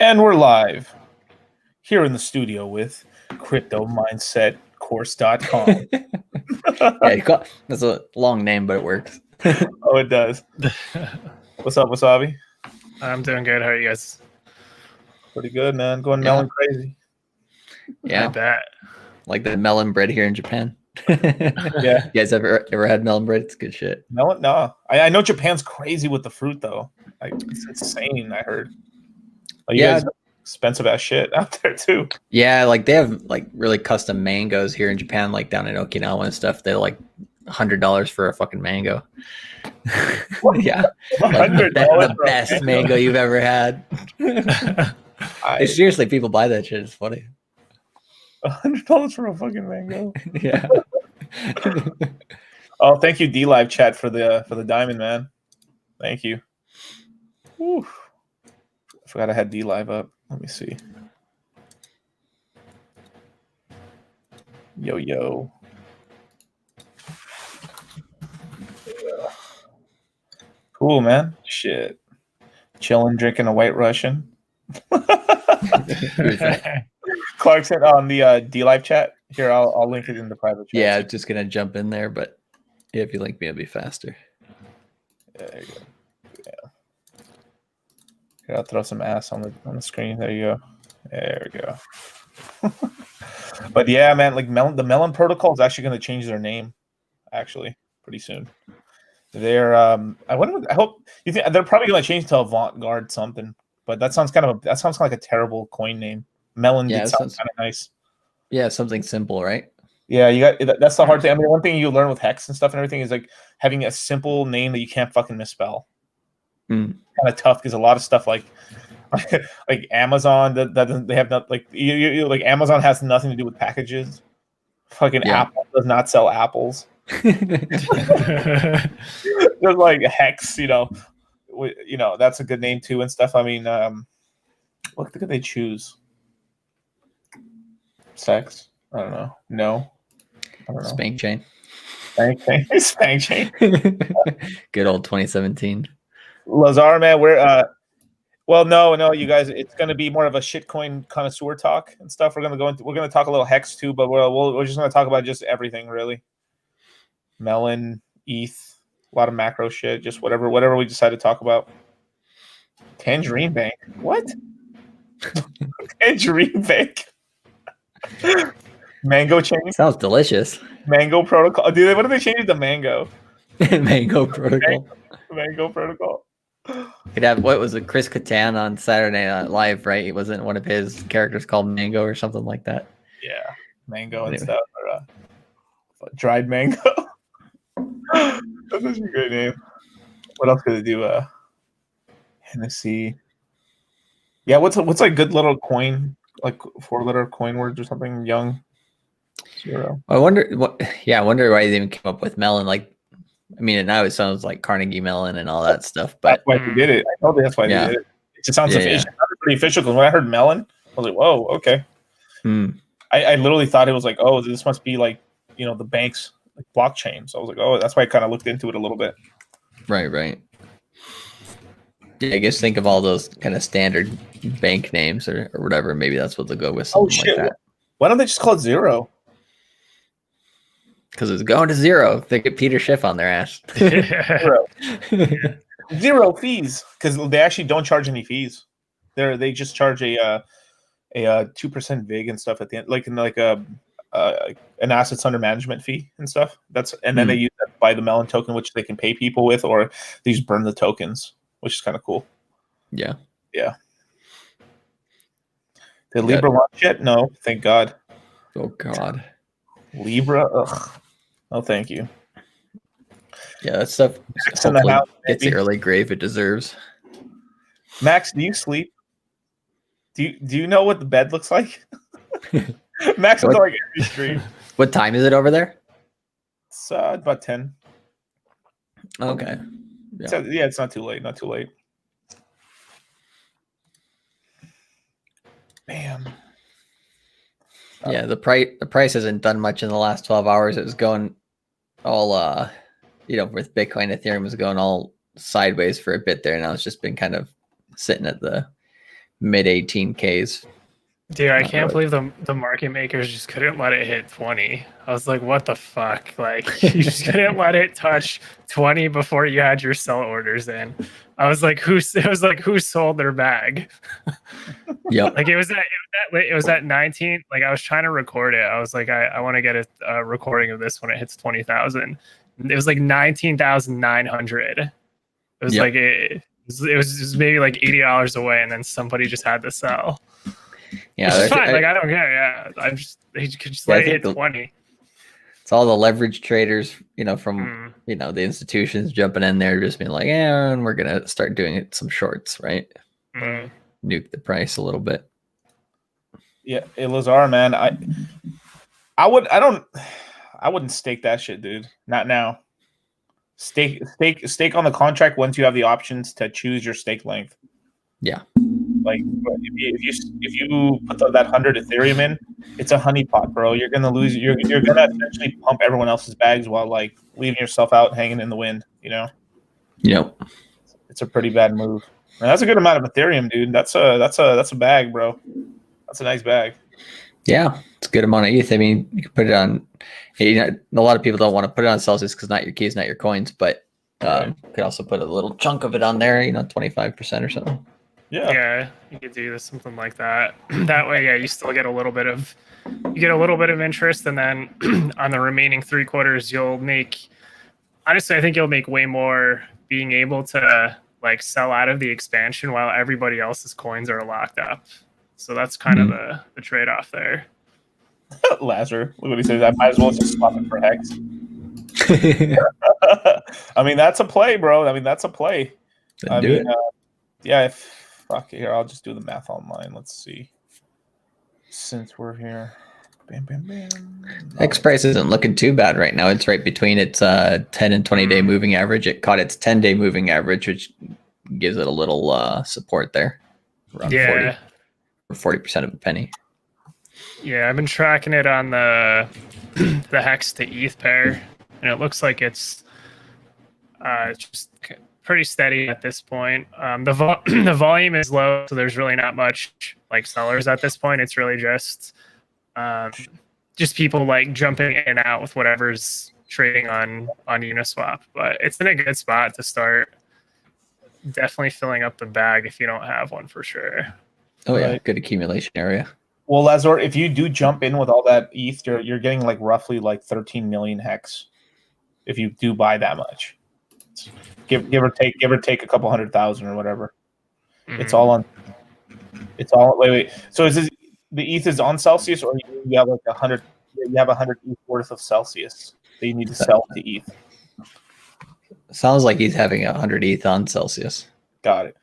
And we're live here in the studio with CryptoMindsetCourse.com. Yeah, that's a long name, but it works. Oh, it does. What's up, Wasabi? I'm doing good. How are you guys? Pretty good, man. Going melon crazy. Yeah, I bet. like the melon bread here in Japan. Yeah. You guys ever had melon bread? It's good shit. Melon? No. I know Japan's crazy with the fruit, though. Like, it's insane, I heard. Like, you guys expensive ass shit out there, too. Yeah, like they have like really custom mangoes here in Japan, like down in Okinawa and stuff. They're like $100 for a fucking mango. Yeah, like the best mango you've ever had. Seriously, people buy that shit. It's funny. $100 for a fucking mango. Yeah. Oh, thank you, D Live chat, for the diamond, man. Thank you. Whew. I forgot I had D Live up. Let me see. Yo. Cool, man. Shit. Chilling, drinking a White Russian. Clark said on the D Live chat. Here, I'll link it in the private chat. Yeah, just gonna jump in there, but yeah, if you link me, it'll be faster. Yeah, there you go. Yeah. Here, I'll throw some ass on the screen. There you go. There we go. But yeah, man, like the Melon Protocol is actually going to change their name, actually, pretty soon. They're I hope you think they're probably going to change to Avant-Garde something, but that sounds kind of like a terrible coin name. Melon sounds kind of nice. Yeah, something simple, right? Yeah, that's the hard thing. I mean, one thing you learn with Hex and stuff and everything is like having a simple name that you can't fucking misspell. Kind of tough because a lot of stuff like Amazon that doesn't, they have not like you like Amazon has nothing to do with packages. Fucking Apple does not sell apples. There's like Hex, that's a good name too and stuff. I mean, what could they choose? Sex? I don't know. No. I don't know. Spank chain. Spank chain. Good old 2017. Lazar, man, we're well, no, you guys, it's going to be more of a shitcoin connoisseur talk and stuff. We're going to talk a little Hex too, but we're just going to talk about just everything really. Melon, ETH, a lot of macro shit, just whatever we decide to talk about. Tangerine Bank. What? Tangerine Bank. Mango chain. Sounds delicious. Mango protocol. Dude, what did they change it to mango? Mango protocol. Mango protocol. Could have, what was it, Chris Kattan on Saturday Night Live, right? It wasn't one of his characters called Mango or something like that. Yeah, mango and stuff. Or, dried mango. That's such a great name. What else could they do? Hennessy. Yeah, what's like good little coin, like 4-letter coin words or something? Young. Zero. I wonder why they even came up with melon. Like, I mean, now it sounds like Carnegie Mellon and all that stuff, but that's why they did it. I know that's why they did it. It just sounds official. It sounded pretty official because when I heard melon, I was like, whoa, okay. I literally thought it was like, oh, this must be like, the bank's like blockchain. So I was like, oh, that's why I kind of looked into it a little bit. Right. Yeah, I guess think of all those kind of standard bank names or whatever. Maybe that's what they'll go with. Something like that. Why don't they just call it Zero? Because it's going to zero. They get Peter Schiff on their ass. Zero fees, because they actually don't charge any fees. They just charge a 2% VIG and stuff at the end, like an assets under management fee and stuff. And then they use that buy the melon token, which they can pay people with, or they just burn the tokens, which is kind of cool. Yeah. Did Libra launch yet? No, thank God. Oh God. Libra, ugh. Oh, thank you. Yeah, that stuff hopefully gets the early grave it deserves. Max, do you sleep? Do you know what the bed looks like? Max is like every stream. What time is it over there? It's about 10. Okay. Yeah. It's not too late. Not too late. Bam. Yeah, the price hasn't done much in the last 12 hours. It was going all with Bitcoin, Ethereum was going all sideways for a bit there. Now it's just been kind of sitting at the mid 18Ks. Dude, I Not can't really. believe the market makers just couldn't let it hit 20. I was like, what the fuck? Like, you just couldn't let it touch 20 before you had your sell orders in. I was like, who sold their bag? Yep. Like, it was at 19. Like, I was trying to record it. I was like, I want to get a recording of this when it hits 20,000. It was like 19,900. It was Yep. like, it was maybe like $80 away, and then somebody just had to sell. Yeah, Which is fine. Like, I don't care. Yeah, they could just Yeah, I let it think hit 20. it's all the leverage traders, from the institutions jumping in there, just being like, yeah, and we're gonna start doing some shorts, right? Nuke the price a little bit. Yeah, Lazar, man. I wouldn't stake that shit, dude. Not now. Stake on the contract once you have the options to choose your stake length. Yeah. Like if you put that 100 Ethereum in, it's a honeypot, bro. You're gonna lose. You're gonna essentially pump everyone else's bags while like leaving yourself out hanging in the wind. Yep. It's a pretty bad move. And that's a good amount of Ethereum, dude. That's a bag, bro. That's a nice bag. Yeah, it's a good amount of ETH. I mean, you can put it on. A lot of people don't want to put it on Celsius because not your keys, not your coins, but you could also put a little chunk of it on there. 25% or something. Yeah, you could do something like that. That way, yeah, you still get a little bit of interest, and then on the remaining 3/4, you'll make. Honestly, I think you'll make way more being able to like sell out of the expansion while everybody else's coins are locked up. So that's kind of the trade-off there. Lazar, look what he says. I might as well just swap it for Hex. I mean, that's a play, bro. I mean, that's a play. Yeah. Fuck it. Here, I'll just do the math online. Let's see. Since we're here, bam, bam, bam. X price isn't looking too bad right now. It's right between its 10 and 20-day moving average. It caught its 10-day moving average, which gives it a little support there. Around 40% of a penny. Yeah, I've been tracking it on the Hex to ETH pair, and it looks like it's just pretty steady at this point. The volume is low, so there's really not much like sellers at this point. It's really just people like jumping in and out with whatever's trading on Uniswap. But it's in a good spot to start. Definitely filling up the bag if you don't have one for sure. Oh yeah, good accumulation area. Well, Lazar, if you do jump in with all that ETH, you're getting like roughly like 13 million Hex. If you do buy that much, give or take a couple 100,000 or whatever. It's all on. It's all wait. So is this, the ETH is on Celsius, or you have like 100? You have 100 ETH worth of Celsius that you need to sell to ETH. Sounds like he's having 100 ETH on Celsius. Got it.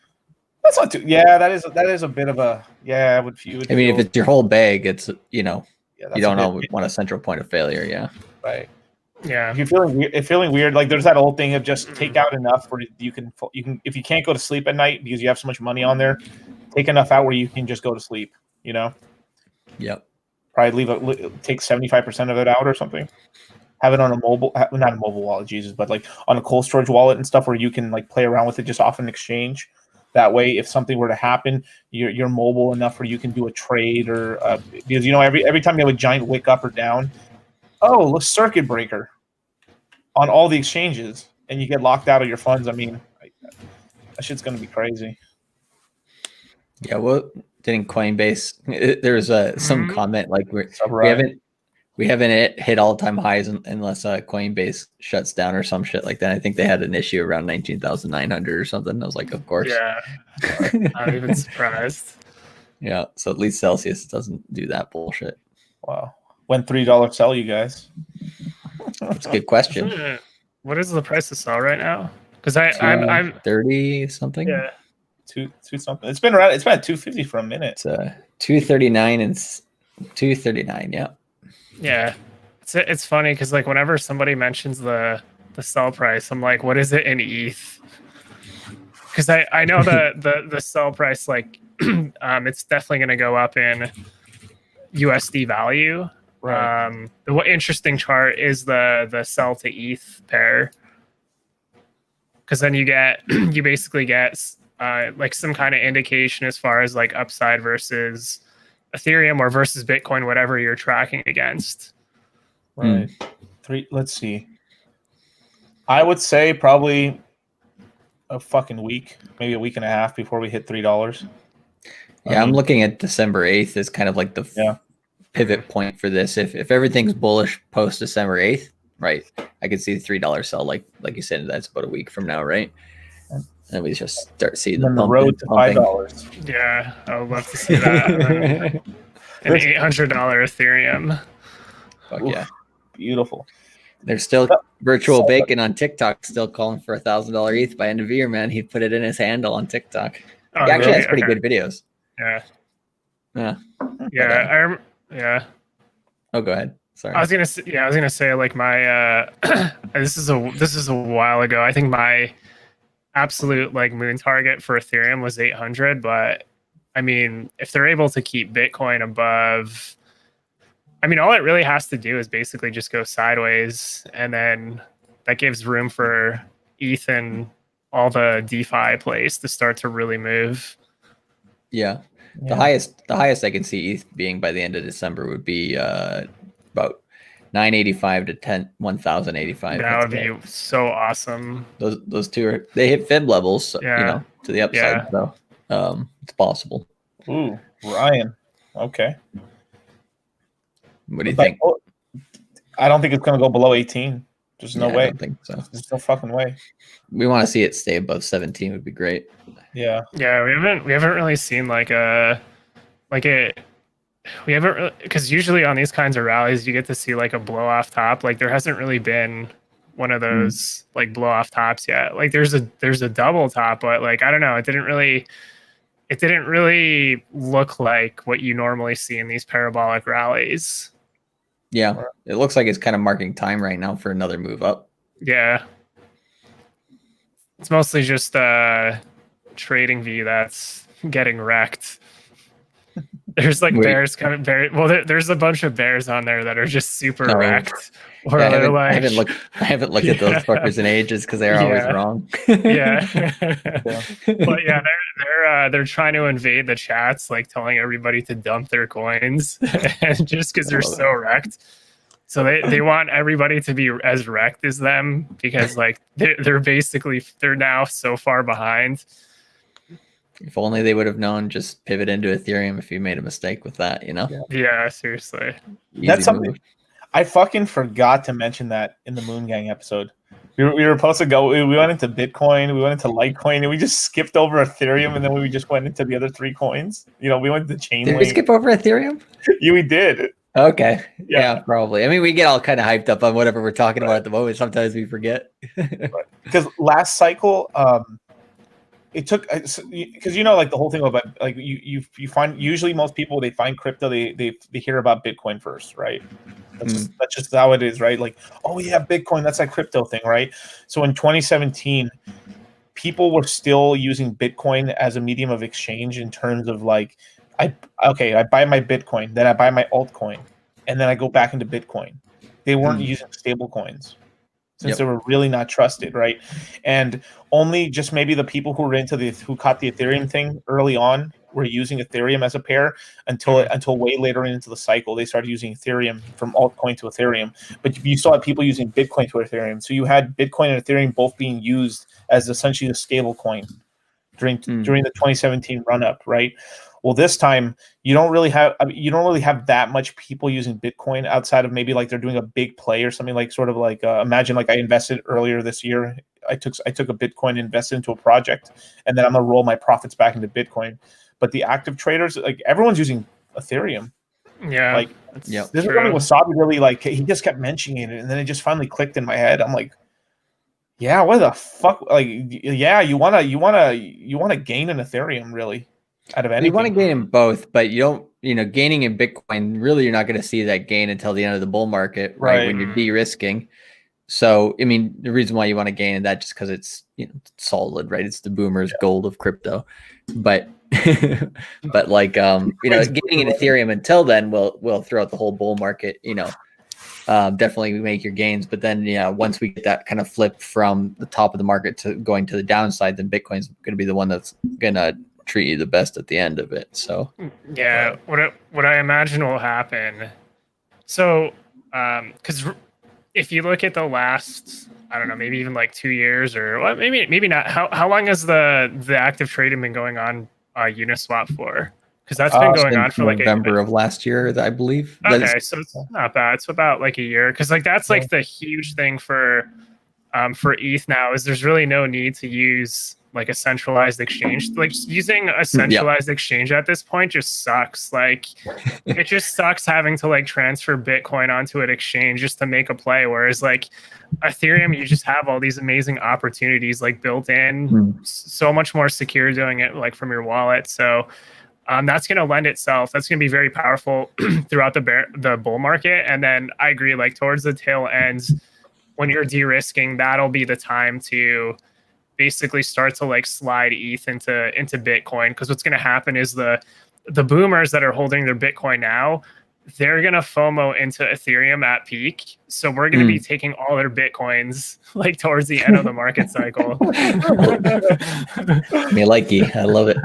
That's not too. Yeah, that is a bit of a. Yeah, I would. I mean, if it's your whole bag, it's you don't want a central point of failure. Yeah. Right. Yeah. If you're feeling weird, like there's that old thing of just take out enough where you can if you can't go to sleep at night because you have so much money on there, take enough out where you can just go to sleep. Yep. Probably take 75% of it out or something. Have it on a not a mobile wallet, Jesus, but like on a cold storage wallet and stuff where you can like play around with it just off an exchange. That way, if something were to happen, you're mobile enough where you can do a trade or because every time you have a giant wick up or down, look, circuit breaker on all the exchanges, and you get locked out of your funds. I mean, that shit's gonna be crazy. Yeah, well, didn't Coinbase? There was some comment like we haven't hit all-time highs unless Coinbase shuts down or some shit like that. I think they had an issue around 19,900 or something. I was like, of course. Yeah, not even surprised. Yeah, so at least Celsius doesn't do that bullshit. Wow. When $3 sell, you guys? That's a good question. What is the price to sell right now? Because I'm 30 something. Yeah, two something. It's been around. It's been at 250 for a minute. It's 239 and 239. Yeah. Yeah, it's funny because like whenever somebody mentions the sell price, I'm like, what is it in ETH? Because I know the sell price, like it's definitely going to go up in USD value. Right. The interesting chart is the sell to ETH pair, because then you basically get like some kind of indication as far as like upside versus Ethereum or versus Bitcoin, whatever you're tracking against. Right. Let's see. I would say probably a fucking week, maybe a week and a half before we hit $3. Yeah, I'm looking at December 8th as kind of like the pivot point for this. If everything's bullish post December 8th, right, I could see the $3 sell like you said. That's about a week from now, right? And we just start seeing the road to $5. Yeah, I would love to see that. An $800 Ethereum. Fuck yeah, beautiful. There's still virtual bacon on TikTok, still calling for $1,000 ETH by end of year. Man, he put it in his handle on TikTok. Oh, he actually really? has pretty good videos. Yeah. Yeah. Yeah. Oh, go ahead. Sorry. I was gonna say like my this is a while ago. I think my absolute like moon target for Ethereum was 800, but I mean, if they're able to keep Bitcoin above, I mean, all it really has to do is basically just go sideways, and then that gives room for ETH and all the DeFi plays to start to really move. Yeah. The highest I can see ETH being by the end of December would be about 985 to 1085. That would be so awesome. Those two they hit fib levels, you know, to the upside. So it's possible. Ooh, Ryan. Okay. What do you think? I don't think it's going to go below 18. There's no way. I don't think so. There's no fucking way. We want to see it stay above 17 would be great. Yeah. Yeah, we haven't really seen we haven't really, because usually on these kinds of rallies you get to see like a blow off top. Like there hasn't really been one of those like blow off tops yet. Like there's a double top, but like I don't know, it didn't really look like what you normally see in these parabolic rallies. Yeah, it looks like it's kind of marking time right now for another move up. Yeah. It's mostly just trading view that's getting wrecked. There's like bears coming. There's a bunch of bears on there that are just super wrecked. Or I haven't looked at those fuckers in ages because they're always wrong. But yeah, they're trying to invade the chats, like telling everybody to dump their coins, and just because they're so wrecked. So they want everybody to be as wrecked as them because like they're now so far behind. If only they would have known, just pivot into Ethereum if you made a mistake with that, you know? Yeah, seriously. That's something I fucking forgot to mention that in the Moon Gang episode. We were supposed to go, we went into Bitcoin, we went into Litecoin, and we just skipped over Ethereum, and then we just went into the other three coins. You know, we went to Chainlink. Did we skip over Ethereum? Yeah, we did. Okay. Yeah, probably. I mean, we get all kind of hyped up on whatever we're talking about at the moment. Sometimes we forget. Because last cycle, it took, because you know, like the whole thing about like you find usually most people, they find crypto, they hear about Bitcoin first, right? That's just how it is, right? Like, oh yeah, Bitcoin, that's that crypto thing, right? So in 2017, people were still using Bitcoin as a medium of exchange in terms of like, I buy my Bitcoin, then I buy my altcoin, and then I go back into Bitcoin. They weren't using stable coins since they were really not trusted, right? And only just maybe the people who were who caught the Ethereum thing early on were using Ethereum as a pair until way later into the cycle. They started using Ethereum from altcoin to Ethereum. But you still had people using Bitcoin to Ethereum. So you had Bitcoin and Ethereum both being used as essentially a stable coin during the 2017 run up, right? Well, this time you don't really have that much people using Bitcoin outside of maybe like they're doing a big play or something, like sort of like imagine like I invested earlier this year. I took a Bitcoin and invested into a project, and then I'm gonna roll my profits back into Bitcoin. But the active traders, like everyone's using Ethereum. Yeah, like this is something Wasabi really like. He just kept mentioning it, and then it just finally clicked in my head. I'm like, yeah, what the fuck? Like, yeah, you wanna gain in Ethereum really. Out of anything. You want to gain in both, but you don't, gaining in Bitcoin, really, you're not going to see that gain until the end of the bull market, right? When you're de-risking. So, I mean, the reason why you want to gain in that just because it's, solid, right? It's the boomer's gold of crypto. But, like, gaining in Ethereum until then will throughout the whole bull market, definitely make your gains. But then, once we get that kind of flip from the top of the market to going to the downside, then Bitcoin's going to be the one that's going to treat you the best at the end of it. So yeah, what I imagine will happen. So, because if you look at the last, I don't know, maybe even like 2 years, or well, maybe not. How long has the active trading been going on Uniswap for? Because that's been going on for like November of last year, I believe. Okay, so it's not bad. It's about like a year. Because like that's like the huge thing for ETH now is there's really no need to use like a centralized exchange. Like using a centralized exchange at this point just sucks. Like it just sucks having to like transfer Bitcoin onto an exchange just to make a play. Whereas like Ethereum, you just have all these amazing opportunities like built in, so much more secure doing it like from your wallet. So that's going to lend itself. That's going to be very powerful throughout the bull market. And then I agree, like towards the tail end, when you're de-risking, that'll be the time to basically start to like slide ETH into Bitcoin. Because what's going to happen is the boomers that are holding their Bitcoin now, they're going to FOMO into Ethereum at peak. So we're going to be taking all their Bitcoins like towards the end of the market cycle. Me likey. I love it.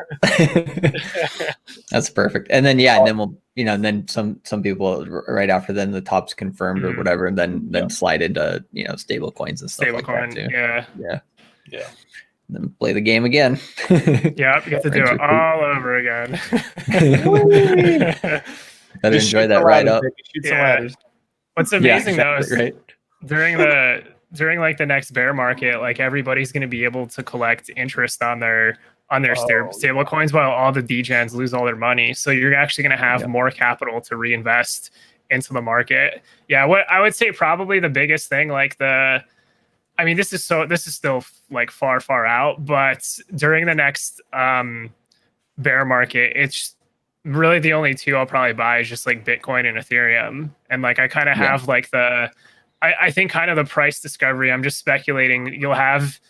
That's perfect. And then, and then we'll, and then some people right after then the top's confirmed or whatever, and then slide into, stable coins and stuff like that too. Yeah. And then play the game again. Yeah, you have to do it all over again. Better enjoy that ride up. What's amazing though is right? during like the next bear market, like everybody's going to be able to collect interest on their stable coins while all the degens lose all their money. So you're actually going to have more capital to reinvest into the market. Yeah, what I would say probably the biggest thing, like this is still like far out, but during the next bear market, it's really the only two I'll probably buy is just like Bitcoin and Ethereum. And like I kind of have like I think kind of the price discovery. I'm just speculating. You'll have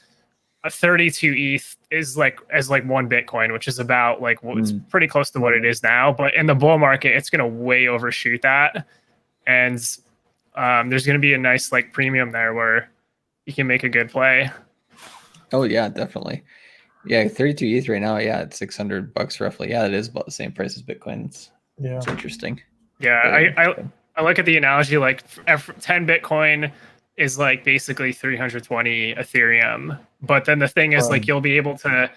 a 32 ETH is like as like one Bitcoin, which is about like it's pretty close to what it is now. But in the bull market, it's going to way overshoot that, and there's going to be a nice like premium there where you can make a good play. Oh yeah, definitely. Yeah, 32 ETH right now. Yeah, it's $600 roughly. Yeah, it is about the same price as Bitcoin. It's interesting. Yeah, I look at the analogy like 10 Bitcoin is like basically 320 Ethereum. But then the thing is like you'll be able to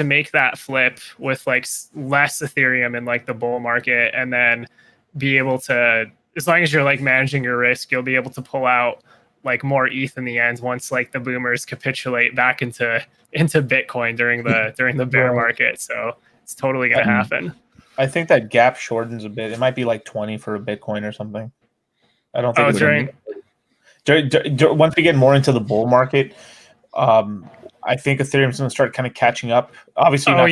make that flip with like less Ethereum in like the bull market, and then be able to, as long as you're like managing your risk, you'll be able to pull out like more ETH in the end once like the boomers capitulate back into Bitcoin during the bear market. So it's totally going to happen. I think that gap shortens a bit. It might be like 20 for a Bitcoin or something. I don't think once we get more into the bull market, I think Ethereum's going to start kind of catching up. Obviously, I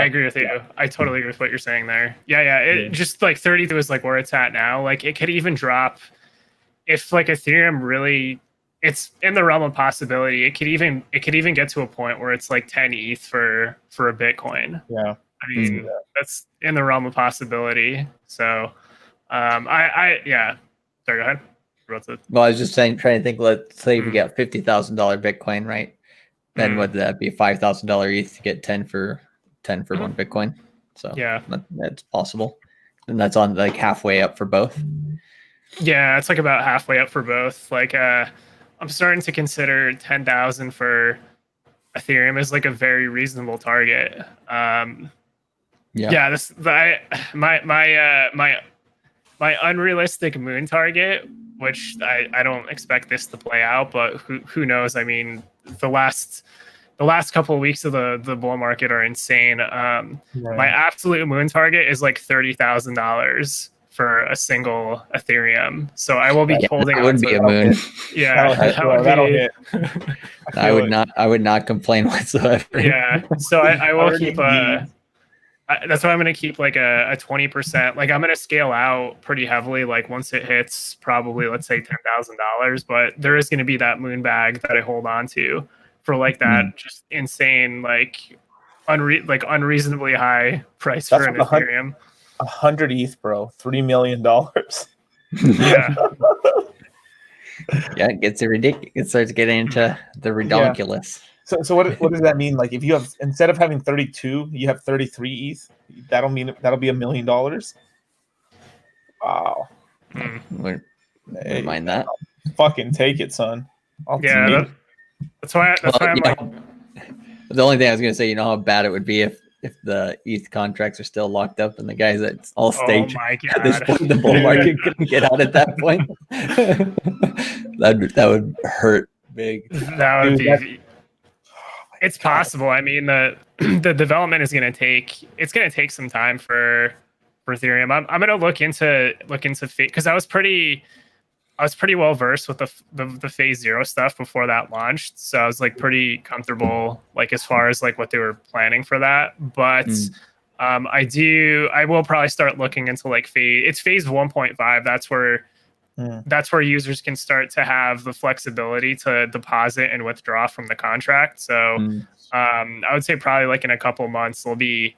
agree with you. I totally agree with what you're saying there. It just like 32 is like where it's at now. Like it could even drop if like Ethereum really, it's in the realm of possibility. It could even get to a point where it's like 10 ETH for a Bitcoin. Yeah. I mean, that's in the realm of possibility. So, sorry, go ahead. Well, I was just trying to think. Let's say we get $50,000 Bitcoin, right? Then would that be $5,000 ETH to get 10 for one Bitcoin? So that's possible, and that's on like halfway up for both. Yeah, it's like about halfway up for both. Like, I'm starting to consider 10,000 for Ethereum as like a very reasonable target. My unrealistic moon target, which I don't expect this to play out, but who knows? I mean, the last couple of weeks of the bull market are insane. My absolute moon target is like $30,000 for a single Ethereum. So I will be holding. It wouldn't be a moon. Yeah, that'll hit. I would not complain whatsoever. Yeah, so I will keep that's why I'm going to keep like a 20%. Like I'm going to scale out pretty heavily. Like once it hits probably, let's say $10,000, but there is going to be that moon bag that I hold on to for like that just insane, like unreasonably high price for an Ethereum. 100 ETH, bro. $3 million. Yeah. Yeah, it gets ridiculous. It starts getting into the redonkulous. So what does that mean? Like if you have, instead of having 32, you have 33 ETH. That'll be $1 million. Wow. Wouldn't Hey, mind that. fucking take it, son. Yeah, that's why I'm like, the only thing I was gonna say, you know how bad it would be if the ETH contracts are still locked up and the guys that's all staged my at this God. point, the bull market couldn't get out at that point. that would hurt big. That would be. It's possible. I mean, the development is going to take some time for Ethereum. I'm going to look into because I was pretty well versed with the phase 0 stuff before that launched, so I was like pretty comfortable like as far as like what they were planning for that. But I will probably start looking into like phase 1.5. That's where users can start to have the flexibility to deposit and withdraw from the contract. So I would say probably like in a couple months there'll be,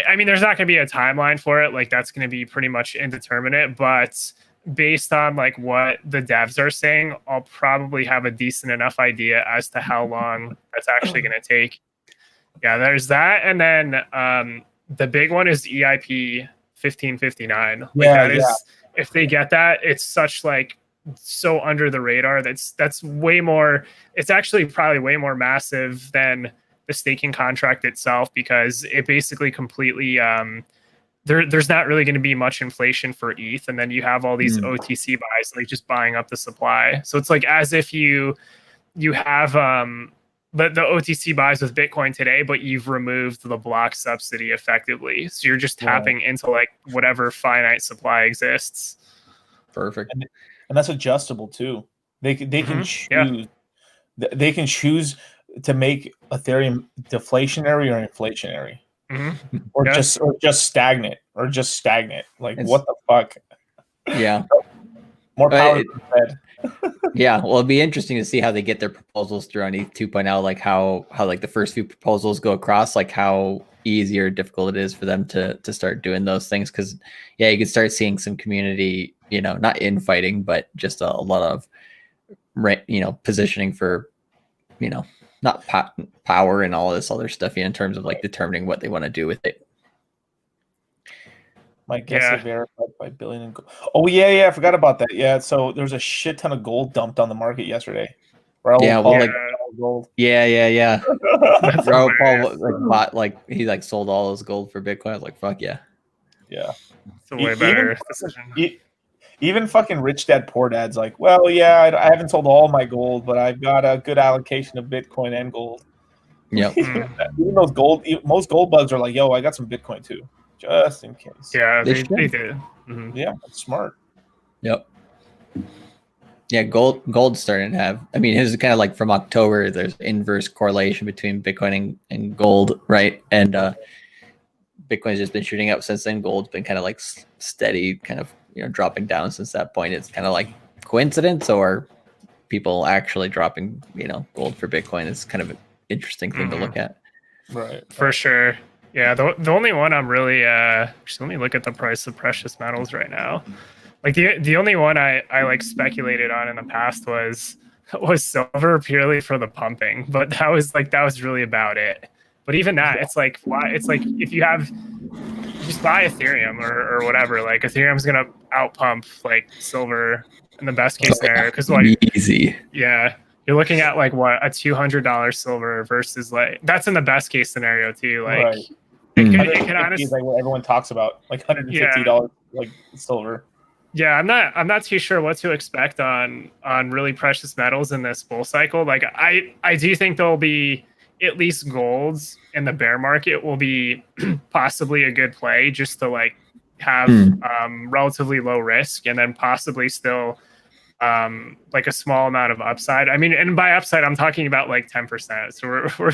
I mean, there's not going to be a timeline for it. Like that's going to be pretty much indeterminate, but based on like what the devs are saying, I'll probably have a decent enough idea as to how long that's actually going to take. Yeah, there's that. And then the big one is EIP 1559. Like that is, if they get that, it's such like so under the radar. That's way more. It's actually probably way more massive than the staking contract itself, because it basically completely there's not really going to be much inflation for ETH, and then you have all these OTC buys like just buying up the supply. So it's like as if you have the OTC buys with Bitcoin today, but you've removed the block subsidy effectively. So you're just tapping into like whatever finite supply exists. Perfect. And that's adjustable too. They can choose. They can choose to make Ethereum deflationary or inflationary, or just stagnant, Like what the fuck? Yeah. More power to the Fed. Yeah, well, it'd be interesting to see how they get their proposals through on ETH 2.0, like how like the first few proposals go across, like how easy or difficult it is for them to start doing those things. Because you can start seeing some community, not infighting, but just a lot of positioning for not power and all this other stuff in terms of like determining what they want to do with it. My guess is verified by billion in gold. Oh yeah, I forgot about that. Yeah, so there's a shit ton of gold dumped on the market yesterday. Raoul Paul, gold. Yeah. Raoul Paul bought he sold all his gold for Bitcoin. I was like, fuck yeah. Yeah. It's a way better decision. Even fucking rich dad, poor dad's like, well, yeah, I haven't sold all my gold, but I've got a good allocation of Bitcoin and gold. Yep. Even most gold bugs are like, yo, I got some Bitcoin too, just in case. Yeah, they did. Yeah, that's smart. Yep. Yeah, gold's starting to have. I mean, it's kind of like from October. There's inverse correlation between Bitcoin and gold, right? And Bitcoin's just been shooting up since then. Gold's been kind of like steady, kind of dropping down since that point. It's kind of like coincidence, or people actually dropping gold for Bitcoin is kind of an interesting thing to look at. Right, for sure. Yeah, the only one I'm really let me look at the price of precious metals right now. Like the only one I like speculated on in the past was silver, purely for the pumping, but that was really about it. But even that, it's like if you just buy Ethereum or whatever, like Ethereum's gonna outpump like silver in the best case scenario, because easy. Yeah, you're looking at like what, a $200 silver versus like, that's in the best case scenario too. Like right. it can honestly, like what everyone talks about, like $150 like silver. Yeah, I'm not too sure what to expect on really precious metals in this bull cycle. Like I do think there'll be at least golds in the bear market will be possibly a good play, just to like have relatively low risk, and then possibly still like a small amount of upside. I mean, and by upside I'm talking about like 10%. So we're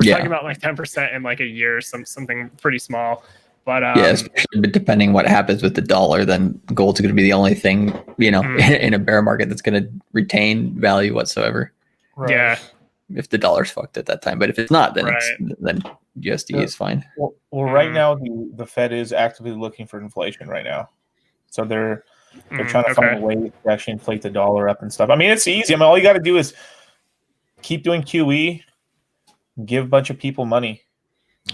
talking about like 10% in like a year, something pretty small. But especially depending what happens with the dollar, then gold's going to be the only thing, in a bear market that's going to retain value whatsoever. Right. Yeah. If the dollar's fucked at that time, but if it's not, then then USD is fine. Well, right now the Fed is actively looking for inflation right now, so they're They're trying to find a way to actually inflate the dollar up and stuff. I mean, it's easy. I mean, all you got to do is keep doing QE, give a bunch of people money.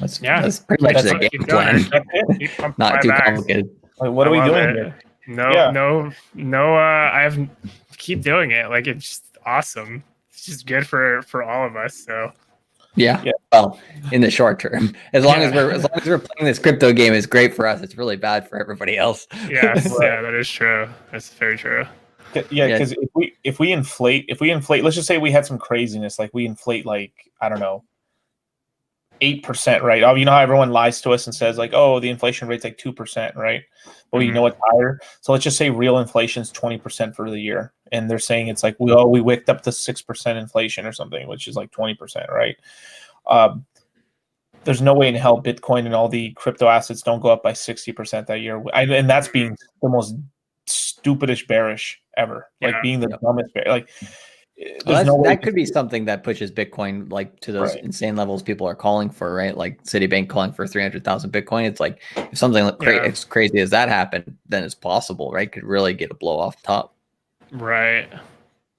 That's pretty much the game plan. Not too complicated. Like, what are we doing here? Keep doing it. Like, it's just awesome. It's just good for all of us. So yeah. Well, in the short term, as long as we're playing this crypto game, it's great for us. It's really bad for everybody else. Yes, yeah, that is true. That's very true. Yeah, because if we inflate, let's just say we had some craziness, like we inflate, like, I don't know, 8%, right? Oh, you know how everyone lies to us and says like, oh, the inflation rate's like 2%, right? But you know what's higher? So let's just say real inflation's 20% for the year, and they're saying it's like we wicked up to 6% inflation or something, which is like 20%, right? There's no way in hell Bitcoin and all the crypto assets don't go up by 60% that year, and that's being the most stupidest bearish ever, like being the dumbest bear. Like, that could be something that pushes Bitcoin like to those insane levels people are calling for, right? Like Citibank calling for 300,000 Bitcoin. It's like if something as crazy as that happened, then it's possible, right? Could really get a blow off the top. Right.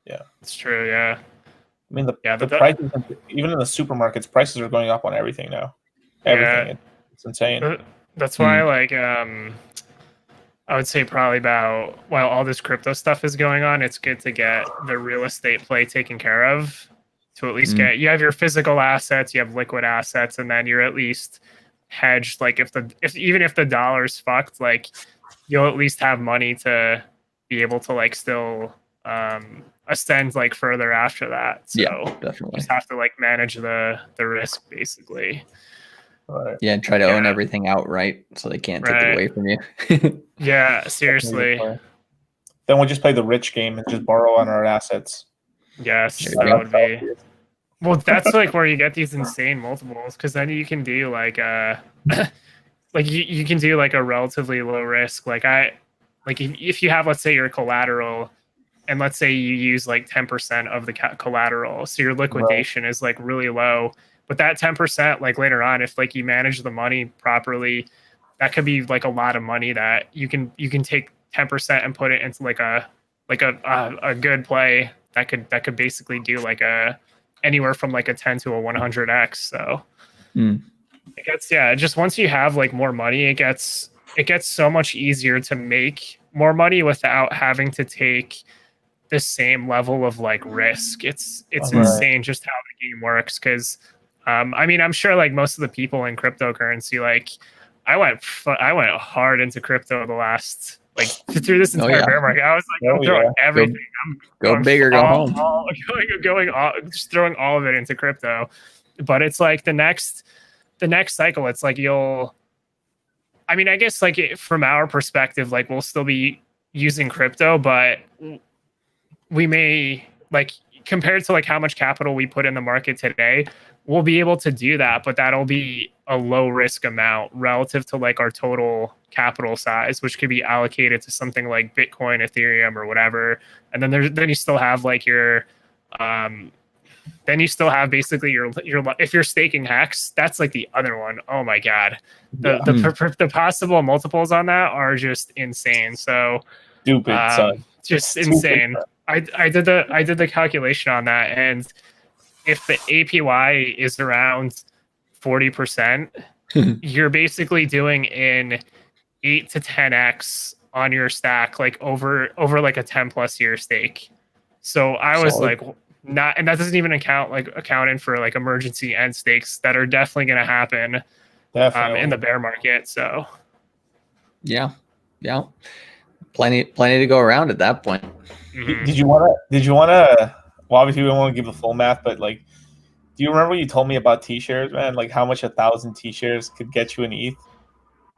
Yeah, it's true. Yeah. I mean, the prices, even in the supermarkets, prices are going up on everything now. Everything. Yeah. It's insane. That's why, like, I would say probably while all this crypto stuff is going on, it's good to get the real estate play taken care of, to at least you have your physical assets, you have liquid assets, and then you're at least hedged. Like even if the dollar's fucked, like you'll at least have money to be able to like still ascend like further after that. So definitely. You just have to like manage the risk basically. Right. Yeah, and try to own everything outright so they can't take it away from you. Yeah, seriously. Then we'll just play the rich game and just borrow on our assets. Yes, that would be. Well, that's like where you get these insane multiples, because then you can do like like you can do like a relatively low risk. Like if you have, let's say, your collateral, and let's say you use like 10% of the collateral, so your liquidation is like really low. But that 10%, like later on, if like you manage the money properly, that could be like a lot of money that you can take 10% and put it into like a good play that could basically do like anywhere from like a 10 to a 100x. So it gets just once you have like more money, it gets so much easier to make more money without having to take the same level of like risk. It's insane just how the game works, because I mean, I'm sure like most of the people in cryptocurrency, like I went hard into crypto the last, like through this entire bear market. I was like, I'm throwing everything. Go big or go home. Just throwing all of it into crypto. But it's like the next cycle, it's like I mean, I guess like from our perspective, like we'll still be using crypto, but we may, like, compared to like how much capital we put in the market today, we'll be able to do that, but that'll be a low risk amount relative to like our total capital size, which could be allocated to something like Bitcoin, Ethereum, or whatever. And then you still have like your then you still have basically your if you're staking Hex, that's like the other one. Oh my god, the possible multiples on that are just insane. So stupid, just insane. I did the calculation on that, and if the APY is around 40%, you're basically doing in 8 to 10x on your stack, like over like a 10+ year stake. So I was like, not, and that doesn't even account in for like emergency end stakes that are definitely going to happen in the bear market. So yeah, plenty to go around at that point. Did you want to? Well, obviously we don't want to give the full math, but like, do you remember you told me about T-shares, man? Like how much 1,000 T-shares could get you an ETH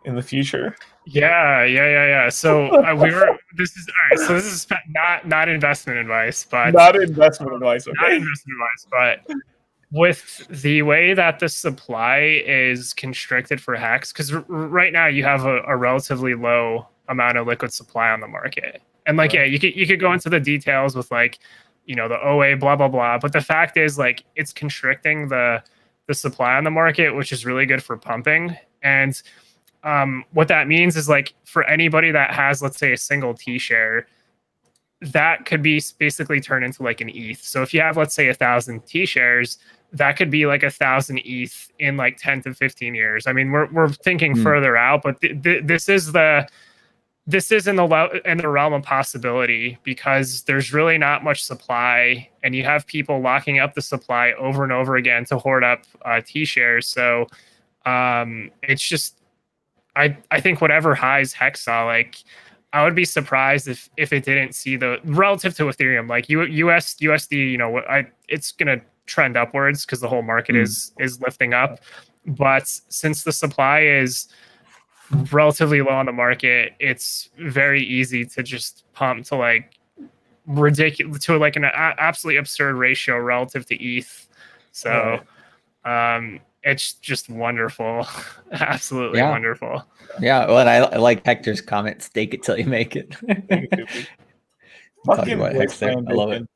in the future? Yeah. So this is not investment advice, but not investment advice. Okay. Not investment advice, but with the way that the supply is constricted for Hex, because right now you have a relatively low amount of liquid supply on the market, and like you could go into the details with like, you know, the OA blah blah blah, but the fact is like it's constricting the supply on the market, which is really good for pumping. And what that means is like for anybody that has, let's say, a single T share, that could be basically turned into like an ETH. So if you have, let's say, 1,000 T shares, that could be like 1,000 ETH in like 10 to 15 years. I mean, we're thinking further out, but this is in the realm of possibility, because there's really not much supply, and you have people locking up the supply over and over again to hoard up T shares. So it's just, I think whatever highs Hex saw, like, I would be surprised if it didn't see the relative to Ethereum, like USD, it's gonna trend upwards because the whole market is lifting up. But since the supply is relatively low on the market, it's very easy to just pump to like ridiculous, to like an absolutely absurd ratio relative to ETH. So it's just wonderful. Absolutely wonderful. Yeah, well, and I like Hector's comment, stake it till you make it. Fucking Hector, I love it.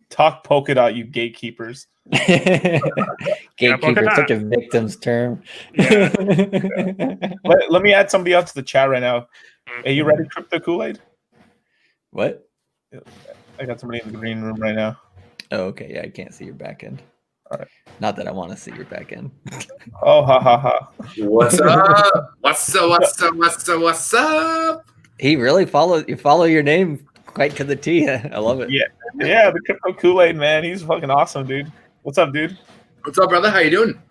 Talk Polkadot, you gatekeepers. Gatekeeper, such a victim's term. Yeah. Let me add somebody else to the chat right now. Are you ready, Crypto Kool-Aid? What? I got somebody in the green room right now. Oh, okay. Yeah, I can't see your back end. All right. Not that I want to see your back end. Oh, ha ha ha. What's up? What's up? He really follow your name quite to the T. I love it. Yeah, the Crypto Kool-Aid, man. He's fucking awesome, dude. What's up, dude? What's up, brother? How you doing?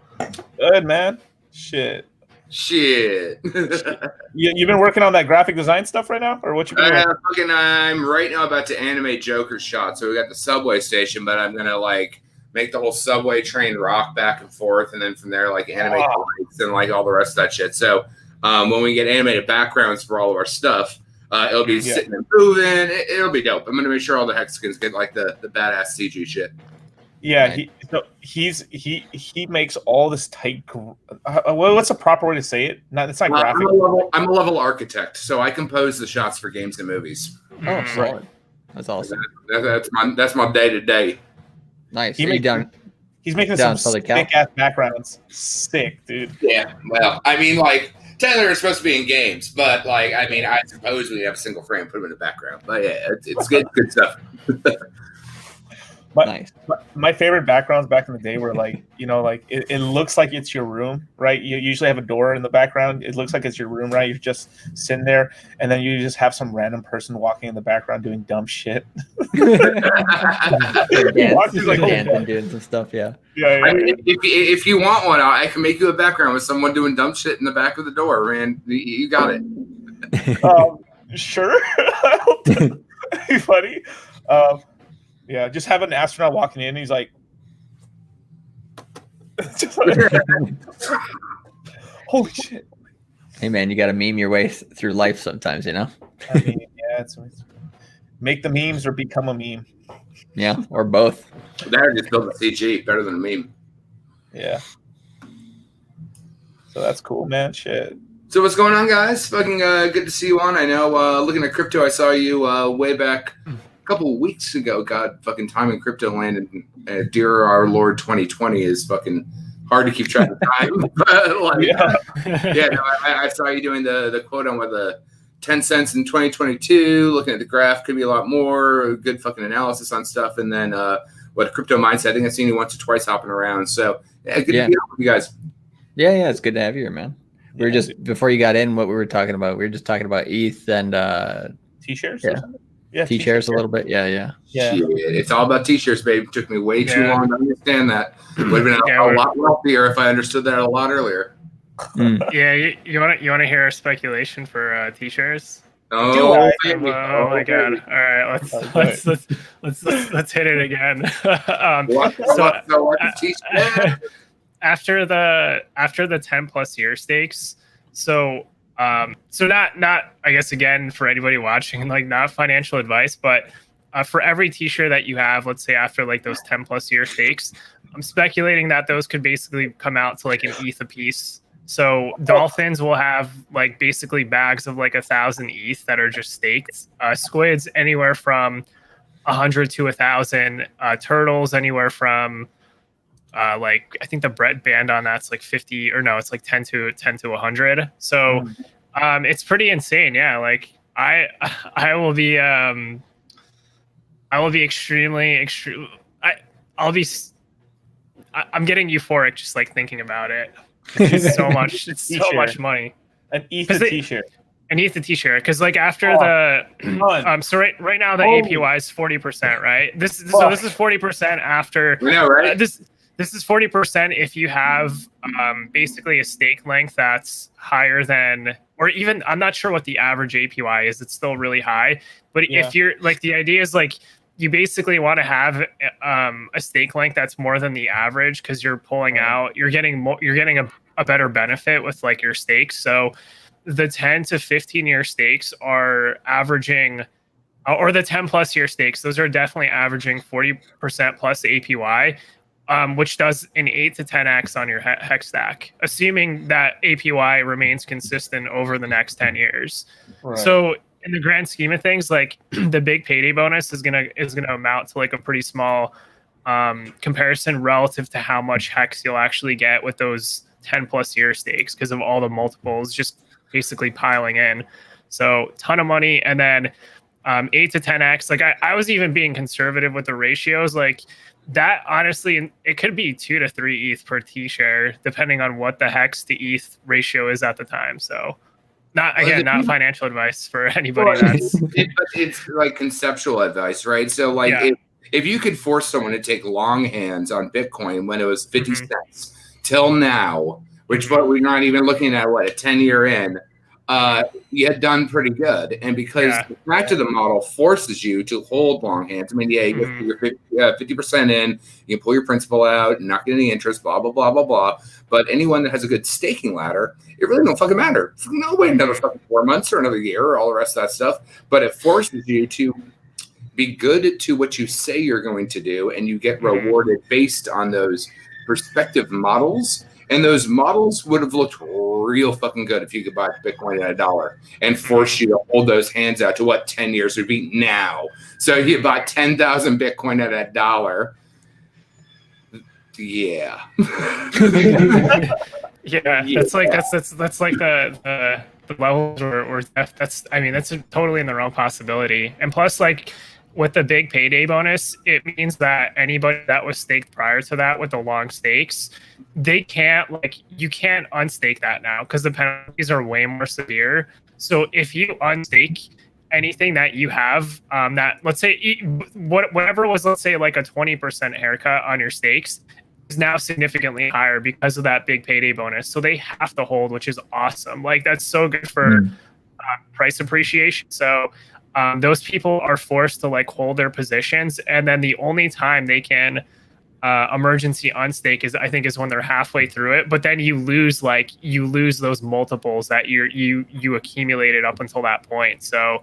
Good, man. Shit. You've been working on that graphic design stuff right now, or what you been doing? I'm right now about to animate Joker's shot. So we got the subway station, but I'm gonna like make the whole subway train rock back and forth, and then from there like animate the lights and like all the rest of that shit. So when we get animated backgrounds for all of our stuff, it'll be sitting and moving. It'll be dope. I'm gonna make sure all the hexagons get like the badass CG shit. Yeah, he makes all this tight. What's the proper way to say it? It's not graphic. I'm a level architect, so I compose the shots for games and movies. Oh, solid. That's awesome. That's my day to day. Nice. He's making some sick ass backgrounds. Sick, dude. Yeah. Well, I mean, like technically they're supposed to be in games, but like I mean, I suppose we have a single frame, put them in the background. But yeah, it's good stuff. My favorite backgrounds back in the day were like, like it looks like it's your room, right? You usually have a door in the background. It looks like it's your room, right? You're just sitting there, and then you just have some random person walking in the background doing dumb shit. Dancing, doing some stuff, yeah. I mean, if you want one, I can make you a background with someone doing dumb shit in the back of the door, man. You got it. Sure. That'd be funny. Yeah, just have an astronaut walking in. He's like, holy shit. Hey, man, you got to meme your way through life sometimes, I mean, yeah, it's make the memes or become a meme. Yeah, or both. Better just build a CG, better than a meme. Yeah. So that's cool, man. Shit. So what's going on, guys? Fucking good to see you on. I know, looking at crypto, I saw you way back couple of weeks ago. God, fucking time in crypto land and dear our Lord 2020 is fucking hard to keep track of time. But like, I saw you doing the quote on what the 10 cents in 2022. Looking at the graph, could be a lot more. Good fucking analysis on stuff, and then what crypto mindset. I think I've seen you once or twice hopping around. So good to be on with you guys. Yeah, it's good to have you here, man. We were just before you got in. What we were talking about, we were just talking about ETH and T-shirts. Yeah, T-shirts a little bit. Yeah. Shit, it's all about T-shirts, babe. It took me way too long to understand that. Would have been a lot wealthier if I understood that a lot earlier. Yeah, you want to hear a speculation for T-shirts? Oh my god! All right, let's hit it again. After the 10+ year stakes, so not I guess again for anybody watching, like not financial advice, but for every T-shirt that you have, let's say after like those 10+ year stakes, I'm speculating that those could basically come out to like an ETH a piece. So dolphins will have like basically bags of like 1,000 ETH that are just staked. Squids anywhere from 100 to 1,000. Turtles anywhere from Like I think the bread band on that's like 50 or no, it's like 10 to 100. So it's pretty insane. Yeah, like I will be extremely I'll be I'm getting euphoric just like thinking about it. It's just so much. It's so much money. An ETH t-shirt. An ETH t-shirt, because like after so right now the APY is 40%, right? This is 40% after. No, right? This is 40% if you have basically a stake length that's higher than, or even I'm not sure what the average APY is. It's still really high, but if you're like, the idea is like you basically want to have a stake length that's more than the average, because you're pulling out, you're getting a better benefit with like your stakes. So the 10 to 15 year stakes are averaging, or the 10 plus year stakes, those are definitely averaging 40% plus APY, which does an 8 to 10x on your hex stack, assuming that APY remains consistent over the next 10 years. Right. So in the grand scheme of things, like the big payday bonus is gonna amount to like a pretty small comparison relative to how much hex you'll actually get with those 10 plus year stakes, because of all the multiples just basically piling in. So ton of money. And then 8 to 10x, like I was even being conservative with the ratios. Like that, honestly, it could be 2 to 3 ETH per T share, depending on what the hex to ETH ratio is at the time. So not financial advice for anybody. It's like conceptual advice, right? So like if you could force someone to take long hands on Bitcoin when it was 50 cents till now, which what we're not even looking at, what, a 10-year in, you had done pretty good. And because the fact of the model forces you to hold long hands, I mean, you put your 50% in, you can pull your principal out, not get any interest, blah, blah, blah, blah, blah. But anyone that has a good staking ladder, it really don't fucking matter. No, wait another fucking 4 months or another year or all the rest of that stuff. But it forces you to be good to what you say you're going to do, and you get rewarded based on those perspective models. And those models would have looked real fucking good if you could buy Bitcoin at $1 and force you to hold those hands out to what 10 years would be now. So you bought 10,000 Bitcoin at $1. Yeah. That's like the levels or that's totally in the realm possibility. And plus, like with the big payday bonus, it means that anybody that was staked prior to that with the long stakes, you can't unstake that now, because the penalties are way more severe. So if you unstake anything that you have, that, let's say whatever was, let's say like a 20% haircut on your stakes, is now significantly higher because of that big payday bonus. So they have to hold, which is awesome. Like that's so good for price appreciation. So those people are forced to like hold their positions, and then the only time they can emergency unstake is when they're halfway through it. But then you lose those multiples that you accumulated up until that point. So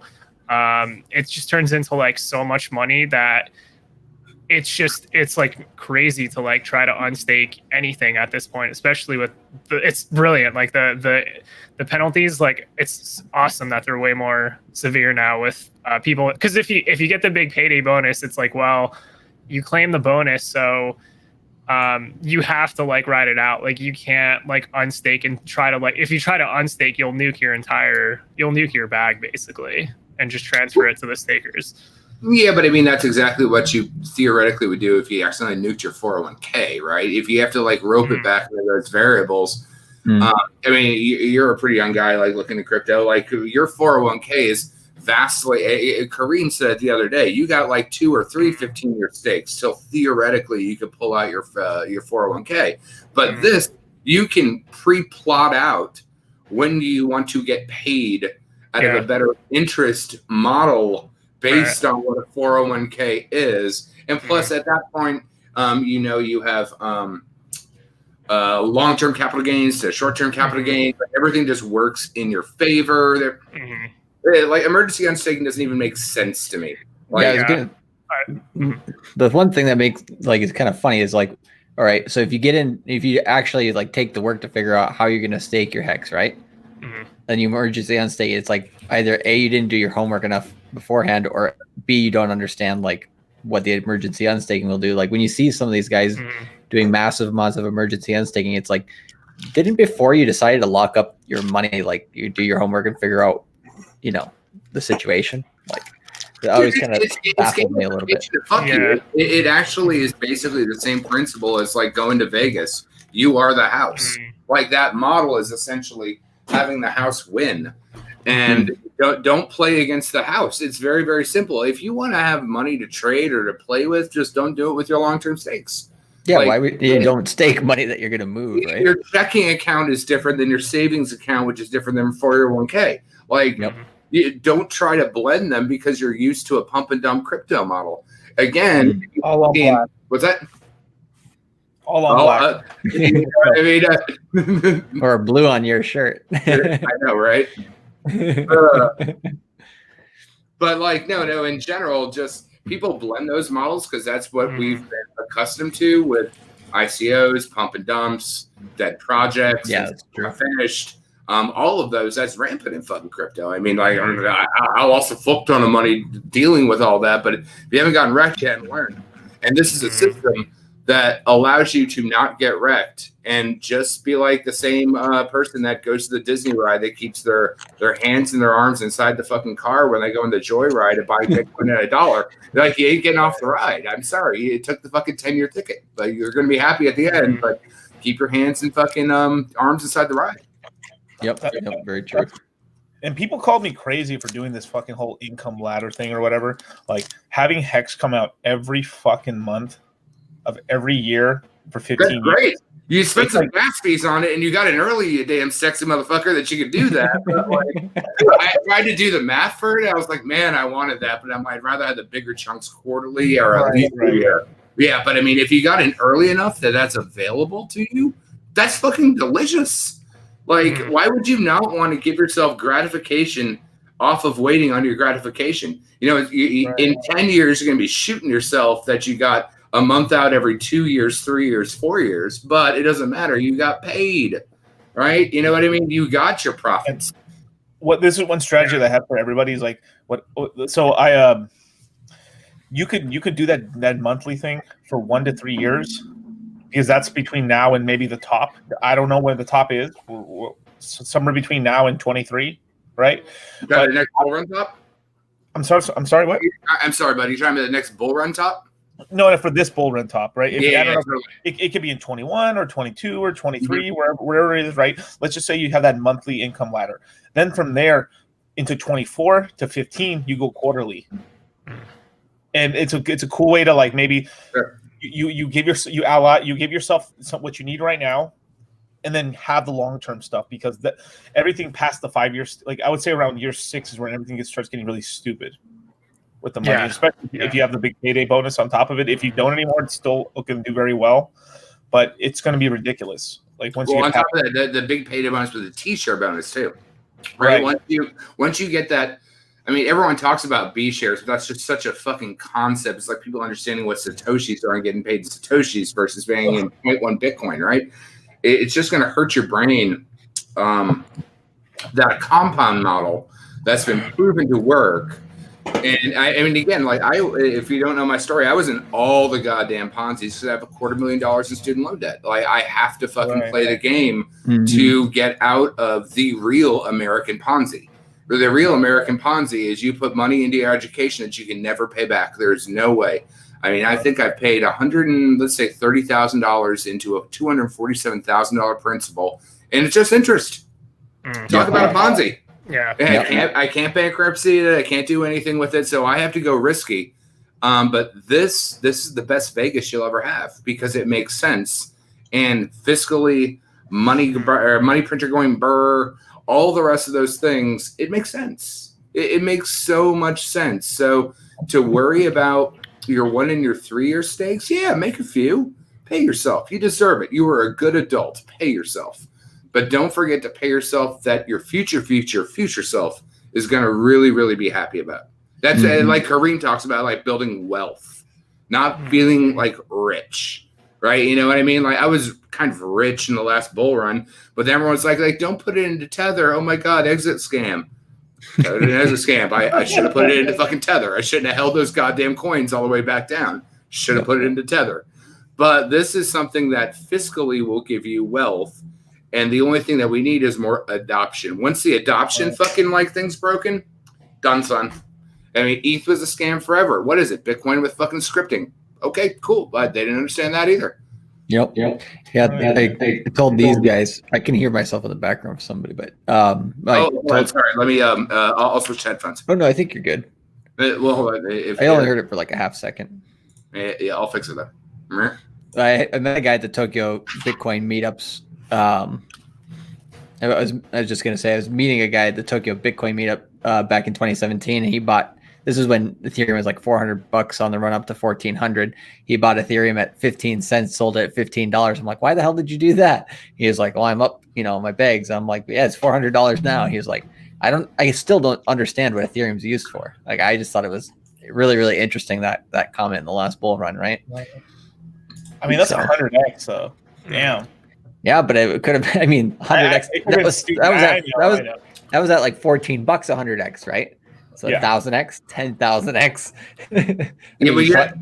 it just turns into like so much money that it's like crazy to like try to unstake anything at this point, especially with it's brilliant. Like the penalties, like it's awesome that they're way more severe now with people, because if you get the big payday bonus, it's like, well, you claim the bonus, so you have to like ride it out. Like you can't like unstake and try to, like, if you try to unstake, you'll nuke your bag basically and just transfer it to the stakers. Yeah, but I mean, that's exactly what you theoretically would do if you accidentally nuked your 401k, right? If you have to like rope it back into those variables. I mean, you're a pretty young guy, like looking at crypto. Like your 401k is vastly. Kareem said the other day, you got like 2 or 3 15-year stakes, so theoretically you could pull out your 401k. But this, you can pre-plot out when you want to get paid out of a better interest model based on what a 401k is. And plus, at that point, you have long-term capital gains to short-term capital gains. Everything just works in your favor. Like emergency unstaking doesn't even make sense to me. Like, the one thing that makes like it's kind of funny is like, all right, so if you actually like take the work to figure out how you're going to stake your hex, right? Then you emergency unstake. It's like either A, you didn't do your homework enough beforehand, or B, you don't understand like what the emergency unstaking will do. Like when you see some of these guys doing massive amounts of emergency end staking. It's like, didn't before you decided to lock up your money, like you do your homework and figure out, you know, the situation. Like it always kind of baffled me a little bit. It actually is basically the same principle as like going to Vegas. You are the house. Like that model is essentially having the house win, and don't play against the house. It's very, very simple. If you want to have money to trade or to play with, just don't do it with your long-term stakes. Yeah, like, why would you don't stake money that you're going to move, right? Your checking account is different than your savings account, which is different than 401k. Like, you don't try to blend them because you're used to a pump and dump crypto model. Again, what's that? All on black. I mean, or blue on your shirt. I know, right? But like, no, in general, just people blend those models because that's what we've been accustomed to with ICOs, pump and dumps, dead projects, that's true. Finished. All of those, that's rampant in fucking crypto. I mean, like, I lost a fuck ton of money dealing with all that, but if you haven't gotten wrecked yet, learn. And this is a system that allows you to not get wrecked and just be like the same person that goes to the Disney ride that keeps their hands and their arms inside the fucking car when they go in the Joyride and buy Bitcoin at $1. They're like, you ain't getting off the ride. I'm sorry. You took the fucking 10-year ticket. Like, you're going to be happy at the end, but keep your hands and fucking arms inside the ride. Yep, very true. And people called me crazy for doing this fucking whole income ladder thing or whatever. Like having Hex come out every fucking month of every year for 15 years. Great. You spent some gas fees on it and you got in early, you damn sexy motherfucker, that you could do that. But like, I tried to do the math for it. I was like, man, I wanted that, but I'd rather have the bigger chunks quarterly or at least a year. Yeah, but I mean, if you got in early enough that that's available to you, that's fucking delicious. Like, why would you not want to give yourself gratification off of waiting on your gratification? You know, in 10 years, you're going to be shooting yourself that you got a month out every 2 years, 3 years, 4 years, but it doesn't matter. You got paid, right? You know what I mean? You got your profits. This is one strategy that I have for everybody is like, so you could do that monthly thing for 1 to 3 years. Because that's between now and maybe the top. I don't know where the top is. Somewhere between now and 23, right? Got the next bull run top? I'm sorry. What? I'm sorry, buddy. You're trying to be the next bull run top? No, for this bull run top, right? Totally. It could be in 21 or 22 or 23, wherever it is, right? Let's just say you have that monthly income ladder. Then from there into 24 to 15, you go quarterly, and it's a cool way to like maybe. Sure. You give yourself what you need right now, and then have the long term stuff because everything past the 5 years, like I would say around year 6 is when everything starts getting really stupid with the money, especially if you have the big payday bonus on top of it. If you don't anymore, it's still going to do very well, but it's going to be ridiculous. Like once you on top of that, the big payday bonus with the T-share bonus too, right? Once you get that. I mean, everyone talks about B shares, but that's just such a fucking concept. It's like people understanding what Satoshis are and getting paid Satoshis versus paying in 0.1 Bitcoin, right? It's just going to hurt your brain. That compound model that's been proven to work. And I mean, again, like if you don't know my story, I was in all the goddamn Ponzi's because I have $250,000 in student loan debt. Like I have to fucking play the game to get out of the real American Ponzi. The real American Ponzi is you put money into your education that you can never pay back. There's no way. I mean, I think I paid $30,000 into a $247,000 principal, and it's just interest. Talk about a Ponzi. Yeah. I can't bankruptcy it. I can't do anything with it, so I have to go risky. But this is the best Vegas you'll ever have because it makes sense. And fiscally, money printer going burr, all the rest of those things, it makes sense. It makes so much sense. So to worry about your 1 and your 3 year stakes, yeah, make a few. Pay yourself. You deserve it. You are a good adult. Pay yourself. But don't forget to pay yourself that your future self is going to really, really be happy about. That's like Kareem talks about, like building wealth, not feeling like rich. Right, you know what I mean? Like I was kind of rich in the last bull run, but then everyone's like, don't put it into Tether. Oh my God, exit scam. Exit scam. I should have put it into fucking Tether. I shouldn't have held those goddamn coins all the way back down. Should have put it into Tether. But this is something that fiscally will give you wealth. And the only thing that we need is more adoption. Once the adoption fucking like thing's broken, done, son. I mean, ETH was a scam forever. What is it? Bitcoin with fucking scripting. Okay, cool. But they didn't understand that either. Yep. Yeah, I told these guys. I can hear myself in the background of somebody, but I'm sorry. Let me. I'll switch headphones. Oh no, I think you're good. Well, hold on. I only heard it for like a half second. Yeah, I'll fix it though. I met a guy at the Tokyo Bitcoin meetups. I was just gonna say I was meeting a guy at the Tokyo Bitcoin meetup back in 2017, and he bought. This is when Ethereum was like $400 on the run up to 1,400. He bought Ethereum at 15 cents, sold it at $15. I'm like, why the hell did you do that? He was like, well, I'm up, my bags. I'm like, yeah, it's $400 now. He was like, I still don't understand what Ethereum's used for. Like, I just thought it was really, really interesting that comment in the last bull run, right? I mean, that's 100x, so damn. Yeah, but it could have. I mean, 100x. That was at like $14 100x, right? So 1,000x, 10,000x. Yeah,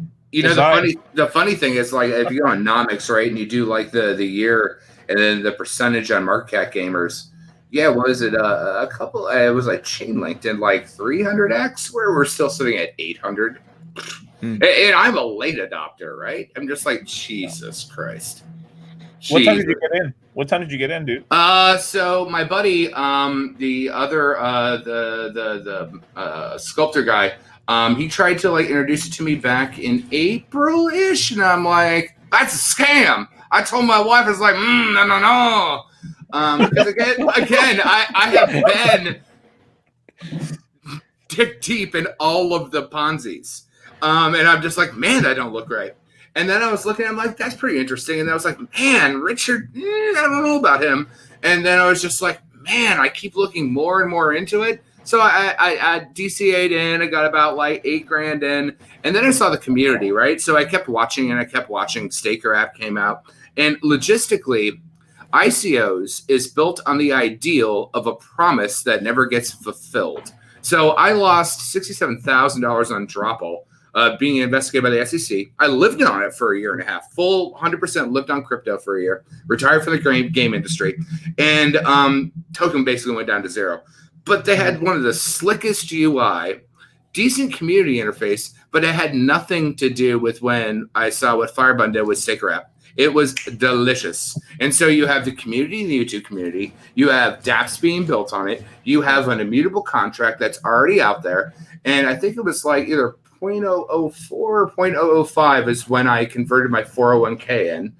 but the funny thing is, like, if you go on Nomics, right, and you do like the year and then the percentage on market cap gamers, yeah, what is it? A couple. It was like chain linked in like 300x, where we're still sitting at 800. And I'm a late adopter, right? I'm just like, Jesus Christ. What time did you get in? What time did you get in, dude? So my buddy, the other, the sculptor guy, he tried to like introduce it to me back in April-ish, and I'm like, that's a scam. I told my wife, I was like, no. Because again, I have been dick deep in all of the Ponzi's, and I'm just like, man, that don't look right. And then I was looking, I'm like, that's pretty interesting. And I was like, man, Richard, I don't know about him. And then I was just like, man, I keep looking more and more into it. So I DCA'd in, I got about like $8,000 in. And then I saw the community, right? So I kept watching. Staker app came out. And logistically, ICOs is built on the ideal of a promise that never gets fulfilled. So I lost $67,000 on Dropple. Being investigated by the SEC. I lived on it for a year and a half, full 100% lived on crypto for a year, retired from the game industry, and token basically went down to zero. But they had one of the slickest UI, decent community interface, but it had nothing to do with when I saw what Firebund did with Staker app. It was delicious. And so you have the community, the YouTube community, you have dApps being built on it, you have an immutable contract that's already out there, and I think it was like either 0.004 or 0.005 is when I converted my 401k in,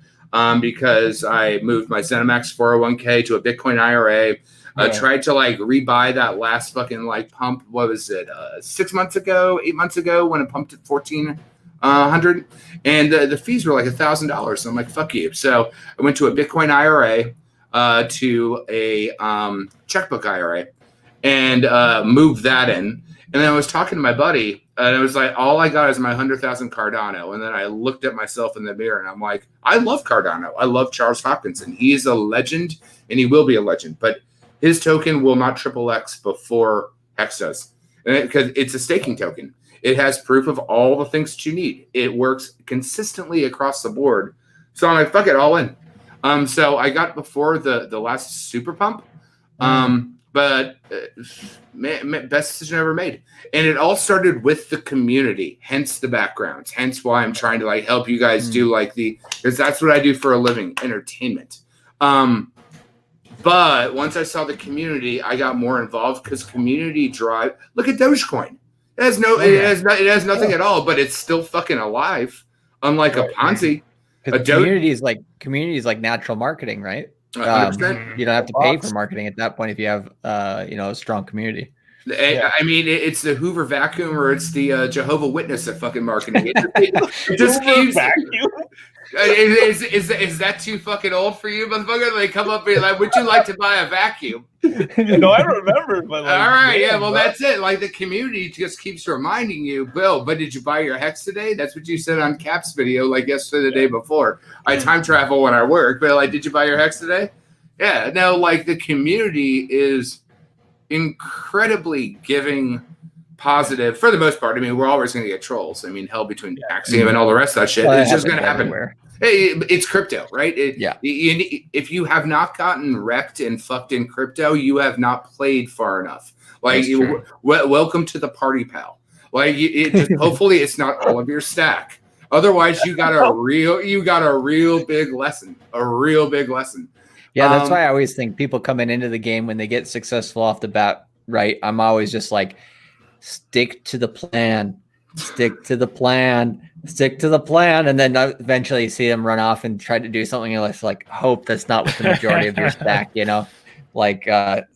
because I moved my ZeniMax 401k to a Bitcoin IRA. Tried to like rebuy that last fucking like pump. What was it? 8 months ago when it pumped at 1,400, and the fees were like $1,000. So I'm like, fuck you. So I went to a Bitcoin IRA, to a checkbook IRA, and moved that in. And then I was talking to my buddy, and it was like, all I got is my 100,000 Cardano. And then I looked at myself in the mirror, and I'm like, I love Cardano. I love Charles Hopkinson. He's a legend, and he will be a legend. But his token will not triple X before Hex does, because it's a staking token. It has proof of all the things that you need. It works consistently across the board. So I'm like, fuck it, all in. So I got before the last super pump. But best decision ever made. And it all started with the community, hence the backgrounds, hence why I'm trying to like help you guys do like because that's what I do for a living, entertainment. But once I saw the community, I got more involved because community drive. Look at Dogecoin. It has nothing at all, but it's still fucking alive. Unlike a Ponzi. Community is like natural marketing, right? You don't have to pay for marketing at that point if you have a strong community. I mean, it's the Hoover vacuum or it's the Jehovah Witness at fucking marketing. It just keeps vacuum. Is that too fucking old for you, motherfucker? They come up and be like, would you like to buy a vacuum? No, I remember. But like, all right, yeah, well, that's it. Like the community just keeps reminding you, Bill, but did you buy your Hex today? That's what you said on Cap's video, like yesterday, the day before. I time travel when I work, but like, did you buy your Hex today? Yeah, no, like the community is incredibly giving positive for the most part. I mean, we're always going to get trolls. I mean, hell, between Axiom and all the rest of that shit, it's just going to happen. Everywhere. Hey, it's crypto, right? Yeah. If you have not gotten wrecked and fucked in crypto, you have not played far enough. Like, welcome to the party, pal. Like, hopefully, it's not all of your stack. Otherwise, you got a real big lesson. A real big lesson. Yeah, that's why I always think people coming into the game when they get successful off the bat, right? I'm always just like, stick to the plan, stick to the plan, stick to the plan, and then eventually you see them run off and try to do something else. Like, hope that's not with the majority of your stack, you know. Like,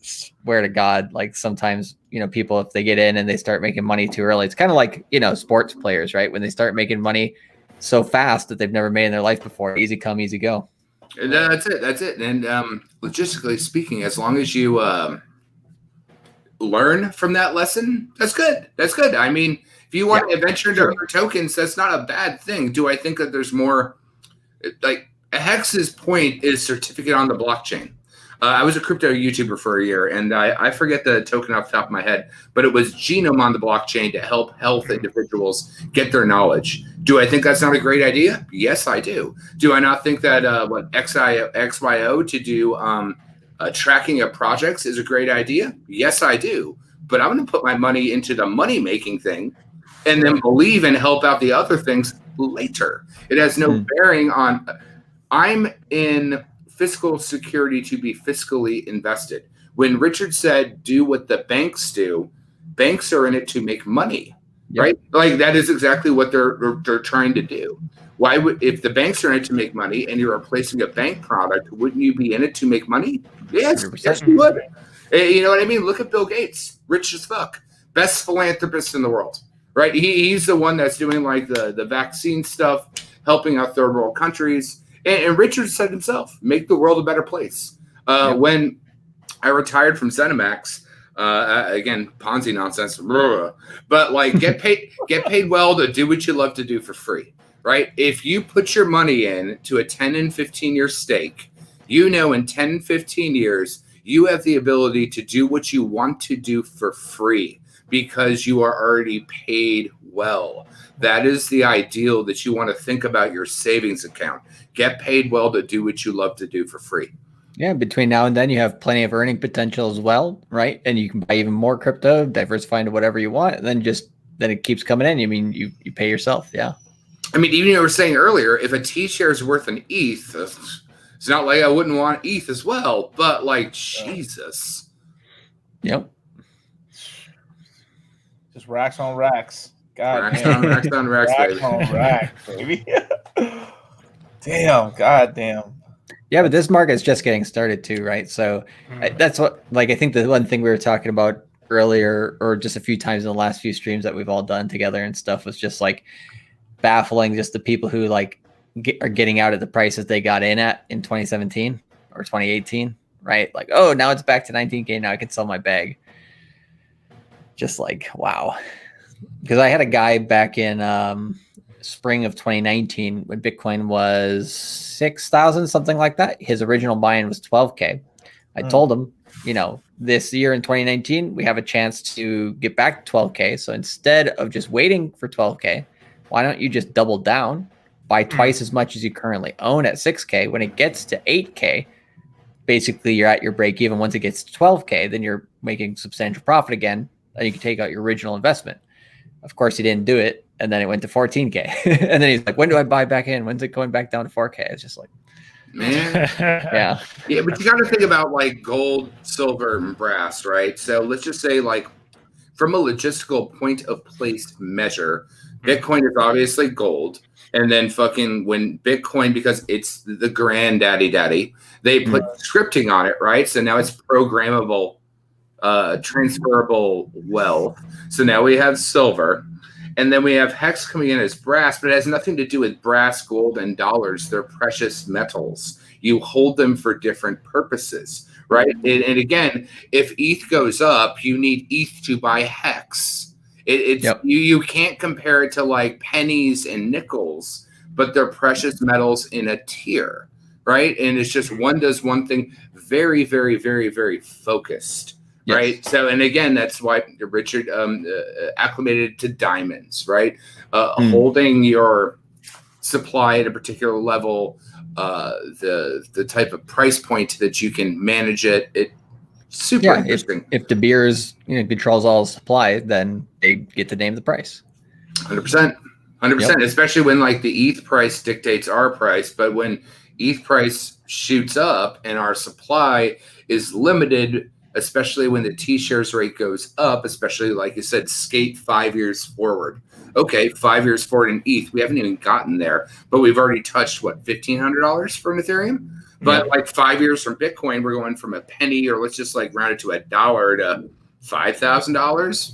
swear to God, like sometimes, you know, people, if they get in and they start making money too early, it's kind of like, you know, sports players, right? When they start making money so fast that they've never made in their life before, easy come, easy go. That's it. And logistically speaking, as long as you learn from that lesson, that's good. I mean, if you want to venture into other tokens, that's not a bad thing. Do I think that there's more? Like, Hex's point is certificate on the blockchain. I was a crypto YouTuber for a year, and I forget the token off the top of my head, but it was Genome on the blockchain to help health individuals get their knowledge. Do I think that's not a great idea? Yes, I do. Do I not think that XYO to do tracking of projects is a great idea? Yes, I do. But I'm going to put my money into the money-making thing and then believe and help out the other things later. It has no bearing on – I'm in – fiscal security to be fiscally invested. When Richard said, do what the banks do, banks are in it to make money, right? Like, that is exactly what they're trying to do. Why would, if the banks are in it to make money and you're replacing a bank product, wouldn't you be in it to make money? Yes, 100%. Yes, you would. You know what I mean? Look at Bill Gates, rich as fuck, best philanthropist in the world, right? He's the one that's doing like the vaccine stuff, helping out third world countries. And Richard said himself, make the world a better place. When I retired from ZeniMax, again, Ponzi nonsense, but like get paid well to do what you love to do for free, right? If you put your money in to a 10 and 15 year stake, you know, in 10 and 15 years, you have the ability to do what you want to do for free because you are already paid well. That is the ideal that you want to think about your savings account. Get paid well to do what you love to do for free. Yeah, between now and then, you have plenty of earning potential as well, right? And you can buy even more crypto, diversify into whatever you want, and then it keeps coming in. I mean, you pay yourself, yeah. I mean, even you were saying earlier, if a T-share is worth an ETH, it's not like I wouldn't want ETH as well, but like, Jesus. Yep. Just racks on racks. God, racks on racks, racks on racks, baby. Damn, goddamn. Yeah, but this market's just getting started too, right? So that's what, like, I think the one thing we were talking about earlier, or just a few times in the last few streams that we've all done together and stuff, was just like baffling, just the people who like are getting out at the prices they got in at in 2017 or 2018, right? Like, oh, now it's back to 19K. Now I can sell my bag. Just like, wow. Because I had a guy back in spring of 2019 when Bitcoin was 6,000, something like that. His original buy-in was 12K. I told him, you know, this year in 2019, we have a chance to get back to 12K. So instead of just waiting for 12K, why don't you just double down, buy twice as much as you currently own at 6K? When it gets to 8K, basically you're at your break even. Once it gets to 12K, then you're making substantial profit again, and you can take out your original investment. Of course, he didn't do it, and then it went to 14K. And then he's like, when do I buy back in? When's it going back down to 4K? It's just like, man. Yeah, but you got to think about like gold, silver, and brass, right? So let's just say, like, from a logistical point of place measure, Bitcoin is obviously gold. And then fucking when Bitcoin, because it's the granddaddy daddy, they put scripting on it, right? So now it's programmable, transferable wealth. So now we have silver. And then we have Hex coming in as brass, but it has nothing to do with brass, gold, and dollars. They're precious metals. You hold them for different purposes, right? And again, if ETH goes up, you need ETH to buy Hex. You can't compare it to like pennies and nickels, but they're precious metals in a tier, right? And it's just one does one thing very, very, very, very focused, Yes. right? So, and again, that's why Richard acclimated to diamonds, right? Holding your supply at a particular level, the type of price point that you can manage it. Super interesting. If De Beers controls all supply, then they get to name the price. 100%. 100%, especially when like the ETH price dictates our price. But when ETH price shoots up and our supply is limited, especially when the T-shares rate goes up, especially like you said, skate 5 years forward. Okay, 5 years forward in ETH, we haven't even gotten there, but we've already touched what, $1,500 for an Ethereum? But like 5 years from Bitcoin, we're going from a penny, or let's just like round it to $1 to $5,000.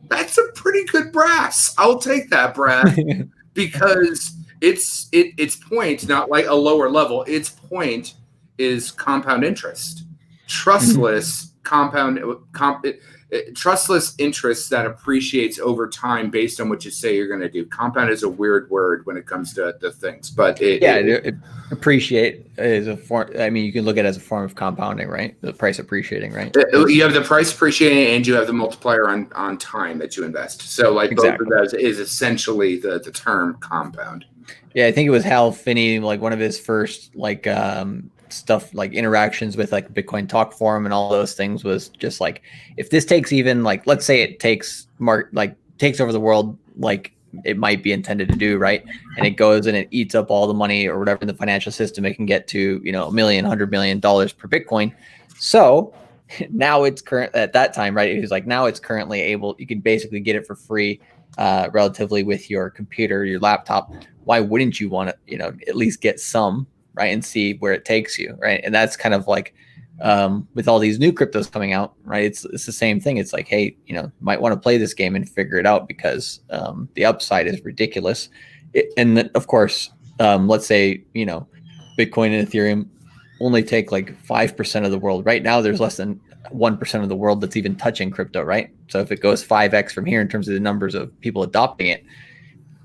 That's a pretty good brass. I'll take that, Brad, because its point, not like a lower level. Its point is compound interest, trustless trustless interest that appreciates over time based on what you say you're going to do. Compound is a weird word when it comes to things, but appreciate is a form. I mean, you can look at it as a form of compounding, right? The price appreciating, right? You have the price appreciating and you have the multiplier on time that you invest. So like both of those is essentially the term compound. Yeah, I think it was Hal Finney, like one of his first like stuff, like interactions with like Bitcoin Talk Forum and all those things, was just like, if this takes even like, let's say it takes takes over the world like it might be intended to do, right? And it goes and it eats up all the money or whatever in the financial system, it can get to, $1 million, $100 million per Bitcoin. So now it's current at that time, right? It was like, now it's currently able, you can basically get it for free relatively with your computer, your laptop. Why wouldn't you want to, at least get some, right, and see where it takes you, right? And that's kind of like with all these new cryptos coming out, right? It's the same thing. It's like, hey, might want to play this game and figure it out because the upside is ridiculous. And then, of course, let's say Bitcoin and Ethereum only take like 5% of the world. Right now, there's less than 1% of the world that's even touching crypto, right? So if it goes 5x from here in terms of the numbers of people adopting it,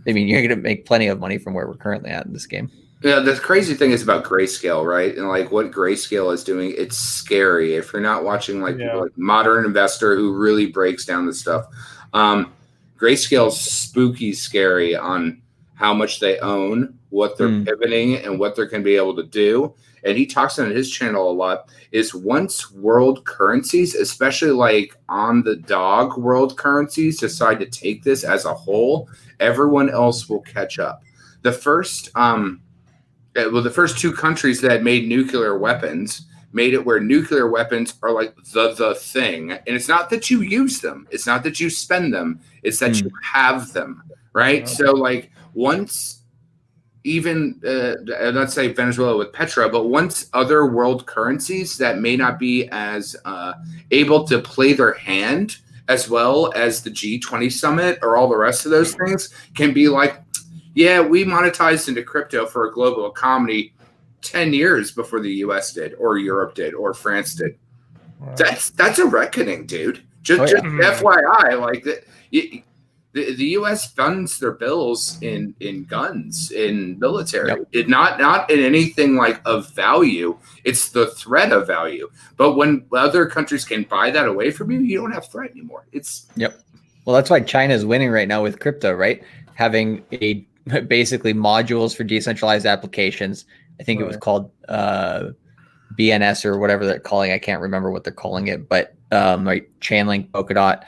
I mean, you're going to make plenty of money from where we're currently at in this game. Yeah, the crazy thing is about Grayscale, right? And like what Grayscale is doing, it's scary. If you're not watching like people like Modern Investor who really breaks down this stuff, Grayscale's spooky scary on how much they own, what they're pivoting, and what they're going to be able to do. And he talks on his channel a lot, is once world currencies, especially like on the dog world currencies, decide to take this as a whole, everyone else will catch up. The first two countries that made nuclear weapons made it where nuclear weapons are like the thing. And it's not that you use them. It's not that you spend them. It's that you have them, right? So like once even, let's say Venezuela with Petra, but once other world currencies that may not be as able to play their hand as well as the G20 summit or all the rest of those things can be like, yeah, we monetized into crypto for a global economy 10 years before the US did, or Europe did, or France did. Wow. That's a reckoning, dude. Just FYI, like the US funds their bills in guns, in military. It not in anything like of value. It's the threat of value. But when other countries can buy that away from you, you don't have threat anymore. Well, that's why China's winning right now with crypto, right? Having basically modules for decentralized applications. I think it was called BNS or whatever they're calling. I can't remember what they're calling it, but like Chainlink, Polkadot,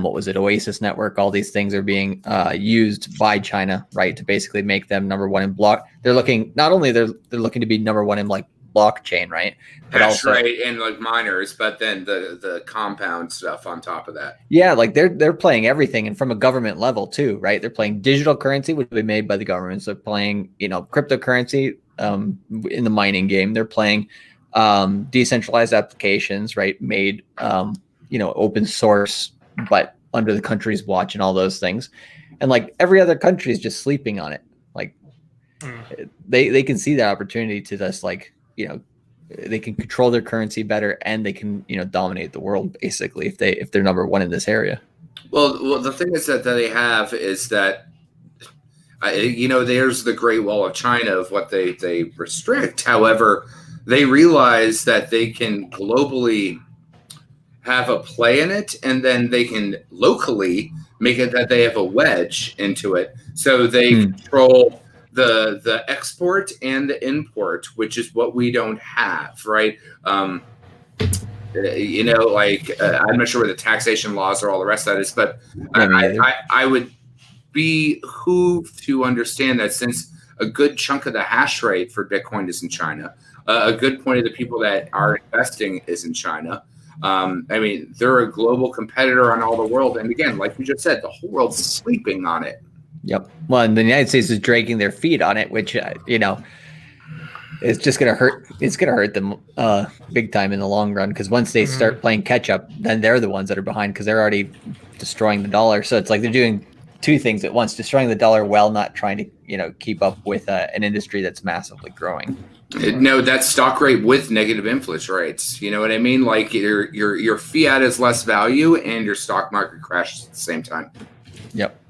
what was it, Oasis Network? All these things are being used by China, right, to basically make them number one in block. They're looking they're looking to be number one in like blockchain, right? But that's also, right, and like miners, but then the compound stuff on top of that. Yeah, like they're playing everything, and from a government level too, right? They're playing digital currency, which will be made by the governments. They're playing, cryptocurrency in the mining game. They're playing decentralized applications, right? Made open source, but under the country's watch and all those things. And like every other country is just sleeping on it. Like they can see that opportunity to just like, they can control their currency better, and they can, dominate the world basically if they're number one in this area. Well, the thing is that they have is that, there's the Great Wall of China of what they restrict. However, they realize that they can globally have a play in it, and then they can locally make it that they have a wedge into it, so they control the export and the import, which is what we don't have, right? You know, like I'm not sure what the taxation laws or all the rest of that is, but I would behoove to understand that since a good chunk of the hash rate for Bitcoin is in China, a good point of the people that are investing is in China. I mean, they're a global competitor on all the world, and again, like we just said, the whole world's sleeping on it. Yep. Well, and the United States is dragging their feet on it, which you know, it's just gonna hurt. It's gonna hurt them big time in the long run, because once they start playing catch up, then they're the ones that are behind, because they're already destroying the dollar. So it's like they're doing two things at once: destroying the dollar while not trying to, you know, keep up with an industry that's massively growing. No, that's stock rate with negative inflation rates. You know what I mean? Like your fiat is less value, and your stock market crashes at the same time. Yep.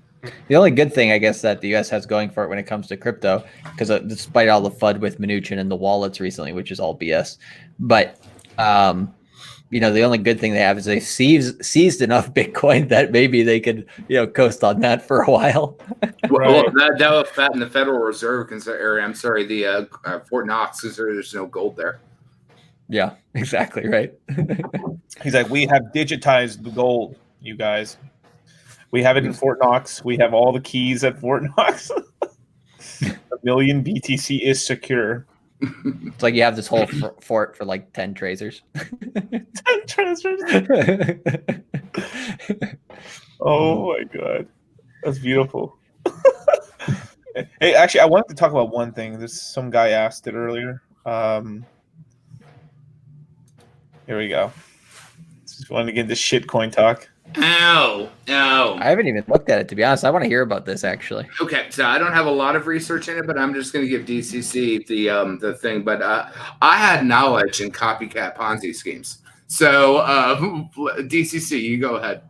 The only good thing, I guess, that the U.S. has going for it when it comes to crypto, because despite all the FUD with Mnuchin and the wallets recently, which is all BS, but you know, the only good thing they have is they seized enough Bitcoin that maybe they could, you know, coast on that for a while. Well, that will fatten the Federal Reserve area. I'm sorry, the Fort Knox, because there's no gold there. Yeah, exactly right. He's like, we have digitized the gold, you guys. We have it in Fort Knox. We have all the keys at Fort Knox. 1 million BTC is secure. It's like you have this whole fort for like 10 tracers. 10 tracers. Oh my god, that's beautiful. Hey, actually, I wanted to talk about one thing. There's some guy asked it earlier. Here we go. Just wanted to get this shitcoin talk. Ow. I haven't even looked at it, to be honest. I want to hear about this, actually. Okay, so I don't have a lot of research in it, but I'm just going to give DCC the thing. But I had knowledge in copycat Ponzi schemes. So DCC, you go ahead.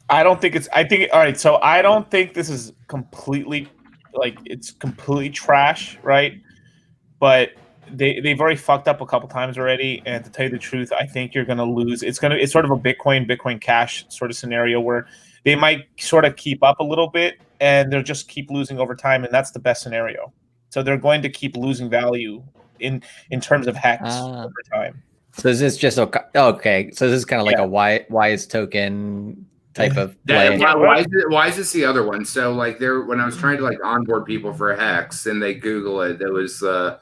I don't think it's. I think all right. So I don't think this is completely it's completely trash, right? But they've already fucked up a couple times already, and to tell you the truth, I think you're gonna lose. It's sort of a Bitcoin Cash sort of scenario where they might sort of keep up a little bit, and they'll just keep losing over time, and that's the best scenario. So they're going to keep losing value in terms of hex over time. So is this just okay? So this is kind of like a wise token type of play. Why is this the other one? So like when I was trying to like onboard people for hex, and they Google it, there was the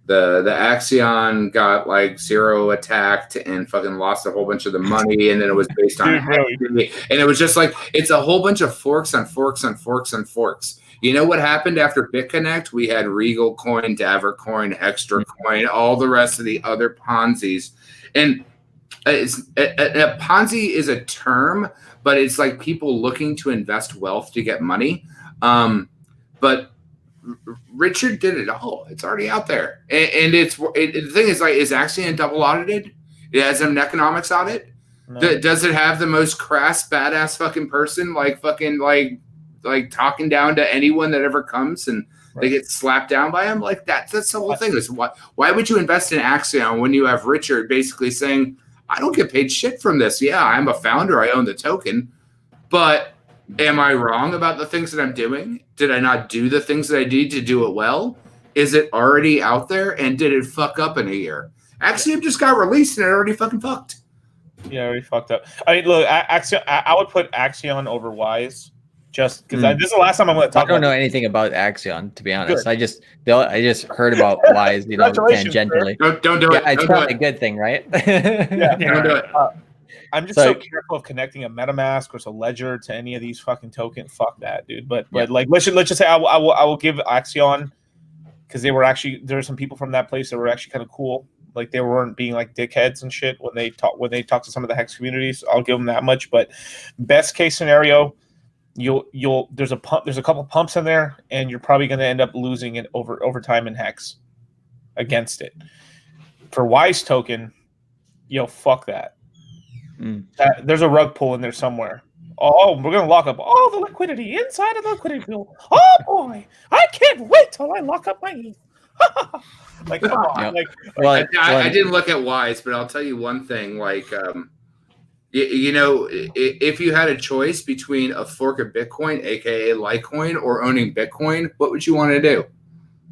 Axion got like zero attacked and fucking lost a whole bunch of the money, and then it was based on and it was just like it's a whole bunch of forks on forks on forks on forks. You know what happened after BitConnect? We had Regal Coin, Daver Coin, Extra Coin, all the rest of the other Ponzi's, and a Ponzi is a term, but it's like people looking to invest wealth to get money. But Richard did it all. It's already out there, and the thing is, like, is Axion double audited? It has an economics audit. No. Does it have the most crass, badass fucking person, like fucking like talking down to anyone that ever comes, and they get slapped down by him? Like that's the whole thing. Is why would you invest in Axion when you have Richard basically saying, I don't get paid shit from this. Yeah, I'm a founder. I own the token, but am I wrong about the things that I'm doing? Did I not do the things that I need to do it well? Is it already out there? And did it fuck up in a year? Axiom just got released and it already fucking fucked. Yeah, already fucked up. I mean, look, Axion, I would put Axion over Wise, just because this is the last time I'm going to talk. I don't know anything about Axion, to be honest. Good. I just heard about Wise, tangentially. Don't do it. It's probably a good thing, right? Yeah, don't do it. I'm just so careful of connecting a MetaMask or a Ledger to any of these fucking tokens. Fuck that, dude. But like let's just say I will give Axion, because there were some people from that place that were actually kind of cool. Like they weren't being like dickheads and shit when they talk to some of the hex communities. I'll give them that much. But best case scenario, there's a couple pumps in there, and you're probably going to end up losing it over time in hex against it. For Wise token, fuck that. There's a rug pull in there somewhere. Oh, we're going to lock up all the liquidity inside of the liquidity pool. Oh, boy. I can't wait till I lock up my ETH. Like, come on. Yep. Like, Well, I didn't look at Wise, but I'll tell you one thing. Like, you know, if you had a choice between a fork of Bitcoin, aka Litecoin, or owning Bitcoin, what would you want to do?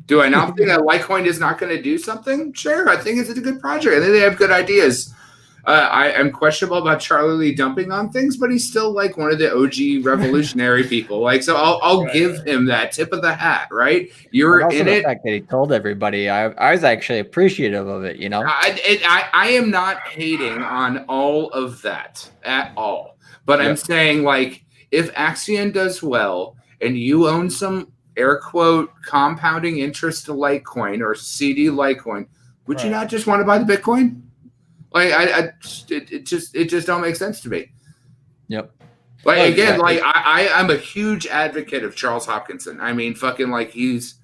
Do I not think that Litecoin is not going to do something? Sure, I think it's a good project. I think they have good ideas. I'm questionable about Charlie Lee dumping on things, but he's still like one of the OG revolutionary people. Like, so I'll give him that tip of the hat. Right? You're also in the it. fact that he told everybody, I was actually appreciative of it. You know, I am not hating on all of that at all, but I'm saying, like, if Axion does well and you own some air quote compounding interest to Litecoin or CD Litecoin, would you not just want to buy the Bitcoin? Like, it just don't make sense to me. Yep. Like, again, like I'm a huge advocate of Charles Hopkinson. I mean, fucking, like, he's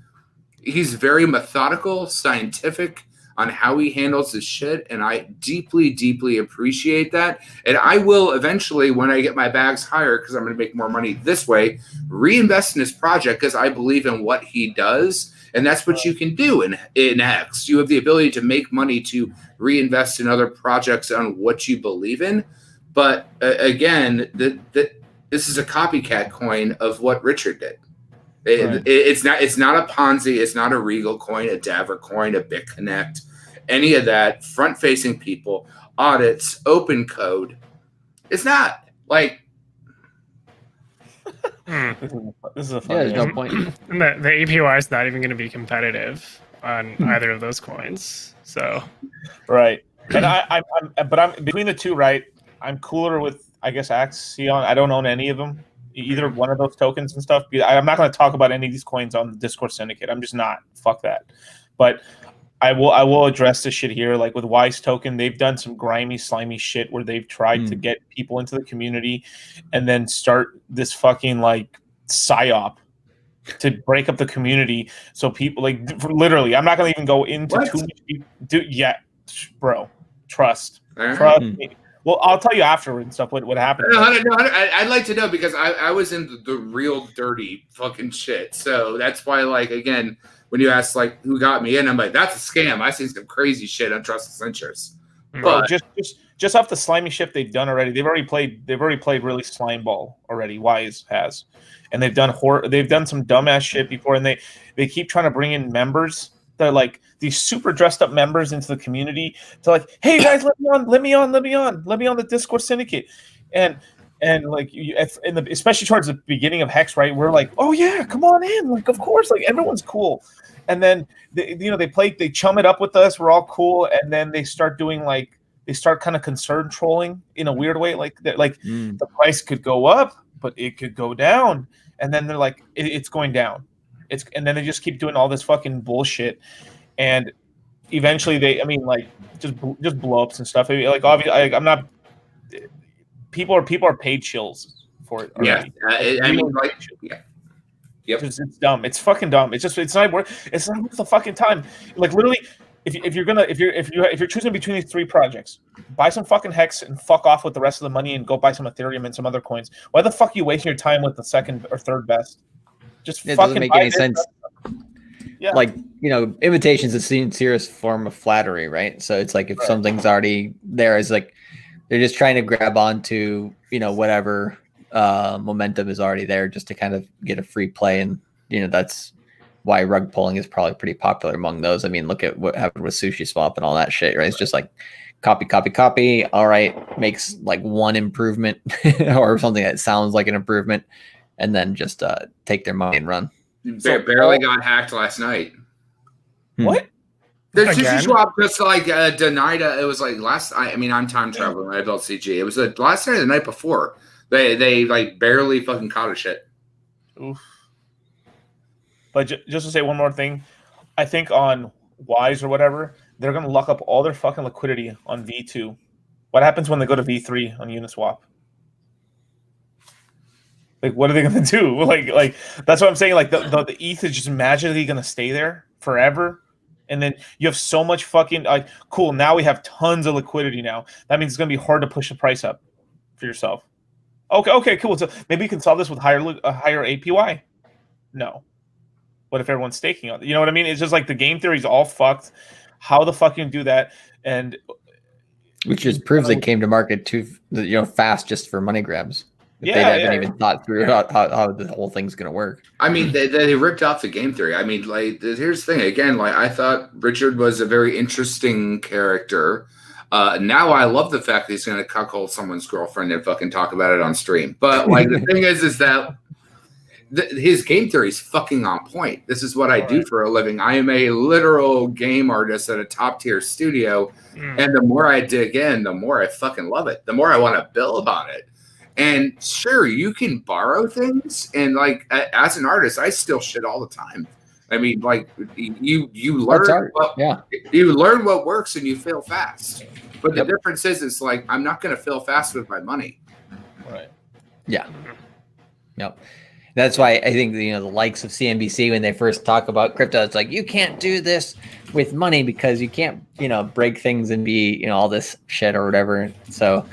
very methodical, scientific on how he handles his shit, and I deeply, deeply appreciate that. And I will eventually, when I get my bags higher, because I'm going to make more money this way, reinvest in his project because I believe in what he does. And that's what you can do in X. You have the ability to make money to reinvest in other projects on what you believe in. But again, this is a copycat coin of what Richard did. It's not a Ponzi. It's not a Regal coin, a Davor coin, a BitConnect, any of that. Front-facing people, audits, open code. It's not like. This is a fun. Yeah, there's no point. And the APY is not even going to be competitive on either of those coins. So, right. And I'm between the two. Right. I'm cooler with, I guess, Axion. I don't own any of them, either one of those tokens and stuff. I'm not going to talk about any of these coins on the Discord syndicate. I'm just not. Fuck that. But I will address this shit here. Like with Wise Token, they've done some grimy, slimy shit where they've tried to get people into the community and then start this fucking like psyop to break up the community. So people like literally, I'm not going to even go into too much. Yeah, bro, trust me. Well, I'll tell you afterward and stuff what happened. No, I'd like to know because I was in the real dirty fucking shit. So that's why, like, again, when you ask like who got me in, I'm like, that's a scam. I seen some crazy shit on Trust Essentials. But just off the slimy shit they've done already, they've already played really slime ball already. Wise has, and they've done some dumbass shit before, and they keep trying to bring in members. They're like these super dressed up members into the community to like, hey guys, let me on the Discord syndicate, and like especially towards the beginning of Hex, right? We're like, oh yeah, come on in, like of course, like everyone's cool, and then they chum it up with us, we're all cool, and then they start doing like they start kind of concern trolling in a weird way, like the price could go up, but it could go down, and then they're like, it's going down. And then they just keep doing all this fucking bullshit, and eventually just blow-ups and stuff. Like obviously, I'm not. People are paid chills for it. Already. Yeah, I mean, like, yeah, yep. It's dumb. It's fucking dumb. It's not worth the fucking time. Like literally, if you're choosing between these three projects, buy some fucking Hex and fuck off with the rest of the money and go buy some Ethereum and some other coins. Why the fuck are you wasting your time with the second or third best? Just it fucking doesn't make any sense. Yeah. Like, imitation's a sincerest form of flattery, right? So it's like if something's already there, it's like they're just trying to grab onto, whatever momentum is already there just to kind of get a free play. And, that's why rug pulling is probably pretty popular among those. I mean, look at what happened with Sushi Swap and all that shit, right? It's just like copy. All right, makes like one improvement or something that sounds like an improvement, and then just take their money and run. Barely got hacked last night. What? The Sushi Swap just like denied. It was like I'm time traveling when I built CG. It was the last night or the night before. They like barely fucking caught a shit. Oof. But just to say one more thing, I think on Wise or whatever, they're gonna lock up all their fucking liquidity on V2. What happens when they go to V3 on Uniswap? Like, what are they gonna do? Like that's what I'm saying. Like the ETH is just magically gonna stay there forever, and then you have so much fucking like cool. Now we have tons of liquidity. Now that means it's gonna be hard to push the price up for yourself. Okay, cool. So maybe you can solve this with higher APY. No, What if everyone's staking on it? You know what I mean? It's just like the game theory is all fucked. How the fuck you do that? And which just proves it came to market too, fast just for money grabs. If they haven't even thought through how the whole thing's gonna work. I mean, they ripped off the game theory. I mean, like, here's the thing. Again, like, I thought Richard was a very interesting character. Now I love the fact that he's going to cuckold someone's girlfriend and fucking talk about it on stream. But like, the thing is that his game theory is fucking on point. This is what I do for a living. I am a literal game artist at a top tier studio, and the more I dig in, the more I fucking love it. The more I want to build on it. And sure, you can borrow things, and like as an artist, I still shit all the time. I mean, like you learn you learn what works, and you fail fast. But the difference is like I'm not going to fail fast with my money. Right. Yeah. Yep. That's why I think the likes of CNBC, when they first talk about crypto, it's like you can't do this with money because you can't break things and be all this shit or whatever. So.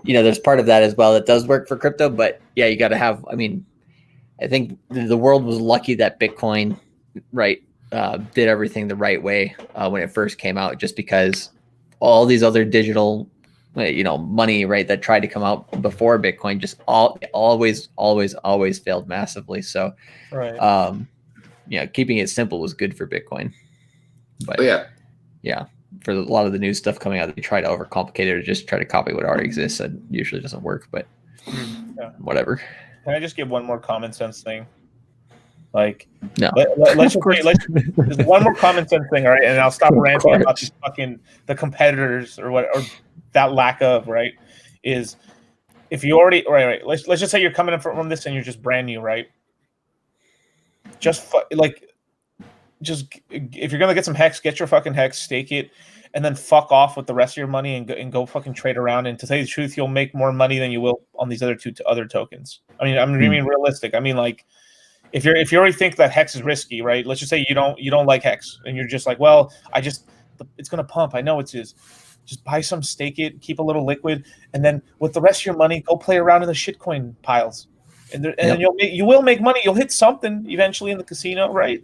There's part of that as well that does work for crypto, but yeah, you got to have, I think the world was lucky that Bitcoin, did everything the right way when it first came out, just because all these other digital, money, that tried to come out before Bitcoin just always failed massively. So, keeping it simple was good for Bitcoin. But yeah. For a lot of the new stuff coming out, they try to overcomplicate it or just try to copy what already exists. That usually doesn't work, but whatever. Can I just give one more common sense thing? Like, no. Let's just one more common sense thing, all right? And I'll stop ranting about these fucking the competitors or that lack of, right? Is if you already right. Let's just say you're coming in from this and you're just brand new, right? Just if you're gonna get some hex, get your fucking hex, stake it, and then fuck off with the rest of your money and go fucking trade around. And to tell you the truth, you'll make more money than you will on these other other tokens. I mean, I'm being realistic. I mean, like, if you already think that hex is risky, right? Let's just say you don't like hex, and you're just like, well, it's gonna pump. I know it is. Just buy some, stake it, keep a little liquid, and then with the rest of your money, go play around in the shitcoin piles, and you will make money. You'll hit something eventually in the casino, right?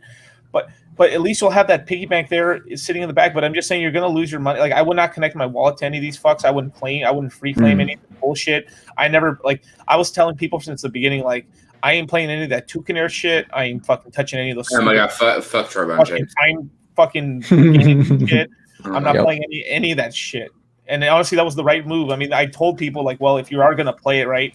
But at least you'll have that piggy bank there sitting in the back. But I'm just saying you're going to lose your money. Like, I would not connect my wallet to any of these fucks. I wouldn't free claim any bullshit. I never, I was telling people since the beginning, like, I ain't playing any of that toucan air shit. I ain't fucking touching any of those. Oh my god, fuck fucking game shit. I'm not playing any of that shit. And honestly, that was the right move. I mean, I told people, like, well, if you are going to play it right,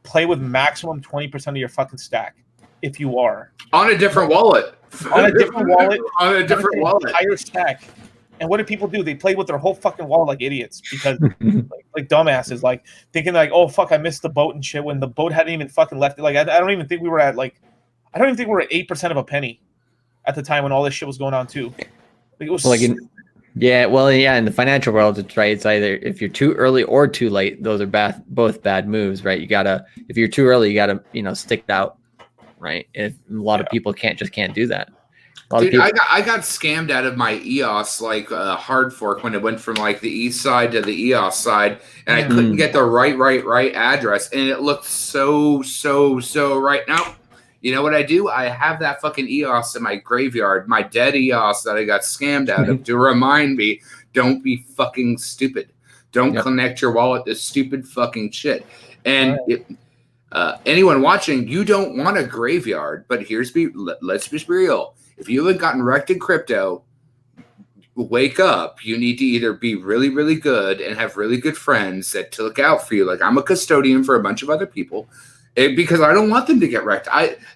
play with maximum 20% of your fucking stack. If you are on a different wallet. On a different wallet. Higher stack. And what do people do? They play with their whole fucking wallet like idiots because like dumbasses, like thinking like, oh fuck, I missed the boat and shit when the boat hadn't even fucking left. Like I don't even think we were at 8% of a penny at the time when all this shit was going on too. Like, it was in the financial world, it's right. It's either if you're too early or too late, those are both bad moves, right? If you're too early, you gotta stick it out. Right, and a lot of people can't do that. Dude, I got scammed out of my EOS hard fork when it went from like the east side to the EOS side, and I couldn't get the right address, and it looked so right. Now, you know what I do? I have that fucking EOS in my graveyard, my dead EOS that I got scammed out of, to remind me, don't be fucking stupid. Don't connect your wallet to stupid fucking shit. And anyone watching, you don't want a graveyard, but let's be real. If you haven't gotten wrecked in crypto, wake up. You need to either be really, really good and have really good friends that look out for you. Like, I'm a custodian for a bunch of other people because I don't want them to get wrecked.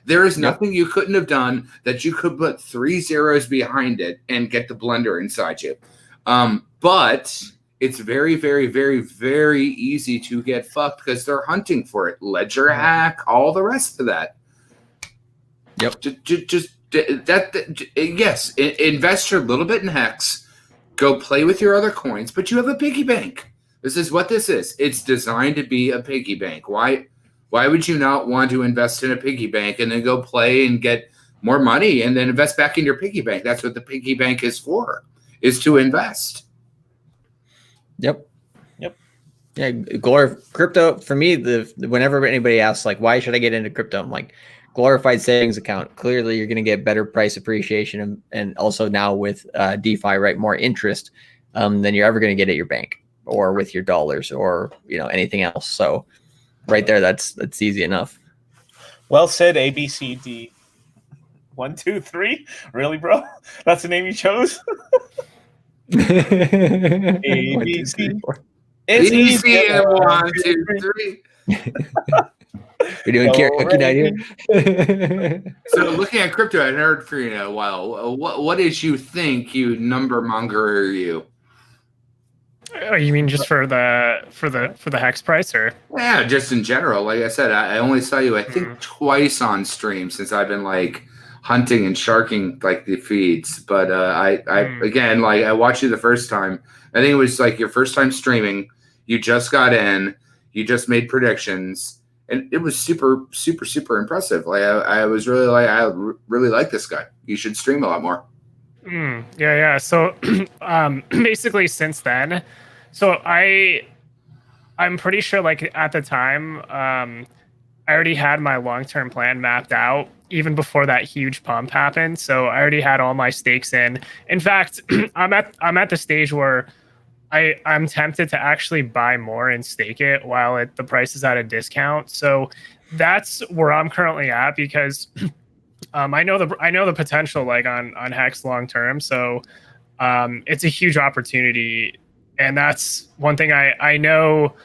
There is nothing you couldn't have done that you could put 3 zeros behind it and get the blender inside you. But it's very, very, very, very easy to get fucked because they're hunting for it. Ledger hack, all the rest of that. Yep. Yes, invest your little bit in Hex. Go play with your other coins, but you have a piggy bank. This is what this is. It's designed to be a piggy bank. Why would you not want to invest in a piggy bank and then go play and get more money and then invest back in your piggy bank? That's what the piggy bank is for, is to invest. Yep. Yeah, crypto for me. Whenever anybody asks, like, why should I get into crypto? I'm like, glorified savings account. Clearly, you're going to get better price appreciation and also now with DeFi, right, more interest than you're ever going to get at your bank or with your dollars or anything else. So right there, that's easy enough. Well said, ABCD. 1, 2, 3. Really, bro? That's the name you chose? ABC. It's easy. 1, 2, 3. We're doing karaoke night here. So looking at crypto, I hadn't heard for you in a while. What did you think? You number monger are you? Oh, you mean just for the hex price, or? Yeah, just in general. Like I said, I only saw you I think twice on stream since I've been like hunting and sharking like the feeds. But I again, like I watched you the first time. I think it was like your first time streaming. You just got in. You just made predictions. And it was super, super, super impressive. Like I was really like, I really like this guy. You should stream a lot more. Yeah. So, basically, since then, so I'm pretty sure, like at the time, I already had my long-term plan mapped out even before that huge pump happened. So I already had all my stakes in. In fact, I'm at the stage where I'm tempted to actually buy more and stake it while the price is at a discount. So that's where I'm currently at because I know the potential like on Hex long term. So it's a huge opportunity, and that's one thing I know.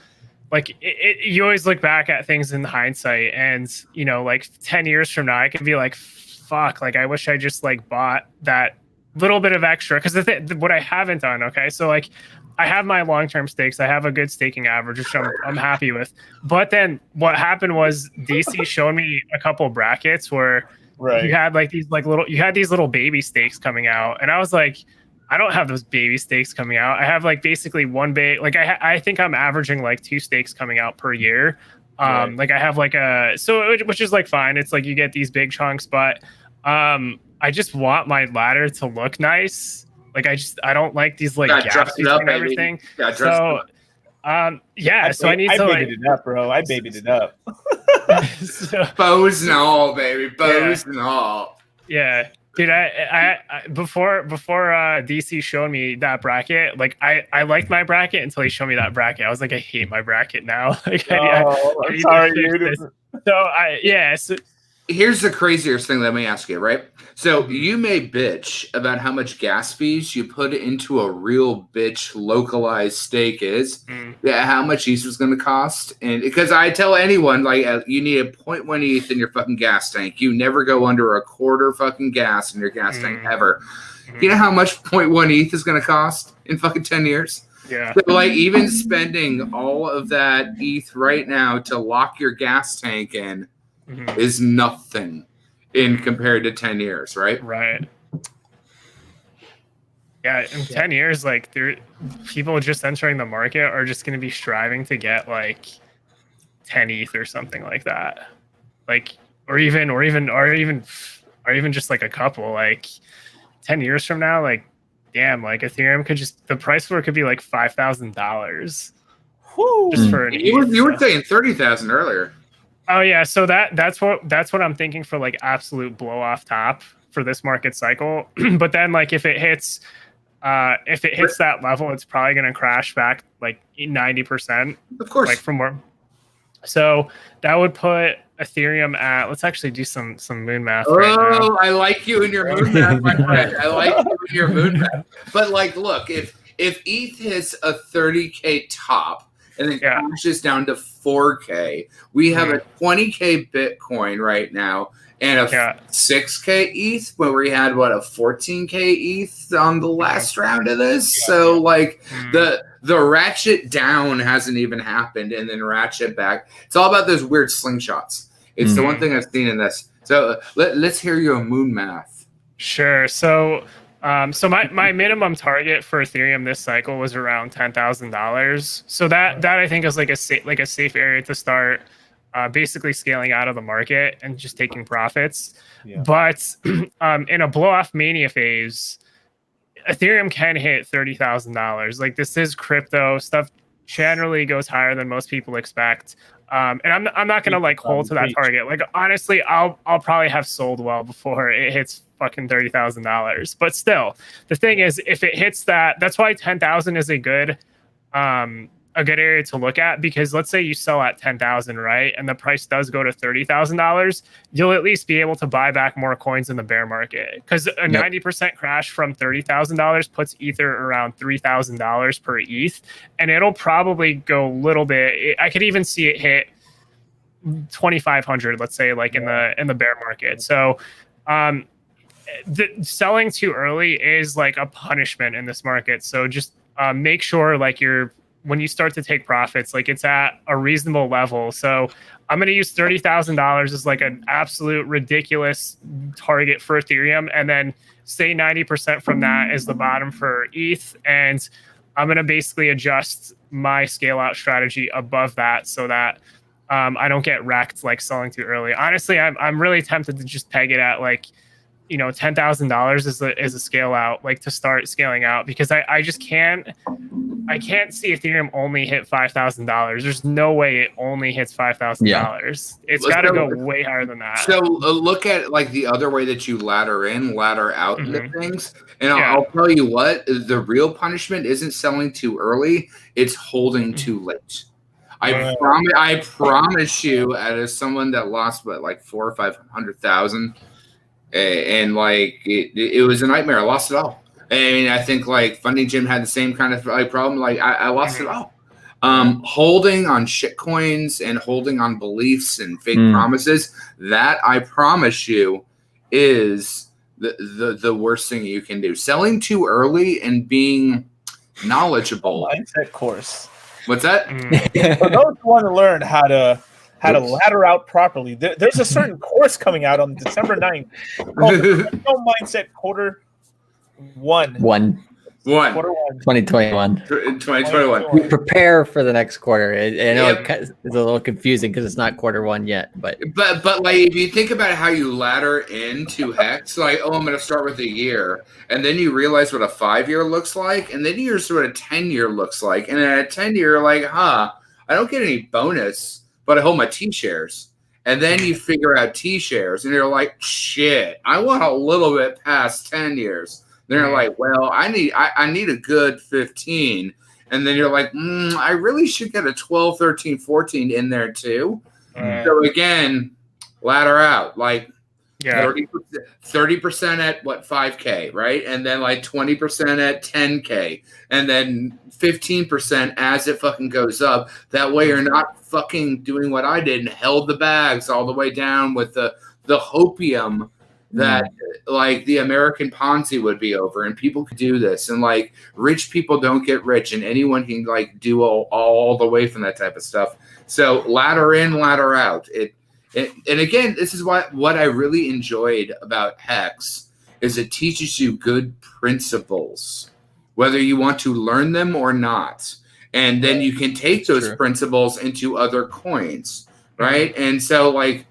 Like you always look back at things in hindsight, and like 10 years from now, I could be like, "Fuck!" Like I wish I just like bought that little bit of extra because what I haven't done. Okay, so like. I have my long-term stakes. I have a good staking average, which I'm happy with. But then what happened was DC showed me a couple brackets where you had like these little baby stakes coming out, and I was like, I don't have those baby stakes coming out. I have like basically one like I think I'm averaging like 2 stakes coming out per year. Like I have like which is like fine. It's like you get these big chunks, but I just want my ladder to look nice. Like I don't like these like gaps between everything. So I need to like. I babied it up, bro. I babied it up. Bows and all, baby. Bows and all. Yeah, dude. I before DC showed me that bracket, like I liked my bracket until he showed me that bracket. I was like, I hate my bracket now. Like, I'm sorry, dude. So here's the craziest thing. Let me ask you, right? So you may bitch about how much gas fees you put into a real bitch localized stake is. Yeah, how much ETH was going to cost, and because I tell anyone like you need a 0.1 ETH in your fucking gas tank. You never go under a quarter fucking gas in your gas tank ever. You know how much 0.1 ETH is going to cost in fucking 10 years? Yeah. So like even spending all of that ETH right now to lock your gas tank in is nothing in compared to 10 years, right? Right. Yeah, in 10 years, like people just entering the market are just going to be striving to get like 10 ETH or something like that. Like, or even just like a couple, like 10 years from now, like, damn, like Ethereum the price for it could be like $5,000. Just for an ETH. You were saying 30,000 earlier. Oh yeah, so that's what I'm thinking for like absolute blow off top for this market cycle. But then like if it hits that level, it's probably going to crash back like 90%. Of course. Like from where. So that would put Ethereum at. Let's actually do some moon math. Right now. I like you in your moon math, my friend. I like you in your moon math. But like, look, if ETH hits a 30K top and then crashes down to 4K, we have a 20K Bitcoin right now and a 6K ETH, but we had a 14K ETH on the last round of this. So like the ratchet down hasn't even happened, and then ratchet back. It's all about those weird slingshots. It's the one thing I've seen in this. So let's hear your moon math. Sure. So my minimum target for Ethereum this cycle was around $10,000. So that I think is like a safe area to start. Basically scaling out of the market and just taking profits. Yeah. But in a blow-off mania phase, Ethereum can hit $30,000. Like this is crypto stuff. generally goes higher than most people expect. And I'm not gonna like hold to that target. Like honestly, I'll probably have sold well before it hits fucking $30,000. But still, the thing is, if it hits that, that's why 10,000 is a good area to look at, because let's say you sell at 10,000, right, and the price does go to $30,000, you'll at least be able to buy back more coins in the bear market, because a 90% crash from $30,000 puts Ether around $3,000 per ETH, and it'll probably go a little bit. I could even see it hit 2,500, let's say, like in the bear market. So selling too early is like a punishment in this market. So just make sure like when you start to take profits, like it's at a reasonable level. So I'm going to use $30,000 as like an absolute ridiculous target for Ethereum, and then say 90% from that is the bottom for ETH. And I'm going to basically adjust my scale out strategy above that so that I don't get wrecked like selling too early. Honestly, I'm really tempted to just peg it at like, you know, $10,000 is a scale out, like to start scaling out, because I just can't see Ethereum only hit $5,000. There's no way it only hits $5,000. It's got to go way higher than that. So look at like the other way that you ladder in, ladder out into things. And I'll tell you what, the real punishment isn't selling too early. It's holding too late. I promise you, as someone that lost like 400,000 or 500,000, and like it was a nightmare. I lost it all. And I think like Funding Jim had the same kind of like problem. Like I lost it all. Holding on shit coins and holding on beliefs and fake promises, that I promise you is the worst thing you can do. Selling too early and being knowledgeable. Mindset course. What's that? For those who want to learn how to ladder out properly, there's a certain course coming out on December 9th called the Mindset Quarter 1. Quarter 2021. 2021. We prepare for the next quarter. I know it's a little confusing because it's not quarter 1 yet, but like if you think about how you ladder into Hex, like, oh, I'm going to start with a year, and then you realize what a 5-year looks like, and then here's what a 10-year looks like, and at a 10-year, you're like, I don't get any bonus, but I hold my T shares. And then you figure out T shares, and you're like, shit, I want a little bit past 10 years. Then you're like, well, I need a good 15. And then you're like, I really should get a 12, 13, 14 in there too. So again, ladder out, like 30% at what, 5K, right? And then like 20% at 10K. And then 15% as it fucking goes up. That way you're not fucking doing what I did and held the bags all the way down with the hopium that like the American Ponzi would be over, and people could do this, and like rich people don't get rich, and anyone can like do all the way from that type of stuff. So ladder in, ladder out. And again, this is what I really enjoyed about Hex is it teaches you good principles, whether you want to learn them or not, and then you can take those principles into other coins, right? And so like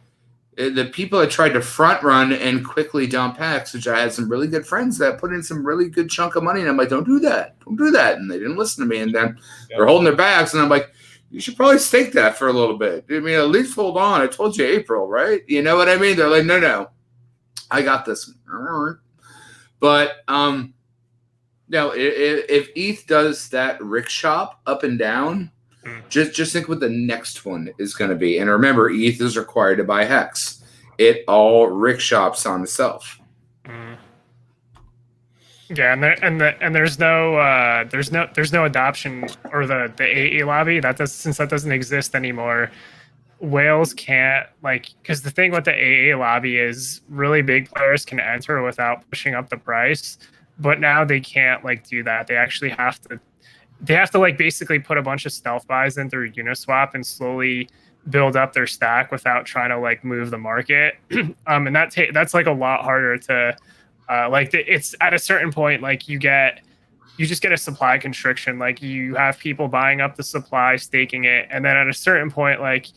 the people that tried to front run and quickly dump Hex, which I had some really good friends that put in some really good chunk of money, and I'm like, don't do that, and they didn't listen to me, and then they're holding their bags, and I'm like, you should probably stake that for a little bit. I mean, at least hold on. I told you April, right? You know what I mean? They're like, no, I got this. But no, if ETH does that rickshaw up and down, just think what the next one is going to be. And remember, ETH is required to buy Hex. It all rickshaws on itself. Yeah, and there's no adoption, or the AA lobby since that doesn't exist anymore. Whales can't, like, because the thing with the AA lobby is really big players can enter without pushing up the price, but now they can't like do that. They actually have to like basically put a bunch of stealth buys in through Uniswap and slowly build up their stack without trying to like move the market. And that's like a lot harder to it's at a certain point, like you just get a supply constriction. Like you have people buying up the supply, staking it, and then at a certain point, like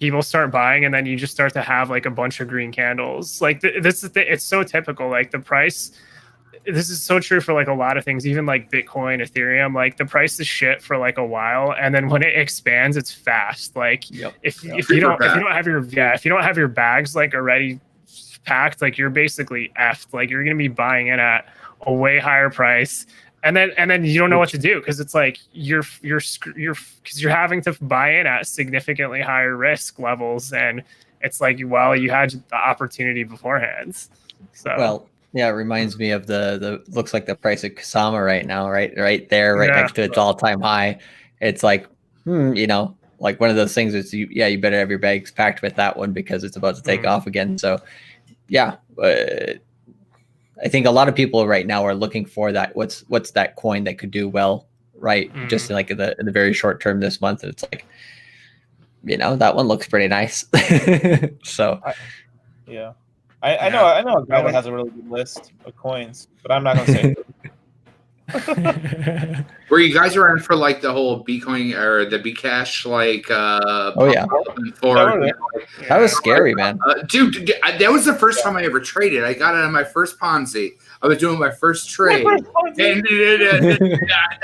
people start buying, and then you just start to have like a bunch of green candles. Like this is it's so typical. Like the price, this is so true for like a lot of things, even like Bitcoin, Ethereum. Like the price is shit for like a while, and then when it expands, it's fast. Like if you don't have your bags like already packed, like you're basically effed. Like you're gonna be buying in at a way higher price, and then you don't know what to do because it's like you're because you're having to buy in at significantly higher risk levels, and it's like you had the opportunity beforehand. So well, yeah, it reminds me of the looks like the price of Kusama right now, right there, next to its all-time high. It's like, like one of those things is you better have your bags packed with that one because it's about to take off again. So yeah, I think a lot of people right now are looking for that. What's that coin that could do well, right? Just like in the very short term this month. It's like, that one looks pretty nice. So I know a guy that has a really good list of coins, but I'm not gonna say it. Were you guys around for like the whole Bitcoin or the Bcash that was scary, man. Dude, that was the first time I ever traded. I got it on my first Ponzi. I was doing my first trade. And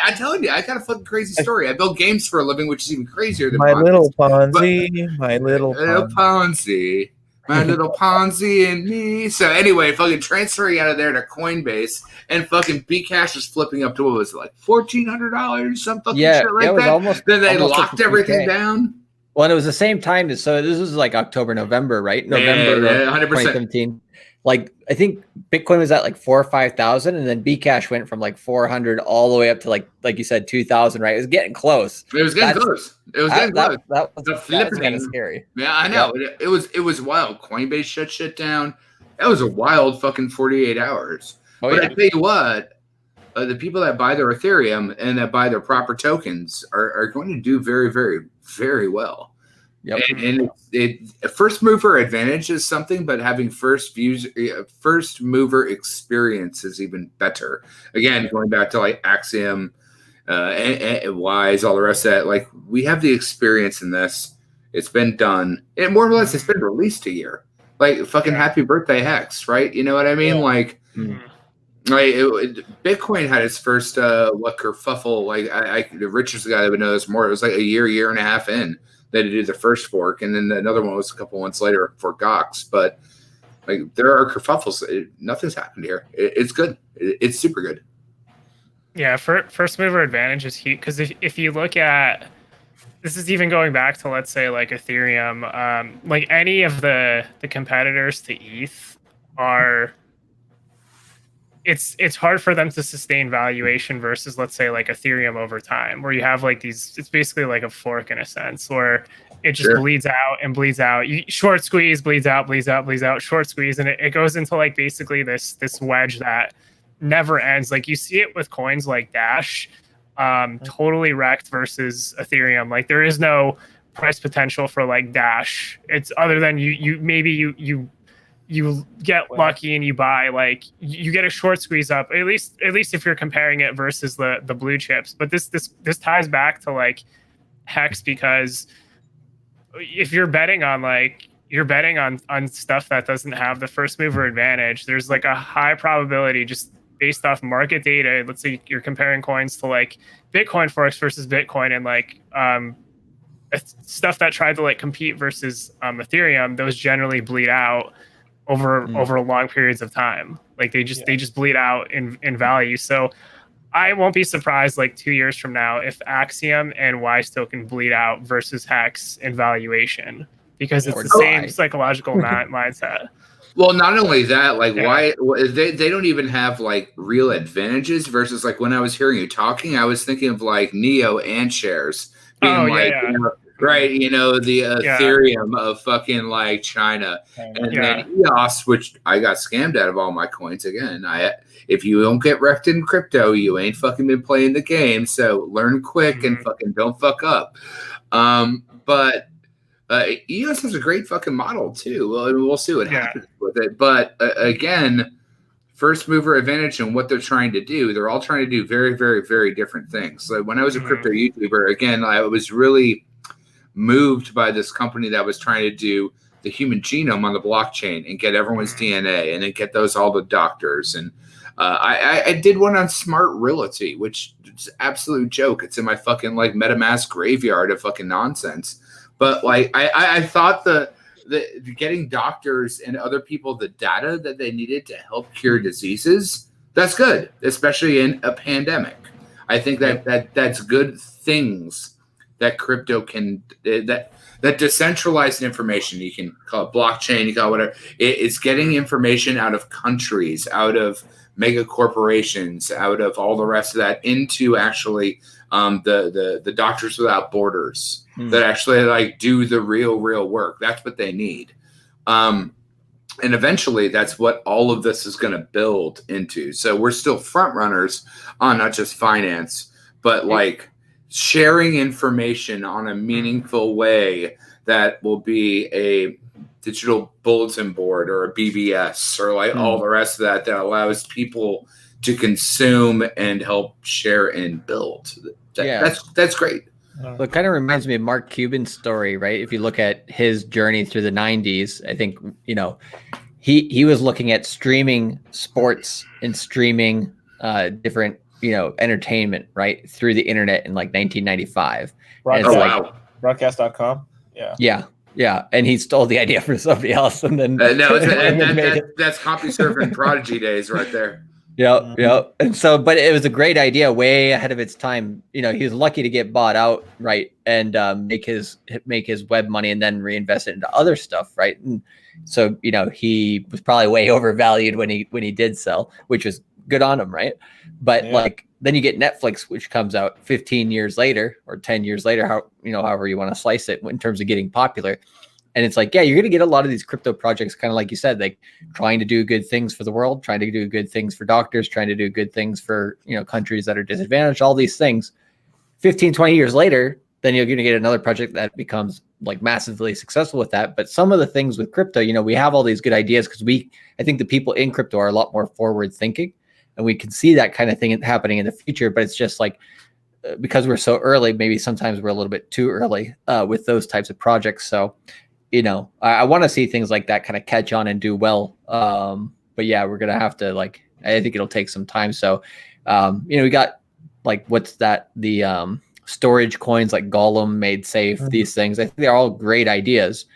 I'm telling you, I got a fucking crazy story. I build games for a living, which is even crazier than my Ponzi. little Ponzi. My little Ponzi. My little Ponzi and me. So anyway, fucking transferring out of there to Coinbase, and fucking Bcash is flipping up to what was it, like $1,400, some fucking shit like that. Then they locked everything down. Well, and it was the same time. So this was like October, November, right? November 100%. 2017. Like I think Bitcoin was at like 4,000 or 5,000, and then Bcash went from like 400 all the way up to like you said 2,000. Right? It was getting close. It was getting close. That was kind of scary. Yeah, I know. Yeah. It was wild. Coinbase shut shit down. That was a wild fucking 48 hours. But I tell you what, the people that buy their Ethereum and that buy their proper tokens are going to do very, very, very well. Yep. And first mover advantage is something, but having first mover experience is even better. Again, going back to like Axiom, and Wise, all the rest of that, like we have the experience in this. It's been done, and more or less, it's been released a year. Like fucking happy birthday, Hex, right? You know what I mean? Like, Bitcoin had its first kerfuffle. Like the richest guy that would know this more. It was like a year and a half in. They had to do the first fork, and then another one was a couple months later for Gox. But like there are kerfuffles. Nothing's happened here. It's good. It's super good. Yeah, first mover advantage is huge because if you look at this, is even going back to let's say like Ethereum, like any of the competitors to ETH are. It's hard for them to sustain valuation versus let's say like Ethereum over time, where you have like these. It's basically like a fork in a sense, where it just bleeds out and bleeds out. You short squeeze, bleeds out, bleeds out, bleeds out, short squeeze, and it goes into like basically this wedge that never ends. Like you see it with coins like Dash, totally wrecked versus Ethereum. Like there is no price potential for like Dash. It's other than you get lucky and you buy like you get a short squeeze up at least if you're comparing it versus the blue chips. But this ties back to like Hex, because if you're betting on stuff that doesn't have the first mover advantage, there's like a high probability just based off market data. Let's say you're comparing coins to like Bitcoin forks versus Bitcoin, and like stuff that tried to like compete versus Ethereum, those generally bleed out over long periods of time. Like they just bleed out in value. So I won't be surprised like 2 years from now if Axiom and Wise token bleed out versus Hex in valuation, because it's the same psychological mindset. Well, not only that, like why they don't even have like real advantages versus like when I was hearing you talking, I was thinking of like Neo and shares being right, the Ethereum of fucking like China, and then EOS, which I got scammed out of all my coins again. If you don't get wrecked in crypto, you ain't fucking been playing the game. So learn quick and fucking don't fuck up. But EOS has a great fucking model too. Well, we'll see what happens with it. But again, first mover advantage and what they're trying to do, they're all trying to do very, very, very different things. So when I was a crypto YouTuber, again, I was really moved by this company that was trying to do the human genome on the blockchain and get everyone's DNA and then get those all the doctors. And I did one on smart realty, which is an absolute joke. It's in my fucking like MetaMask graveyard of fucking nonsense. But like I thought the getting doctors and other people the data that they needed to help cure diseases, that's good, especially in a pandemic. I think that's good things that crypto can that decentralized information, you can call it blockchain, you call it whatever. It's getting information out of countries, out of mega corporations, out of all the rest of that into actually the Doctors Without Borders that actually like do the real work. That's what they need. And eventually that's what all of this is going to build into. So we're still front runners on not just finance, but like sharing information on a meaningful way that will be a digital bulletin board or a BBS or like all the rest of that allows people to consume and help share and build. That's great. Well, it kind of reminds me of Mark Cuban's story, right? If you look at his journey through the 90s, I think, you know, he was looking at streaming sports and streaming different, you know, entertainment, right, through the internet in like 1995. Broadcast.com. Yeah. And he stole the idea from somebody else. And then that's CompuServe and Prodigy days right there. Yeah. And so, but it was a great idea, way ahead of its time. You know, he was lucky to get bought out, right, and make his web money and then reinvest it into other stuff, right. And so, you know, he was probably way overvalued when he did sell, which was good on him, right? But like then you get Netflix, which comes out 15 years later or 10 years later, however you want to slice it in terms of getting popular. And it's like, yeah, you're going to get a lot of these crypto projects, kind of like you said, like trying to do good things for the world, trying to do good things for doctors, trying to do good things for, you know, countries that are disadvantaged, all these things. 15, 20 years later, then you're going to get another project that becomes like massively successful with that. But some of the things with crypto, you know, we have all these good ideas because I think the people in crypto are a lot more forward thinking, and we can see that kind of thing happening in the future. But it's just like, because we're so early, maybe sometimes we're a little bit too early with those types of projects. So, you know, I want to see things like that kind of catch on and do well. But yeah, we're going to have to I think it'll take some time. So, you know, we got like, what's that? The storage coins like Gollum, Made Safe, these things. I think they're all great ideas,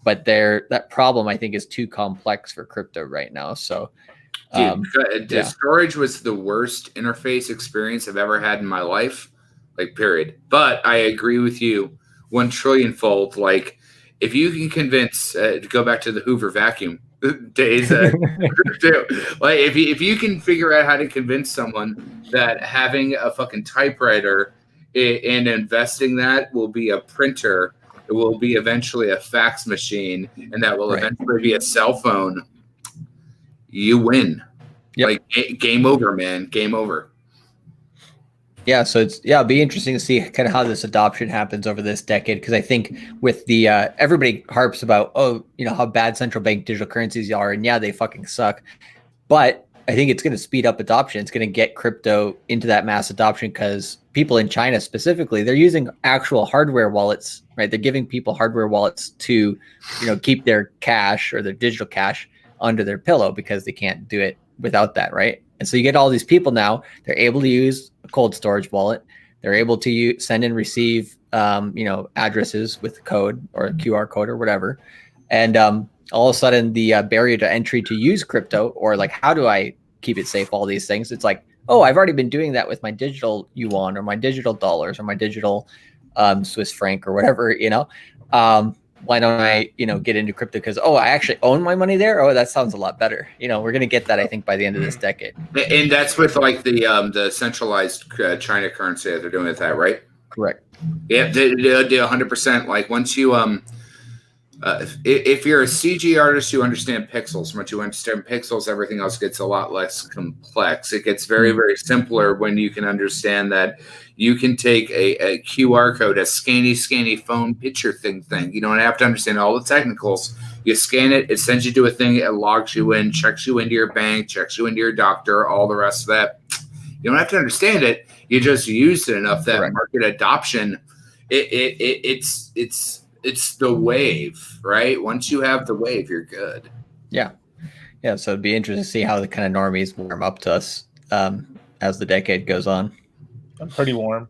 but that problem I think is too complex for crypto right now. So, storage was the worst interface experience I've ever had in my life, like period. But I agree with you 1 trillion fold. Like, if you can convince, to go back to the Hoover vacuum days, like if you can figure out how to convince someone that having a fucking typewriter and investing that will be a printer, it will be eventually a fax machine, and that will eventually be a cell phone, you win. Like game over, man. Game over. Yeah, so it'll be interesting to see kind of how this adoption happens over this decade, because I think with the everybody harps about, you know, how bad central bank digital currencies are, and yeah, they fucking suck. But I think it's going to speed up adoption. It's going to get crypto into that mass adoption because people in China specifically, they're using actual hardware wallets, right? They're giving people hardware wallets to, you know, keep their cash or their digital cash under their pillow because they can't do it without that, right? And so you get all these people now, they're able to use a cold storage wallet. They're able to send and receive, you know, addresses with code or a QR code or whatever. And all of a sudden the barrier to entry to use crypto, or like, how do I keep it safe? All these things. It's like, oh, I've already been doing that with my digital yuan or my digital dollars or my digital Swiss franc or whatever, you know. Why don't I, you know, get into crypto? Because, I actually own my money there. Oh, that sounds a lot better. You know, we're going to get that, I think, by the end of this decade. And that's with like the centralized China currency that they're doing with that, right? Correct. Yeah, they 100%. Like once you if you're a CG artist, you understand pixels. Once you understand pixels, everything else gets a lot less complex. It gets very, very simpler when you can understand that you can take a QR code, a scanny phone picture thing. You don't have to understand all the technicals. You scan it, it sends you to a thing, it logs you in, checks you into your bank, checks you into your doctor, all the rest of that. You don't have to understand it. You just use it enough that market adoption, it's the wave, right? Once you have the wave, you're good. Yeah. Yeah, so it'd be interesting to see how the kind of normies warm up to us as the decade goes on. I'm pretty warm.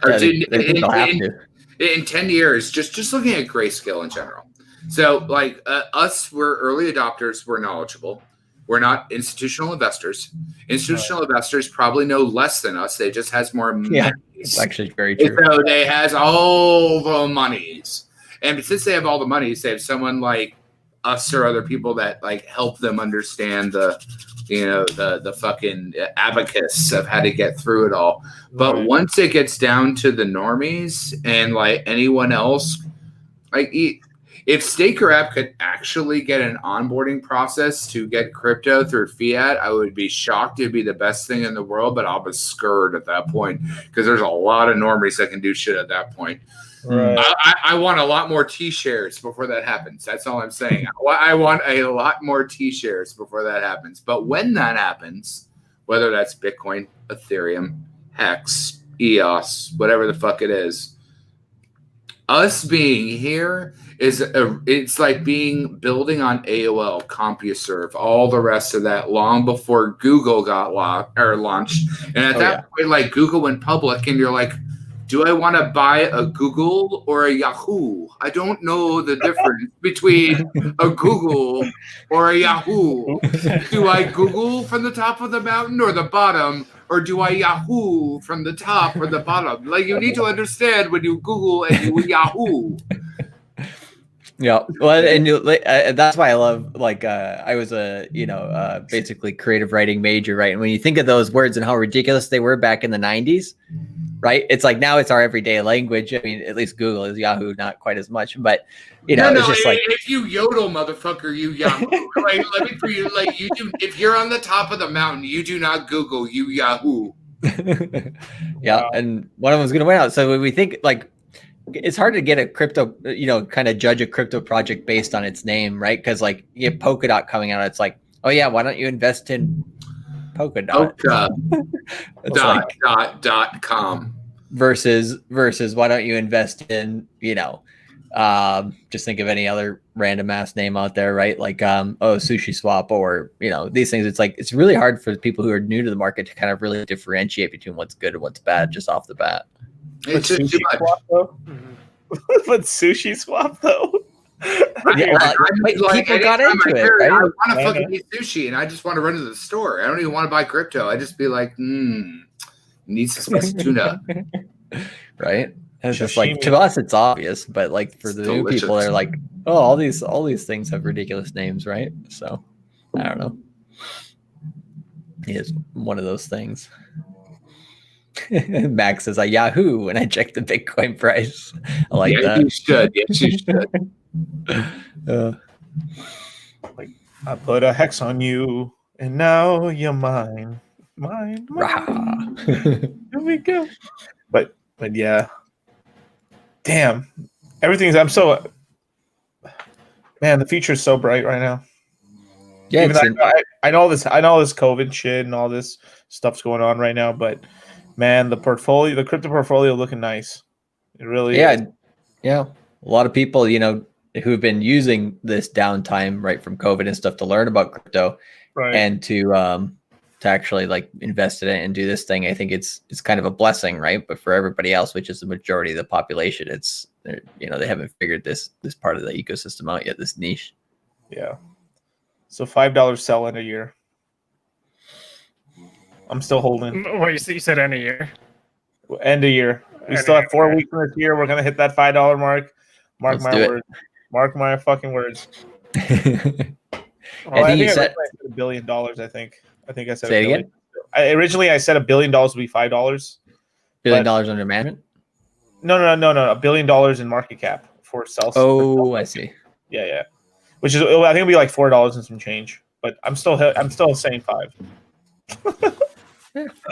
Yeah, they think they'll have to. In 10 years, just looking at grayscale in general. So, like us, we're early adopters. We're knowledgeable. We're not institutional investors. Institutional investors probably know less than us. They just has more Yeah, monies. it's actually very true. So they has all the monies, and since they have all the monies, they have someone like us or other people that like help them understand the fucking abacus of how to get through it all. But Right. once it gets down to the normies and like anyone else, like if Staker app could actually get an onboarding process to get crypto through fiat, I would be shocked. It'd be the best thing in the world, but I'll be scared at that point because there's a lot of normies that can do shit at that point. Right. I want a lot more T-shares before that happens. That's all I'm saying. I want a lot more T-shares before that happens. But when that happens, whether that's Bitcoin, Ethereum, Hex, EOS, whatever the fuck it is, us being here it's like building on AOL, CompuServe, all the rest of that long before Google got launched. And at that point, like Google went public, and you're like, do I want to buy a Google or a Yahoo? I don't know the difference between a Google or a Yahoo. Do I Google from the top of the mountain or the bottom? Or do I Yahoo from the top or the bottom? Like, you need to understand when you Google and you Yahoo. Yeah, well, and that's why I love, like, I was basically creative writing major, right? And when you think of those words and how ridiculous they were back in the 90s, right? It's like now it's our everyday language. I mean, at least Google is Yahoo, not quite as much, but it's just like, if you yodel, motherfucker, you Yahoo. Like, let me for you, like you do. If you're on the top of the mountain, you do not Google, you Yahoo. Yeah, wow. And one of them's going to win out. So when we think, like, it's hard to get a crypto, kind of judge a crypto project based on its name, right? Because like you get Polkadot coming out, it's like, oh yeah, why don't you invest in Polkadot? .com versus why don't you invest in, just think of any other random ass name out there, right? Like Sushi Swap or these things. It's like it's really hard for people who are new to the market to kind of really differentiate between what's good and what's bad just off the bat. It's just too much. Swap, though? But Sushi Swap though. People got into it. Right? I want to fucking eat sushi, and I just want to run to the store. I don't even want to buy crypto. I just be like, need some spicy tuna. Right? And it's just like, to us, it's obvious, but like for the new people, they're like, oh, all these things have ridiculous names, right? So I don't know. It's one of those things. Max says, I Yahoo when I check the Bitcoin price. I like that. You should. Yes, you should. Like, I put a hex on you, and now you're mine. Mine. Here we go. But yeah. Damn. I'm so... Man, the future is so bright right now. Yeah, I know this COVID shit and all this stuff's going on right now, but man, the crypto portfolio looking nice. It really is. Yeah. A lot of people, who've been using this downtime right from COVID and stuff to learn about crypto, right, and to actually like invest in it and do this thing. I think it's kind of a blessing, right? But for everybody else, which is the majority of the population, it's they haven't figured this part of the ecosystem out yet, this niche. Yeah. So $5 sell in a year. I'm still holding. What you said end of year? End of year. We still have 4 weeks in this year. We're gonna hit that $5 mark. Mark my words. Mark my fucking words. I think I said $1 billion. I think I said $1 billion. Originally, I said $1 billion would be $5. $1 billion under management? No. $1 billion in market cap for sell. Oh, I see. Yeah. Which is, I think it'll be like $4 and some change. But I'm still saying 5.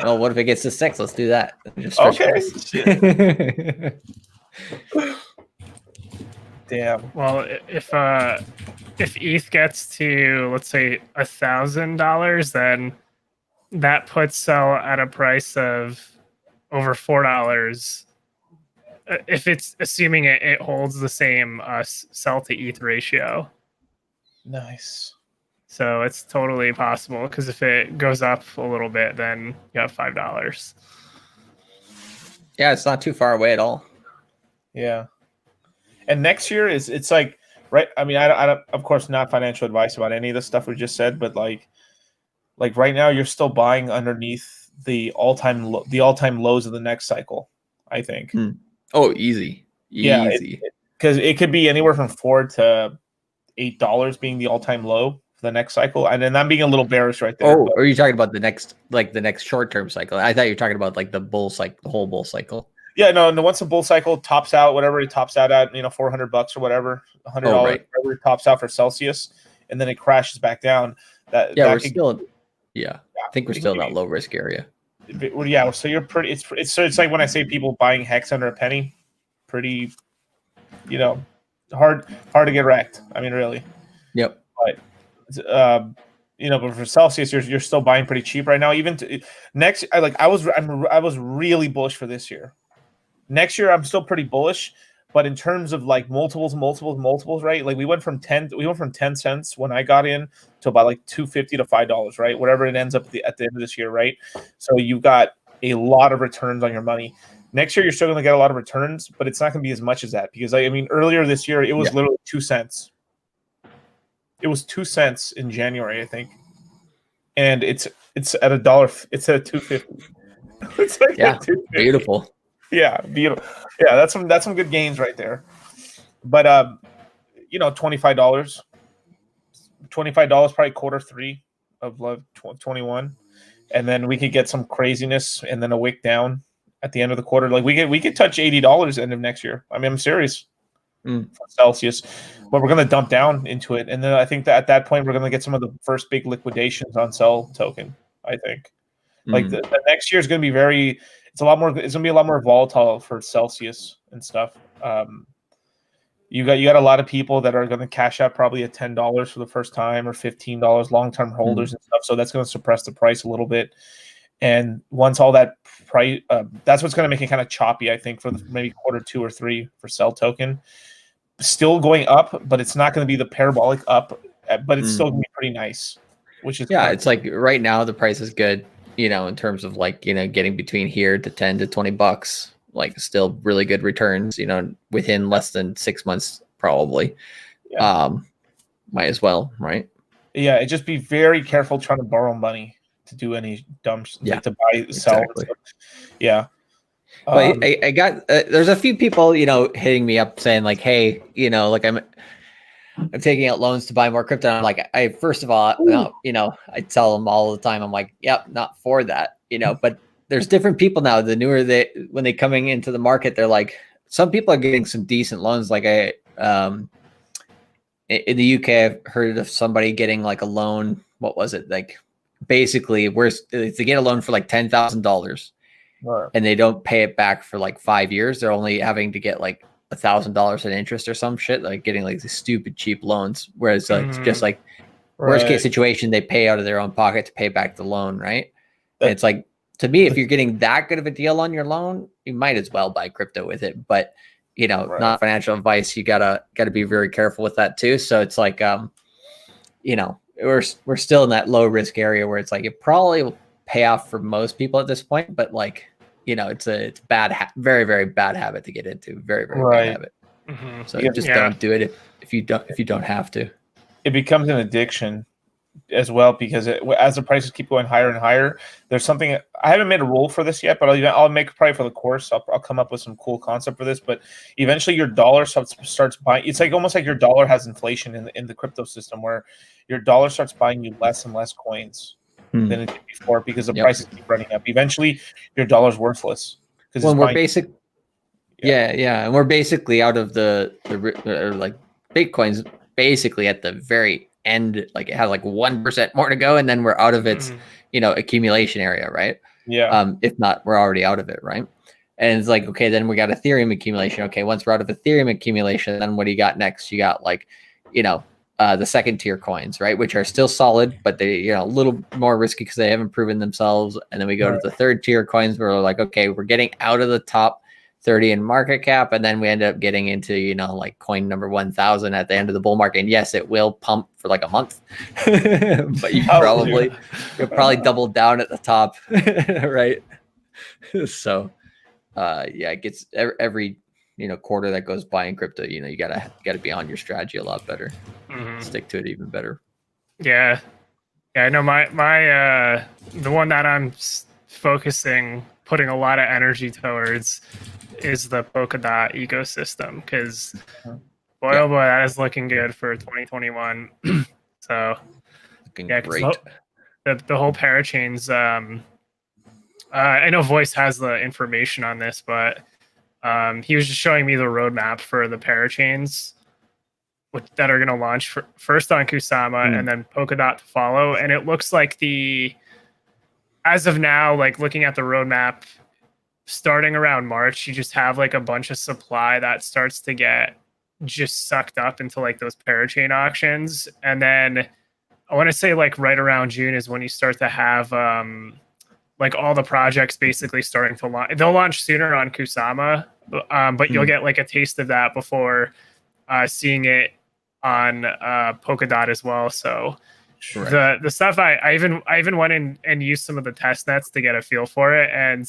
Well, what if it gets to 6? Let's do that. Just okay. Damn. Well, if ETH gets to, let's say, $1,000, then that puts sell at a price of over $4. If it's assuming it holds the same sell to ETH ratio. Nice. So it's totally possible because if it goes up a little bit, then you have $5. Yeah, it's not too far away at all. Yeah. And next year it's like, right. I mean, I don't, of course, not financial advice about any of the stuff we just said, but like right now you're still buying underneath the all-time lows of the next cycle, I think. Oh, easy. Yeah. Easy. Because it could be anywhere from $4 to $8 being the all-time low for the next cycle. And then I'm being a little bearish right there. Oh, are you talking about the next short-term cycle? I thought you were talking about like the bull cycle, the whole bull cycle. Yeah, no. Once the bull cycle tops out, whatever it tops out at, $400 or whatever, $100, whatever it tops out for Celsius, and then it crashes back down. I think we're still in that low risk area. Yeah, so you're pretty. It's like when I say people buying hex under a penny, pretty, hard to get wrecked. I mean, really. Yep. But but for Celsius, you're still buying pretty cheap right now. Even next, I was really bullish for this year. Next year, I'm still pretty bullish, but in terms of like multiples, right? Like we went from 10 cents when I got in to about like $2.50 to $5, right? Whatever it ends up at the end of this year, right? So you got a lot of returns on your money. Next year, you're still going to get a lot of returns, but it's not going to be as much as that because I mean, earlier this year, it was literally 2 cents. It was 2 cents in January, I think, and it's at $1. It's at $2.50. It's like beautiful. Yeah, beautiful. Yeah, that's some good gains right there. But $25, probably Q3 of 21, and then we could get some craziness and then a wick down at the end of the quarter. Like we could touch $80 end of next year. I mean, I'm serious. For Celsius, but we're going to dump down into it, and then I think that at that point we're going to get some of the first big liquidations on Cell token. I think like the next year is going to be it's going to be a lot more volatile for Celsius and stuff. You got a lot of people that are going to cash out probably at $10 for the first time or $15 long-term holders and stuff. So that's going to suppress the price a little bit. And once all that price, that's what's going to make it kind of choppy, I think, for maybe Q2 or 3 for Cell token. Still going up, but it's not going to be the parabolic up, but it's still going to be pretty nice, which is it's like right now the price is good, in terms of like, getting between here to 10 to $20, like still really good returns, within less than 6 months, probably. Might as well, right? Yeah. Just be very careful trying to borrow money to do any dumb, like to buy, sell. Exactly. Yeah. But I got there's a few people hitting me up saying like, hey, like I'm taking out loans to buy more crypto. And I'm like, first of all, I tell them all the time, I'm like, yep, not for that, but there's different people now. The newer when they coming into the market, they're like, some people are getting some decent loans. Like in the UK, I've heard of somebody getting like a loan. What was it? Like basically they get a loan for like $10,000. Right. And they don't pay it back for like 5 years. They're only having to get like $1,000 in interest or some shit, like getting like these stupid cheap loans. Whereas it's just like worst case situation, they pay out of their own pocket to pay back the loan, right? And it's like, to me, if you're getting that good of a deal on your loan, you might as well buy crypto with it. But not financial advice. You gotta be very careful with that too. So it's like, we're still in that low risk area where it's like it probably will pay off for most people at this point, but like it's a very very bad habit to get into. Very very bad habit. So just don't do it if you don't have to. It becomes an addiction as well, because as the prices keep going higher and higher, there's something I haven't made a rule for this yet, but I'll make probably for the course. I'll come up with some cool concept for this. But eventually, your dollar starts buying. It's like almost like your dollar has inflation in the crypto system, where your dollar starts buying you less and less coins than it did before, because the prices keep running up. Eventually, your dollar's worthless. Well, we're basic. And we're basically out of the like Bitcoin's basically at the very end, like it has like 1% more to go, and then we're out of its accumulation area, right? If not, we're already out of it, right? And it's like, okay, then we got Ethereum accumulation. Okay, once we're out of Ethereum accumulation, then what do you got next? You got like the second tier coins, right, which are still solid, but they a little more risky because they haven't proven themselves. And then we go to the third tier coins where we're like, okay, we're getting out of the top 30 in market cap, and then we end up getting into, you know, like coin number 1,000 at the end of the bull market. And yes, it will pump for like a month, but you'll probably double down at the top, right? So, yeah, it gets every you know quarter that goes by in crypto. You know, you gotta be on your strategy a lot better, stick to it even better. Yeah, I know my the one that I'm putting a lot of energy towards is the Polkadot ecosystem, because boy, oh boy, that is looking good for 2021. So looking great. The whole parachains. I know Voice has the information on this, but he was just showing me the roadmap for the parachains that are going to launch first on Kusama and then Polkadot to follow. And it looks like as of now, like looking at the roadmap, starting around March, you just have like a bunch of supply that starts to get just sucked up into like those parachain auctions. And then I want to say like right around June is when you start to have like all the projects basically starting to launch. They'll launch sooner on Kusama, but you'll get like a taste of that before seeing it on Polkadot as well. So the stuff I even went in and used some of the test nets to get a feel for it, and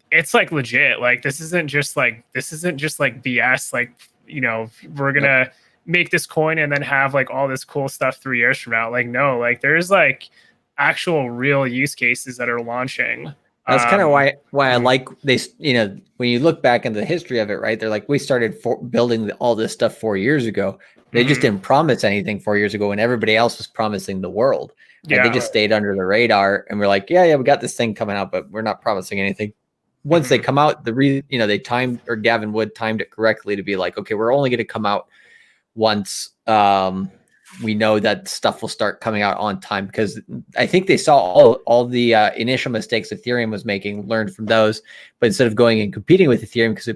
it's like legit. Like this isn't just like BS. Like, you know, we're gonna make this coin and then have like all this cool stuff 3 years from now. Like, no, like there's like actual real use cases that are launching. That's kind of why I like this. You know, when you look back into the history of it, right? They're like, we started building all this stuff 4 years ago. They just didn't promise anything 4 years ago when everybody else was promising the world. Like, they just stayed under the radar, and we're like, yeah, we got this thing coming out, but we're not promising anything. Once they come out, they timed, or Gavin Wood timed it correctly to be like, okay, we're only going to come out once we know that stuff will start coming out on time, because I think they saw all the initial mistakes Ethereum was making, learned from those, but instead of going and competing with Ethereum, because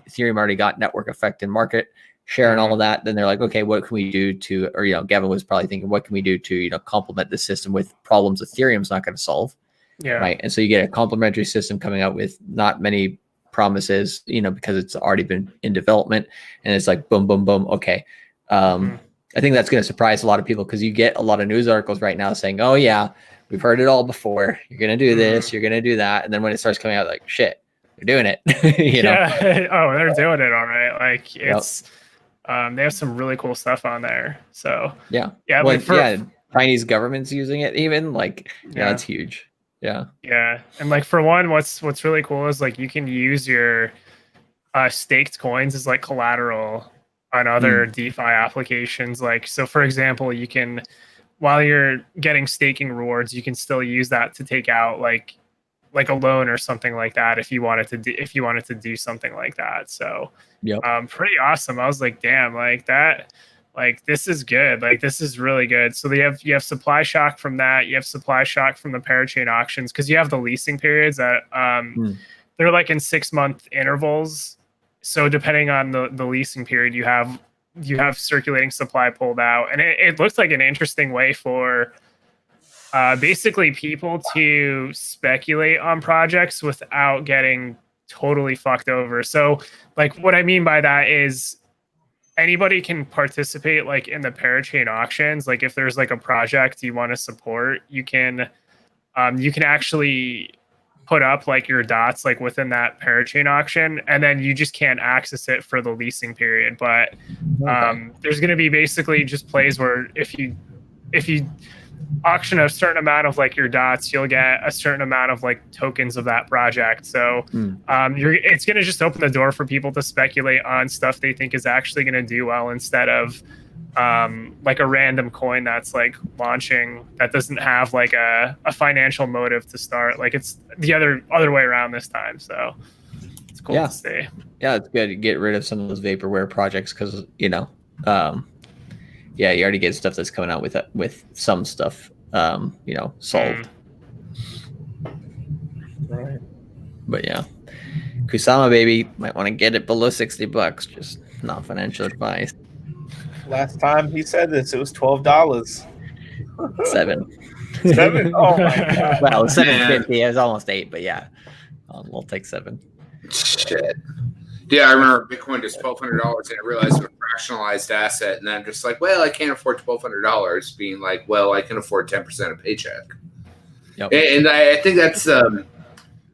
Ethereum already got network effect and market share and all of that, then they're like, okay, what can we do to, or, you know, Gavin was probably thinking, what can we do to, you know, complement the system with problems Ethereum's not going to solve. Yeah. Right. And so you get a complementary system coming out with not many promises, you know, because it's already been in development, and it's like, boom, boom, boom. Okay. I think that's going to surprise a lot of people, because you get a lot of news articles right now saying, oh yeah, we've heard it all before. You're going to do this, you're going to do that. And then when it starts coming out, like, shit, they're doing it. You know? Oh, they're doing it all right. Like, it's, they have some really cool stuff on there. So yeah. Well, Chinese government's using it even, like, that's huge. Yeah. Yeah. And like, for one, what's really cool is like, you can use your staked coins as like collateral on other DeFi applications. Like, so for example, you can, while you're getting staking rewards, you can still use that to take out like a loan or something like that if you wanted to do something like that. So pretty awesome. I was like, damn, like that, like this is good. Like this is really good. So you have supply shock from that. You have supply shock from the parachain auctions, because you have the leasing periods that they're like in 6-month intervals. So depending on the leasing period, you have circulating supply pulled out, and it looks like an interesting way for basically people to speculate on projects without getting totally fucked over. So like, what I mean by that is anybody can participate like in the parachain auctions. Like if there's like a project you want to support, you can actually put up like your dots like within that parachain auction, and then you just can't access it for the leasing period. But there's going to be basically just plays where if you auction a certain amount of like your dots, you'll get a certain amount of like tokens of that project. So it's going to just open the door for people to speculate on stuff they think is actually going to do well, instead of like a random coin that's like launching that doesn't have like a financial motive to start. Like it's the other way around this time. So it's cool to see. Yeah, it's good to get rid of some of those vaporware projects, because, you know, you already get stuff that's coming out with some stuff, you know, solved. Right. But yeah, Kusama, baby, might want to get it below $60. Just not financial advice. Last time he said this, it was $12. 7. 7? Oh my god. Well, $7.50. It was almost 8, but yeah, we'll take 7. shit. Yeah, I remember Bitcoin was $1,200, and I realized it was a fractionalized asset, and then I'm just like, well, I can't afford $1,200. Being like, well, I can afford 10% of paycheck. Yep. And I think that's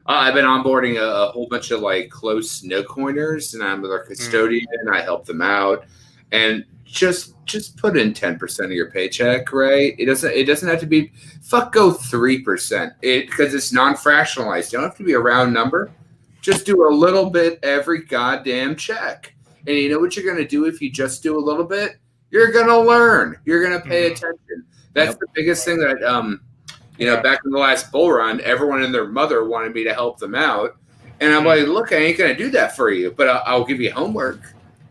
I've been onboarding a whole bunch of like close no coiners, and I'm their custodian. I help them out, and just put in 10% of your paycheck, right? It doesn't have to be go 3%. Because it's non-fractionalized. You don't have to be a round number. Just do a little bit every goddamn check. And you know what you're gonna do if you just do a little bit? You're gonna learn. You're gonna pay attention. That's the biggest thing that back in the last bull run, everyone and their mother wanted me to help them out. And I'm like, look, I ain't going to do that for you, but I'll give you homework.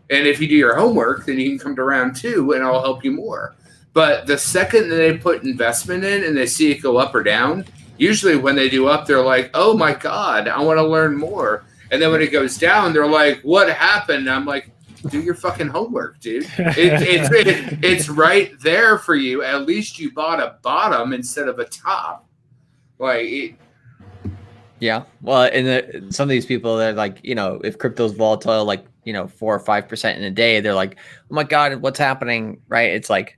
And if you do your homework, then you can come to round 2 and I'll help you more. But the second that they put investment in and they see it go up or down, usually when they do up, they're like, oh my God, I want to learn more. And then when it goes down, they're like, what happened? And I'm like, do your fucking homework, dude. It's right there for you. At least you bought a bottom instead of a top. Yeah. Well, and some of these people, they're like, if crypto's volatile, 4 or 5% in a day, they're like, oh my God, what's happening? Right. It's like,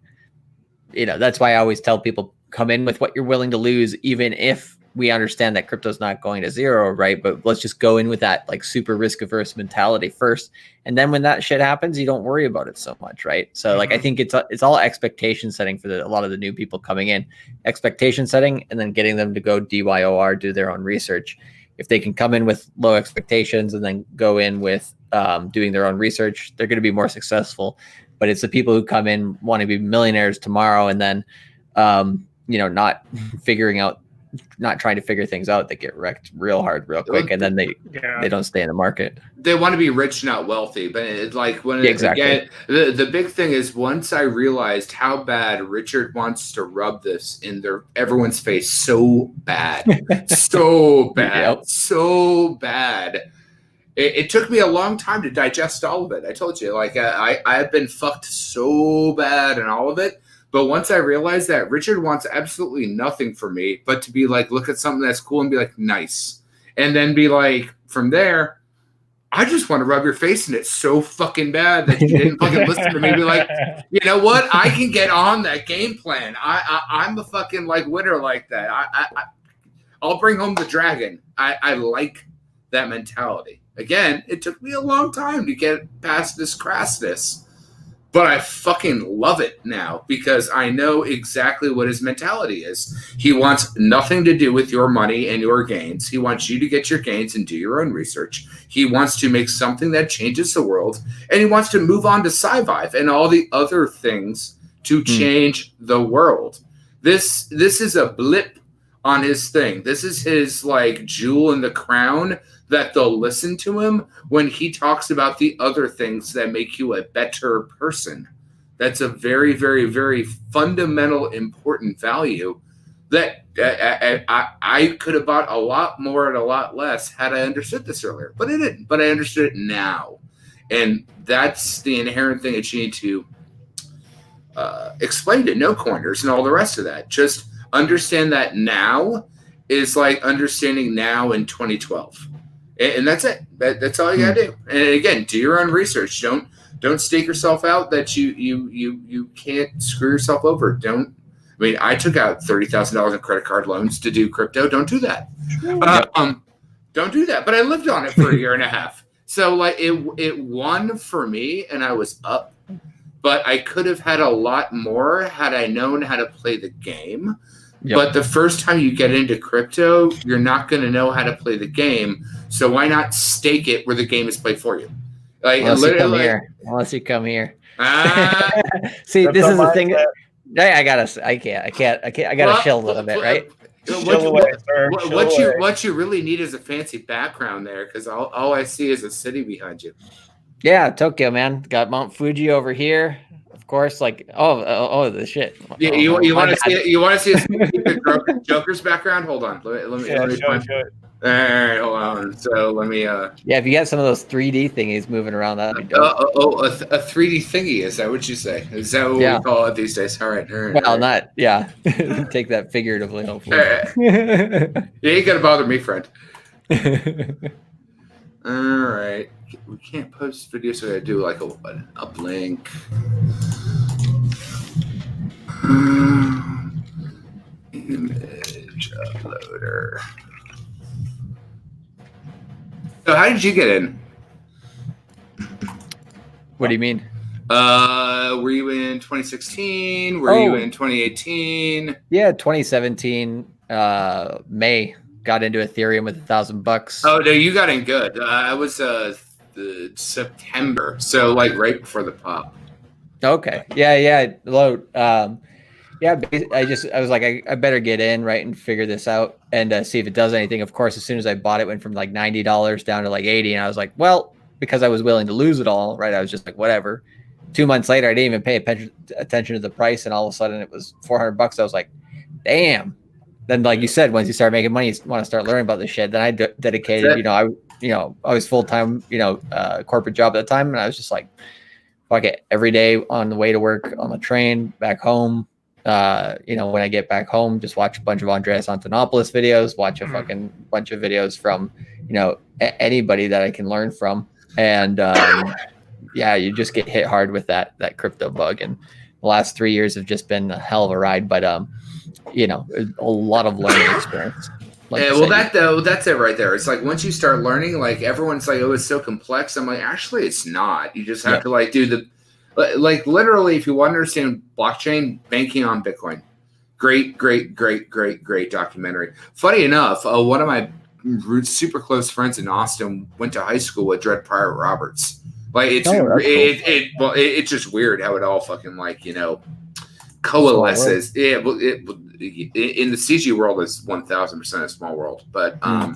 that's why I always tell people, come in with what you're willing to lose, even if we understand that crypto's not going to zero, right? But let's just go in with that super risk averse mentality first. And then when that shit happens, you don't worry about it so much, right? So I think it's all expectation setting for a lot of the new people coming in. Expectation setting, and then getting them to go DYOR, do their own research. If they can come in with low expectations and then go in with doing their own research, they're going to be more successful. But it's the people who come in, want to be millionaires tomorrow, and then not trying to figure things out, that get wrecked real hard real quick, and then they don't stay in the market. They want to be rich, not wealthy. But it's like again, the big thing is, once I realized how bad Richard wants to rub this in everyone's face so bad, so bad, so bad. It took me a long time to digest all of it. I told you, I have been fucked so bad in all of it. But once I realized that Richard wants absolutely nothing from me but to be like, look at something that's cool and be like, nice. And then be like, from there, I just want to rub your face in it so fucking bad that you didn't fucking listen to me. Be like, you know what? I can get on that game plan. I'm a fucking winner like that. I'll bring home the dragon. I like that mentality. Again, it took me a long time to get past this crassness. But I fucking love it now because I know exactly what his mentality is. He wants nothing to do with your money and your gains. He wants you to get your gains and do your own research. He wants to make something that changes the world. And he wants to move on to Sci-Vive and all the other things to change the world. This is a blip on his thing. This is his jewel in the crown that they'll listen to him when he talks about the other things that make you a better person. That's a very, very, very fundamental, important value that I could have bought a lot more at a lot less had I understood this earlier. But I didn't. But I understood it now. And that's the inherent thing that you need to explain to no coiners and all the rest of that. Just understand that now is like understanding now in 2012. And that's it. That's all you gotta do. And again, do your own research. Don't stake yourself out that you can't screw yourself over. I took out $30,000 in credit card loans to do crypto. Don't do that. Don't do that. But I lived on it for a year and a half. So it won for me, and I was up. But I could have had a lot more had I known how to play the game. Yep. But the first time you get into crypto, you're not going to know how to play the game. So why not stake it where the game is played for you? Unless you come here. See, this is the thing. I gotta chill a little bit, right? What you really need is a fancy background there, because all I see is a city behind you. Yeah, Tokyo, man. Got Mount Fuji over here. Of course, the shit. Yeah, you want to see a Joker's background? Hold on, let me show it. All right, hold on. So let me. Yeah, if you got some of those 3D thingies moving around, that'd be dope. A 3D thingy, is that what you say? Is that what we call it these days? All right. Well, not take that figuratively, hopefully. You ain't gonna bother me, friend. All right. We can't post videos, so I gotta do like an uplink. Image uploader. So how did you get in? What do you mean? Were you in 2016? Were you in 2018? Yeah, 2017 May got into Ethereum with $1,000. Oh no, you got in good. I was September, so like right before the pop. Okay. Yeah. Load. Yeah, I was like, I better get in, right, and figure this out and see if it does anything. Of course, as soon as I bought it, went from like $90 down to like 80, and I was like, well, because I was willing to lose it all, right? I was just like, whatever. 2 months later, I didn't even pay attention to the price, and all of a sudden, it was $400. I was like, damn. Then, like you said, once you start making money, you want to start learning about this shit. Then I dedicated, I was full time, corporate job at the time, and I was just like, fuck it, every day on the way to work, on the train, back home. When I get back home, just watch a bunch of Andreas Antonopoulos videos, watch a fucking bunch of videos from, anybody that I can learn from. And, you just get hit hard with that crypto bug. And the last 3 years have just been a hell of a ride, but, a lot of learning experience. That's it right there. It's like once you start learning, like everyone's like, oh, it's so complex. I'm like, actually, it's not. You just have to like do literally, if you want to understand blockchain, banking on Bitcoin. Great documentary. Funny enough, one of my super close friends in Austin went to high school with Dread Pirate Roberts. Like it's just weird how it all fucking coalesces. Yeah, in the CG world is 1000% a small world. But all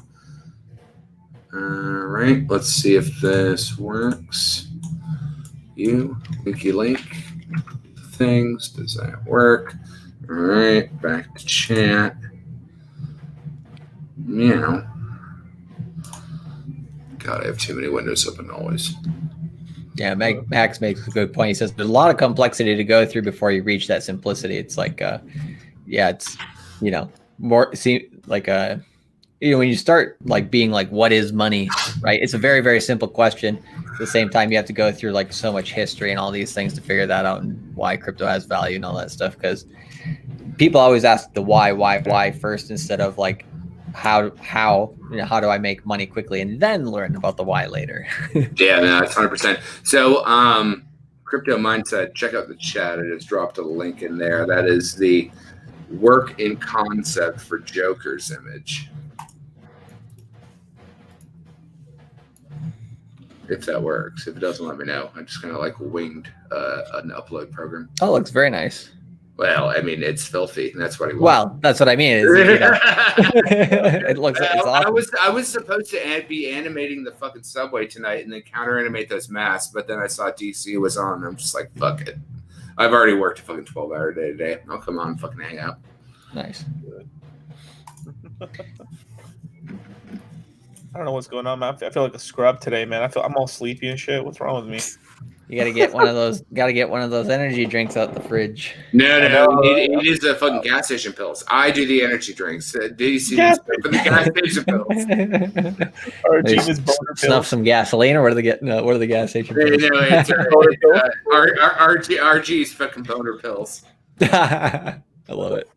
right, let's see if this works. Link things. Does that work? All right, back to chat. God, I have too many windows open always. Yeah, Max makes a good point. He says there's a lot of complexity to go through before you reach that simplicity. It's like, it's more when you start like being like, what is money, right? It's a very, very simple question. At the same time, you have to go through like so much history and all these things to figure that out and why crypto has value and all that stuff. Because people always ask the why first instead of like how do I make money quickly and then learn about the why later. Yeah, no, that's 100%. So, Crypto Mindset, check out the chat. I just dropped a link in there. That is the work in concept for Joker's image. If that works. If it doesn't, let me know. I'm just kind of like winged an upload program. Oh, it looks very nice. Well, I mean, it's filthy. That's what he wants. Well, that's what I mean. It looks like it's awesome. I was supposed to be animating the fucking subway tonight and then counter animate those masks, but then I saw DC was on and I'm just like, fuck it. I've already worked a fucking 12-hour day today. I'll come on, fucking hang out. Nice. I don't know what's going on, man. I feel like a scrub today, man. I'm all sleepy and shit. What's wrong with me? You gotta get one of those. Gotta get one of those energy drinks out the fridge. No. It is the fucking gas station pills. I do the energy drinks. Do you see these for the gas station pills? Snuff some gasoline, or what are the gas station pills? No, it's RG's fucking boner pills. I love it.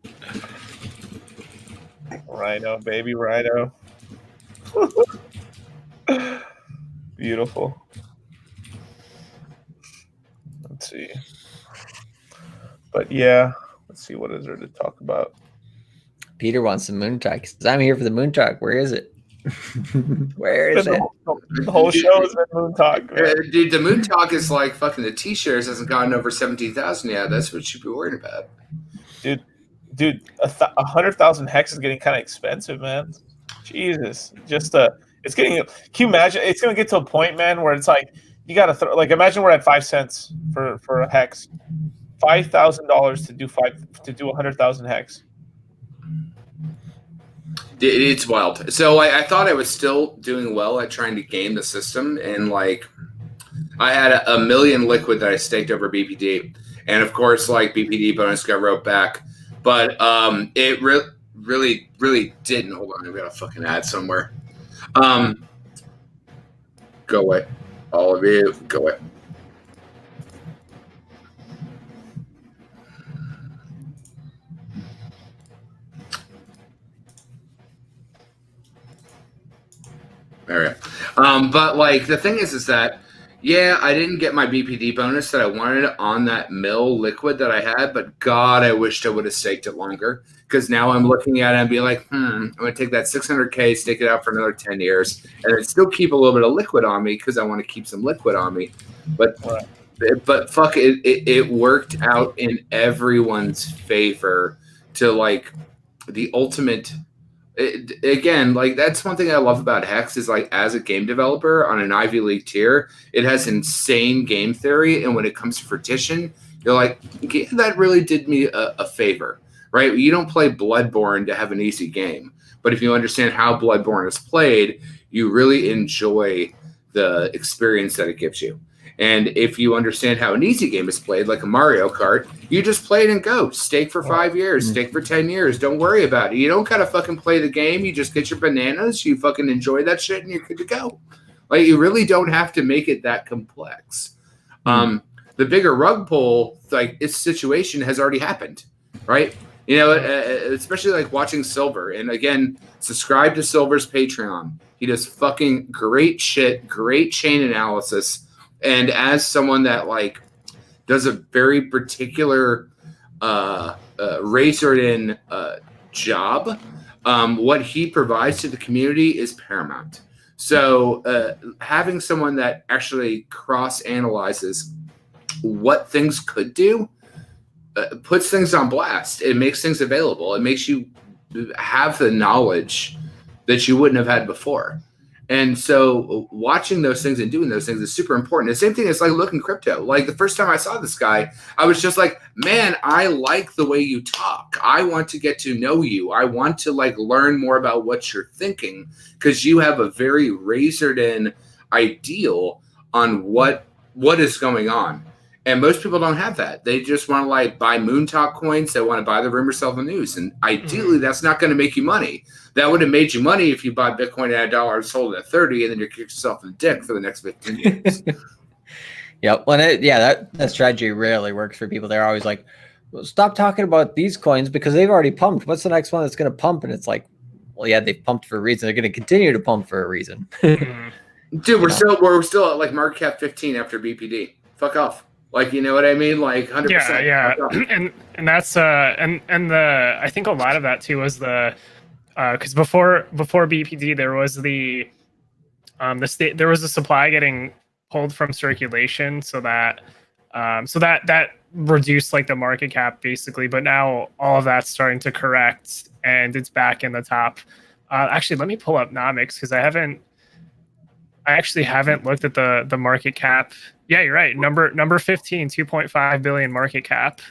Rhino, baby Rhino. Beautiful. Let's see. But yeah, let's see, what is there to talk about? Peter wants some moon talk. He says, I'm here for the moon talk. Where is it? Where is it? The whole show has been moon talk. Dude, the moon talk is like fucking the T-shares hasn't gotten over 17,000 yet. That's what you should be worried about. Dude, 100,000 hex is getting kind of expensive, man. Jesus, it's getting. Can you imagine? It's gonna get to a point, man, where it's like you gotta throw. Like, imagine we're at 5 cents for a hex, $5,000 to do 100,000 hex. It's wild. So I thought I was still doing well at trying to game the system, and like I had a million liquid that I staked over BPD, and of course, like BPD bonus got wrote back, but it really didn't. Hold on, I've got a fucking ad somewhere. Go away. All of you, go away. All right. But like the thing is that yeah, I didn't get my BPD bonus that I wanted on that mill liquid that I had, but God, I wished I would have staked it longer because now I'm looking at it and be like, I'm going to take that 600K, stake it out for another 10 years, and then still keep a little bit of liquid on me because I want to keep some liquid on me. But fuck it, it worked out in everyone's favor to like the ultimate. Again, like that's one thing I love about Hex is like as a game developer on an Ivy League tier, it has insane game theory, and when it comes to fruition, you're like, okay, that really did me a favor, right? You don't play Bloodborne to have an easy game, but if you understand how Bloodborne is played, you really enjoy the experience that it gives you. And if you understand how an easy game is played, like a Mario Kart, you just play it and go. Stake for 5 years, stake for 10 years. Don't worry about it. You don't gotta fucking play the game. You just get your bananas, you fucking enjoy that shit, and you're good to go. Like, you really don't have to make it that complex. The bigger rug pull, like, its situation has already happened, right? You know, especially like watching Silver. And again, subscribe to Silver's Patreon. He does fucking great shit, great chain analysis. And as someone that like does a very particular razored in job, what he provides to the community is paramount. So having someone that actually cross analyzes what things could do puts things on blast. It makes things available. It makes you have the knowledge that you wouldn't have had before. And so watching those things and doing those things is super important. The same thing is like looking crypto. Like the first time I saw this guy, I was just like, man, I like the way you talk. I want to get to know you. I want to like learn more about what you're thinking because you have a very razored in ideal on what is going on. And most people don't have that. They just want to like buy moon top coins. They want to buy the rumor, sell the news. And ideally, that's not going to make you money. That would have made you money if you bought Bitcoin at $1, sold it at 30, and then you kick yourself in the dick for the next 15 years. Yep. Well, that strategy rarely works for people. They're always like, well, stop talking about these coins because they've already pumped. What's the next one that's going to pump? And it's like, well, yeah, they've pumped for a reason. They're going to continue to pump for a reason. Dude, we're still at like market cap 15 after BPD. Fuck off. Like, you know what I mean? Like 100%. Yeah. And that's and the I think a lot of that too was the because before BPD there was the state there was a supply getting pulled from circulation so that reduced like the market cap basically, but now all of that's starting to correct and it's back in the top. Actually, let me pull up Nomics because I actually haven't looked at the market cap. Yeah, you're right. Number 15, 2.5 billion market cap.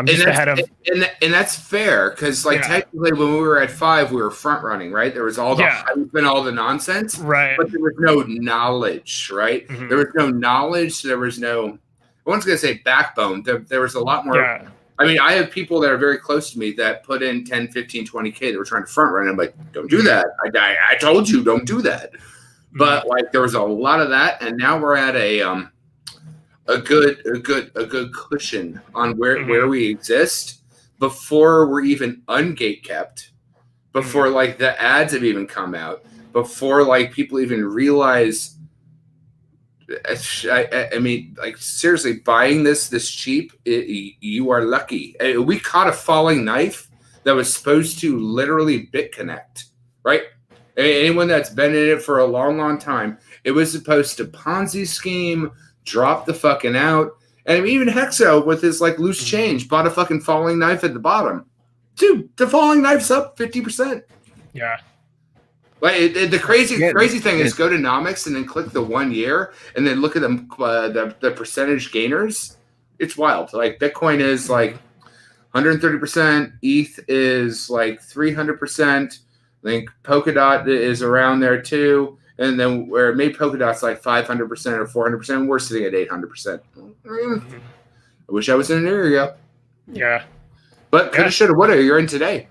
Just ahead of, and that's fair because technically when we were at 5, we were front running, right? There was all the hype and all the nonsense, right? But there was no knowledge, right? Mm-hmm. There was no knowledge. There was no. I wasn't going to say backbone. There was a lot more. Yeah. I mean, I have people that are very close to me that put in 10, 15, 20K. They were trying to front run. I'm like, don't do that. I told you, don't do that. But like, there was a lot of that, and now we're at a good cushion on where we exist before we're even ungate kept, before like the ads have even come out, before like people even realize. I mean, like seriously, buying this cheap, you are lucky. We caught a falling knife that was supposed to literally BitConnect, right? Anyone that's been in it for a long time, it was supposed to Ponzi scheme, drop the fucking out. And even Hexo with his like loose change bought a fucking falling knife at the bottom. Dude, the falling knife's up 50%. Yeah. Like the crazy thing is go to Nomics and then click the 1 year and then look at them the percentage gainers. It's wild. Like Bitcoin is like 130%, ETH is like 300%. I think Polkadot is around there too. And then where it made Polkadot's like 500% or 400%, we're sitting at 800%. I wish I was in an year ago. Yeah. But coulda, shoulda, woulda. You're in today.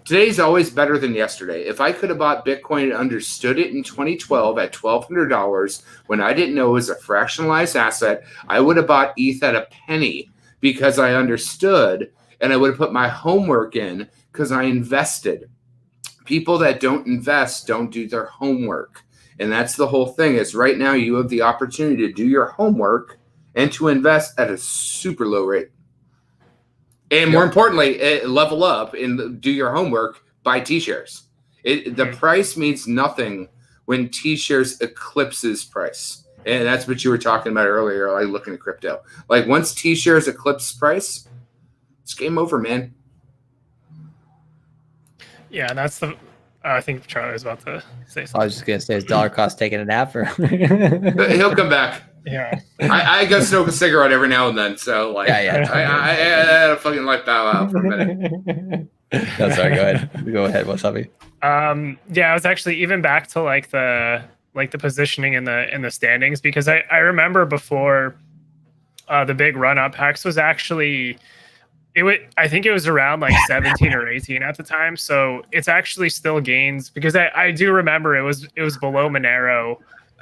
Today's always better than yesterday. If I could have bought Bitcoin and understood it in 2012 at $1,200 when I didn't know it was a fractionalized asset, I would have bought ETH at a penny because I understood, and I would have put my homework in because I invested. People that don't invest don't do their homework. And that's the whole thing is right now you have the opportunity to do your homework and to invest at a super low rate. And more importantly, level up and do your homework, buy T-shares. The price means nothing when T-shares eclipses price. And that's what you were talking about earlier, like looking at crypto. Like once T-shares eclipse price, it's game over, man. Yeah, that's the. I think Charlie was about to say something. I was just gonna say, is dollar cost taking a nap? Or He'll come back. Yeah, I go smoke a cigarette every now and then, so like, I had a fucking light bow out for a minute. No, sorry. Go ahead. Go ahead. What's up? yeah, I was actually even back to like the positioning in the standings because I remember before the big run up, Hex was actually. I think it was around like 17 or 18 at the time. So it's actually still gains because I do remember it was below Monero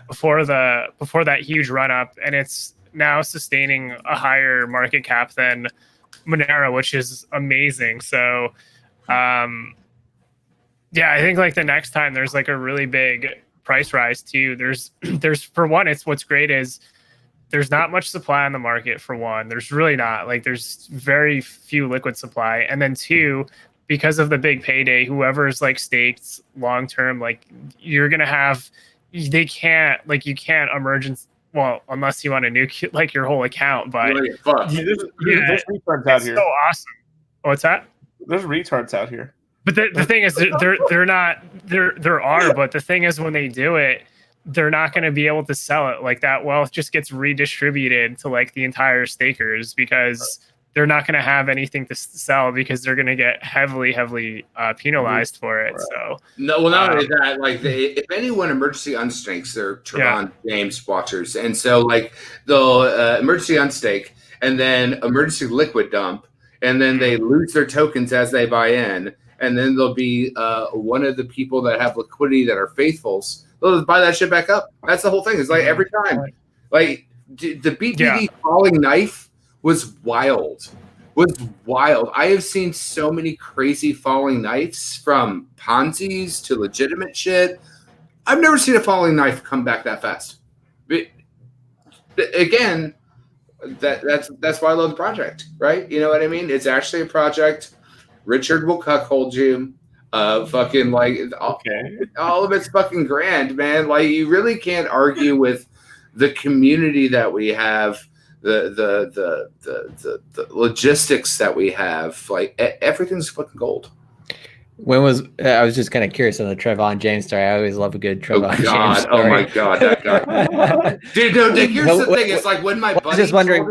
before that huge run up, and it's now sustaining a higher market cap than Monero, which is amazing. So yeah, I think like the next time there's like a really big price rise too. There's for one, it's what's great is there's not much supply on the market for one. There's really not. Like there's very few liquid supply. And then two, because of the big payday, whoever's like staked long term, like you're gonna have you can't emergence unless you want to nuke like your whole account. But there's retards out here. So awesome. What's that? There's retards out here. But the thing is they're not there are, but the thing is when they do it, they're not going to be able to sell it. Like that wealth just gets redistributed to like the entire stakers because they're not going to have anything to sell because they're going to get heavily penalized for it. So no, well, not only that, like if anyone emergency unstakes, they're Trevon James watchers, and so like they'll emergency unstake and then emergency liquid dump, and then they lose their tokens as they buy in, and then there'll be one of the people that have liquidity that are faithfuls. They'll buy that shit back up. That's the whole thing. It's like every time, like the BTD falling knife was wild. I have seen so many crazy falling knives from Ponzi's to legitimate shit. I've never seen a falling knife come back that fast. But again, that's why I love the project, right? You know what I mean? It's actually a project. Richard will cuckold you. Fucking like all of it's fucking grand, man. Like you really can't argue with the community that we have, the logistics that we have. Like everything's fucking gold. I was just kind of curious on the Trevon James story. I always love a good Trevon James story. Oh my god, that guy. Dude, no, here's the thing. It's like when my buddy I was just wondering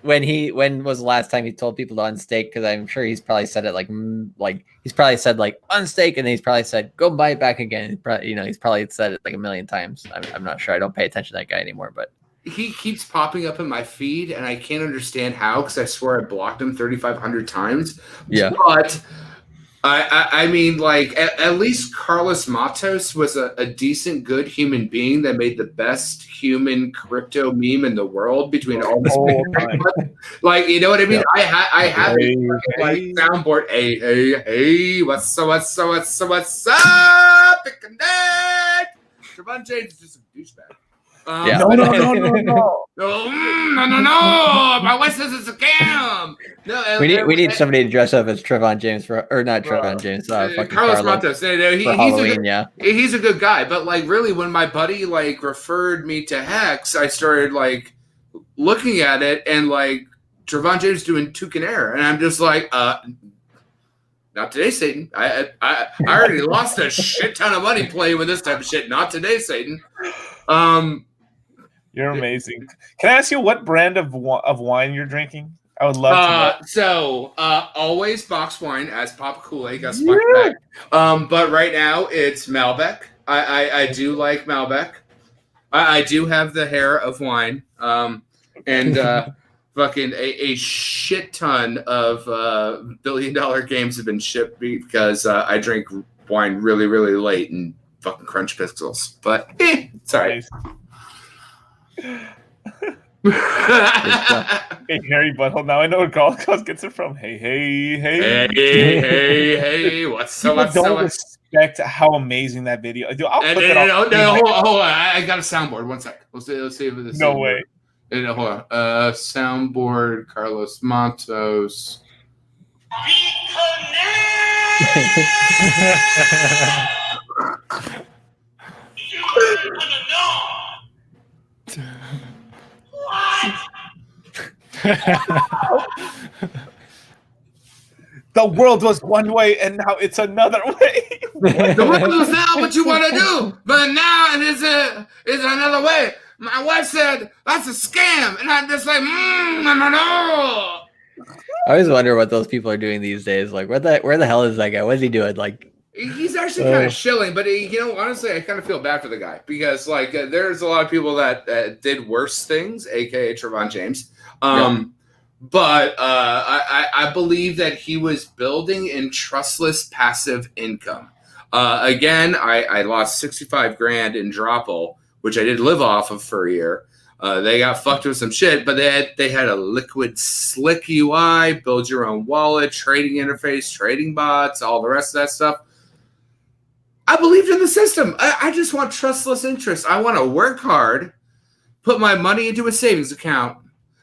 when was the last time he told people to unstake? Because I'm sure he's probably said it like he's probably said like unstake, and then he's probably said go buy it back again. He's probably said it like a million times. I'm not sure. I don't pay attention to that guy anymore, but he keeps popping up in my feed, and I can't understand how because I swear I blocked him 3,500 times. Yeah, but I mean, like at least Carlos Matos was a decent, good human being that made the best human crypto meme in the world between all this. Like, you know what I mean? Yeah. I have like soundboard. Hey, what's up? The connect. Trevon James is just a douchebag. No. My wife says it's a scam. No, we need somebody to dress up as Trevon James Trevon James. Carlos Matos. He's a good guy, but like really, when my buddy like referred me to Hex, I started like looking at it and like Trevon James doing Tucanair, and I'm just like, not today, Satan. I already lost a shit ton of money playing with this type of shit. Not today, Satan. You're amazing. Can I ask you what brand of wine you're drinking? I would love to know. Always box wine as Papa Kool-Aid got spiked back. But right now it's Malbec. I do like Malbec. I do have the hair of wine. And fucking a shit ton of $1 billion games have been shipped because I drink wine really, really late and fucking crunch pixels. But it's all right. Hey, Harry Butthole. Now I know where Cause gets it from. Hey, hey, hey. Hey, what's People don't respect how amazing that video. Dude, I'll put that up. No, hold on. I got a soundboard. One sec. Let's see if this. No way. Hold on. Soundboard. Carlos Matos. The world was one way and now it's another way. The world is now what you want to do, but now it is another way. My wife said that's a scam, and I'm just like, no. I always wonder what those people are doing these days. Like, where the hell is that guy? What is he doing? Like, he's actually kind of shilling, but honestly, I kind of feel bad for the guy because there's a lot of people that did worse things, aka Trevon James. But I believe that he was building in trustless passive income. Again, I lost 65 grand in Dropple, which I did live off of for a year. They got fucked with some shit, but they had a liquid slick UI, build your own wallet, trading interface, trading bots, all the rest of that stuff. I believed in the system. I just want trustless interest. I want to work hard, put my money into a savings account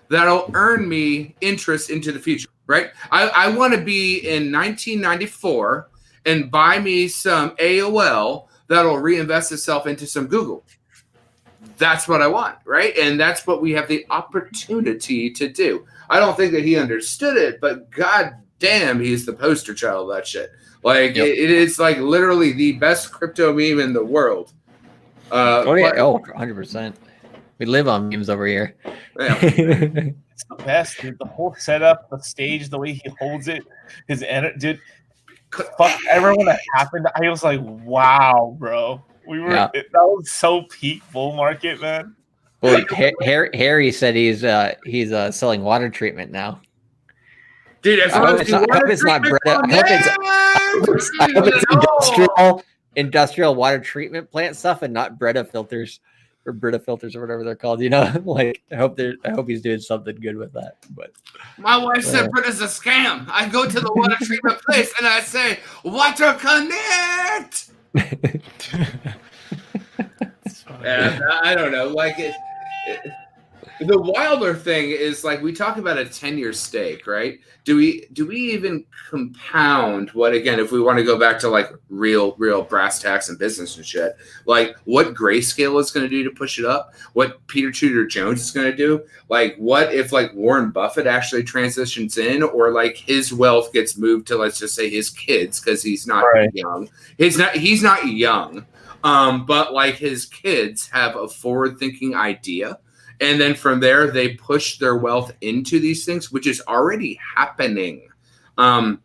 that'll earn me interest into the future, right? I want to be in 1994 and buy me some AOL that'll reinvest itself into some Google. That's what I want, right? And that's what we have the opportunity to do. I don't think that he understood it, but god damn, he's the poster child of that shit. Like, it is like literally the best crypto meme in the world. 100%. We live on memes over here. Yeah. It's the best, dude. The whole setup, the stage, the way he holds it, his energy, dude. Fuck, I remember when that happened. I was like, "Wow, bro, that was so peak bull market, man." Well, Harry said he's selling water treatment now. Dude, I hope it's not Brita. I hope it's industrial water treatment plant stuff and not Brita filters. Or Brita filters or whatever they're called, like I hope he's doing something good with that. But my wife said Brita's a scam. I go to the water treatment place and I say, Water Connect. And I don't know, like the wilder thing is like we talk about a 10-year stake, right? Do we even compound what, again, if we want to go back to like real brass tacks and business and shit, like what Grayscale is going to do to push it up, what Peter Tudor Jones is going to do, like what if like Warren Buffett actually transitions in, or like his wealth gets moved to, let's just say, his kids, because he's not young. He's not young, but like his kids have a forward-thinking idea. And then from there, they push their wealth into these things, which is already happening. OG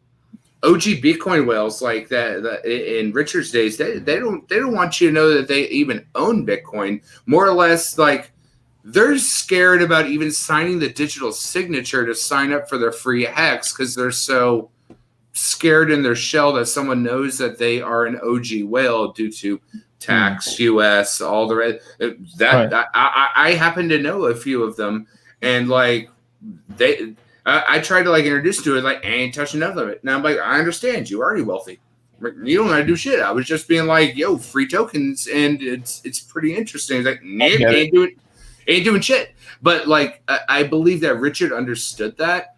Bitcoin whales like that in Richard's days, they don't want you to know that they even own Bitcoin. More or less, like they're scared about even signing the digital signature to sign up for their free hex because they're so scared in their shell that someone knows that they are an OG whale due to tax, US, all the rest. I happen to know a few of them, and like I tried to like introduce to it, like I ain't touching none of it. Now I'm like, I understand, you already wealthy. You don't gotta do shit. I was just being like, yo, free tokens, and it's pretty interesting. It's like, ain't doing shit. But like I believe that Richard understood that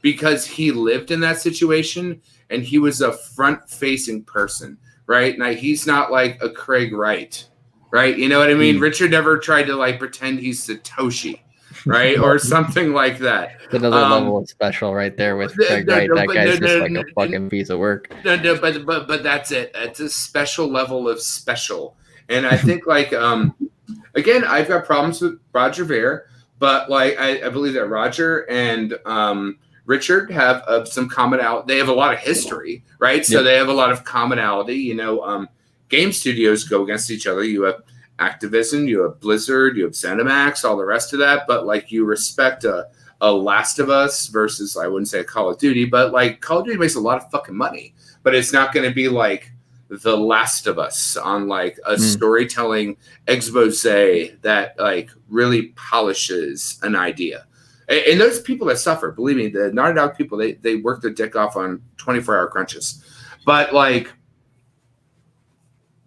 because he lived in that situation and he was a front-facing person. Right now, he's not like a Craig Wright, right? You know what I mean? Richard never tried to like pretend he's Satoshi, right, or something like that. Another level of special right there with Craig Wright. That guy's just like a fucking piece of work. But that's it. It's a special level of special, and I think like again, I've got problems with Roger Ver, but like I believe that Roger and Richard have some commonality. They have a lot of history, right? So they have a lot of commonality. Game studios go against each other. You have Activision, you have Blizzard, you have ZeniMax, all the rest of that. But like you respect a a Last of Us versus, I wouldn't say a Call of Duty, but like Call of Duty makes a lot of fucking money, but it's not going to be like The Last of Us on like a storytelling expose that like really polishes an idea. And those people that suffer, believe me, the Naughty Dog people, they work their dick off on 24-hour crunches. But like,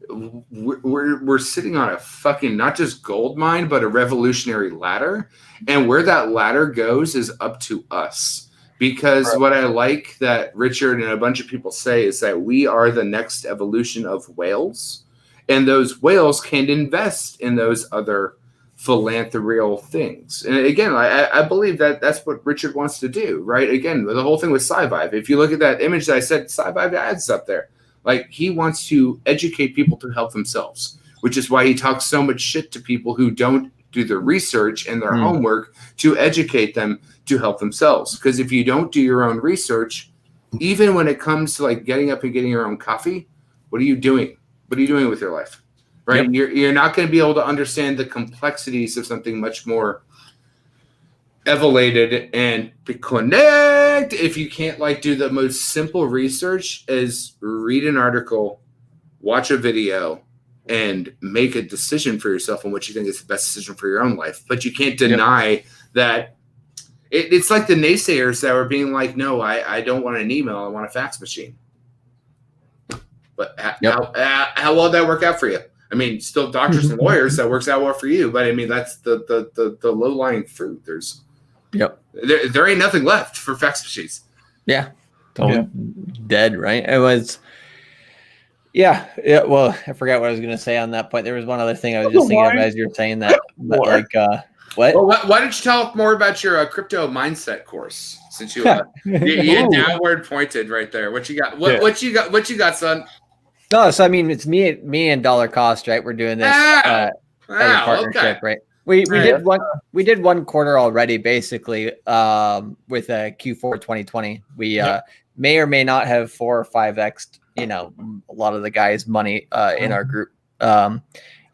we're sitting on a fucking not just gold mine, but a revolutionary ladder. And where that ladder goes is up to us. Because what I like that Richard and a bunch of people say is that we are the next evolution of whales. And those whales can invest in those other philanthropical things. And again, I believe that that's what Richard wants to do, right? Again, the whole thing with Sci-Vive. If you look at that image that I said, Sci-Vive ads up there. Like, he wants to educate people to help themselves, which is why he talks so much shit to people who don't do their research and their homework to educate them to help themselves. Because if you don't do your own research, even when it comes to like getting up and getting your own coffee, what are you doing? What are you doing with your life? Right? Yep. You're not going to be able to understand the complexities of something much more elevated and connect if you can't like do the most simple research as read an article, watch a video, and make a decision for yourself on what you think is the best decision for your own life. But you can't deny that it's like the naysayers that were being like, no, I don't want an email, I want a fax machine. But how well did that work out for you? I mean, still doctors and lawyers, that works out well for you. But I mean, that's the low-lying fruit. There ain't nothing left for fax machines. Yeah. Dead, right? It was. Yeah. Well, I forgot what I was going to say on that point. There was one other thing I was just thinking of as you were saying that. But like, what? Well, why don't you talk more about your crypto mindset course? Since you downward pointed right there. What you got? What you got? What you got, son? No, so I mean, it's me and Dollar Cost, right? We're doing this as a partnership, right? We did one quarter already, basically, with Q4 2020. We may or may not have 4 or 5x, a lot of the guys' money in our group, and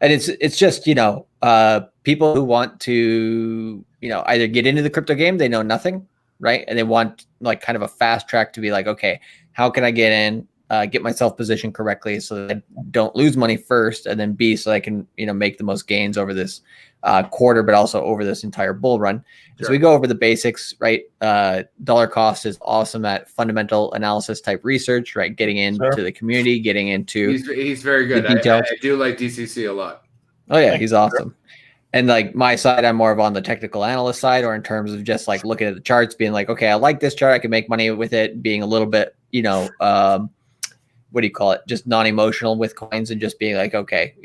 it's just people who want to either get into the crypto game, they know nothing, right, and they want like kind of a fast track to be like, okay, how can I get in? Get myself positioned correctly so that I don't lose money first, and then B, so I can make the most gains over this quarter, but also over this entire bull run. Sure. So we go over the basics, right? Dollar Cost is awesome at fundamental analysis type research, right? Getting into the community, getting into he's very good. I do like DCC a lot. Oh yeah, he's awesome. And like my side, I'm more of on the technical analyst side, or in terms of just like looking at the charts, being like, okay, I like this chart, I can make money with it, being a little bit, what do you call it? Just non-emotional with coins and just being like, okay,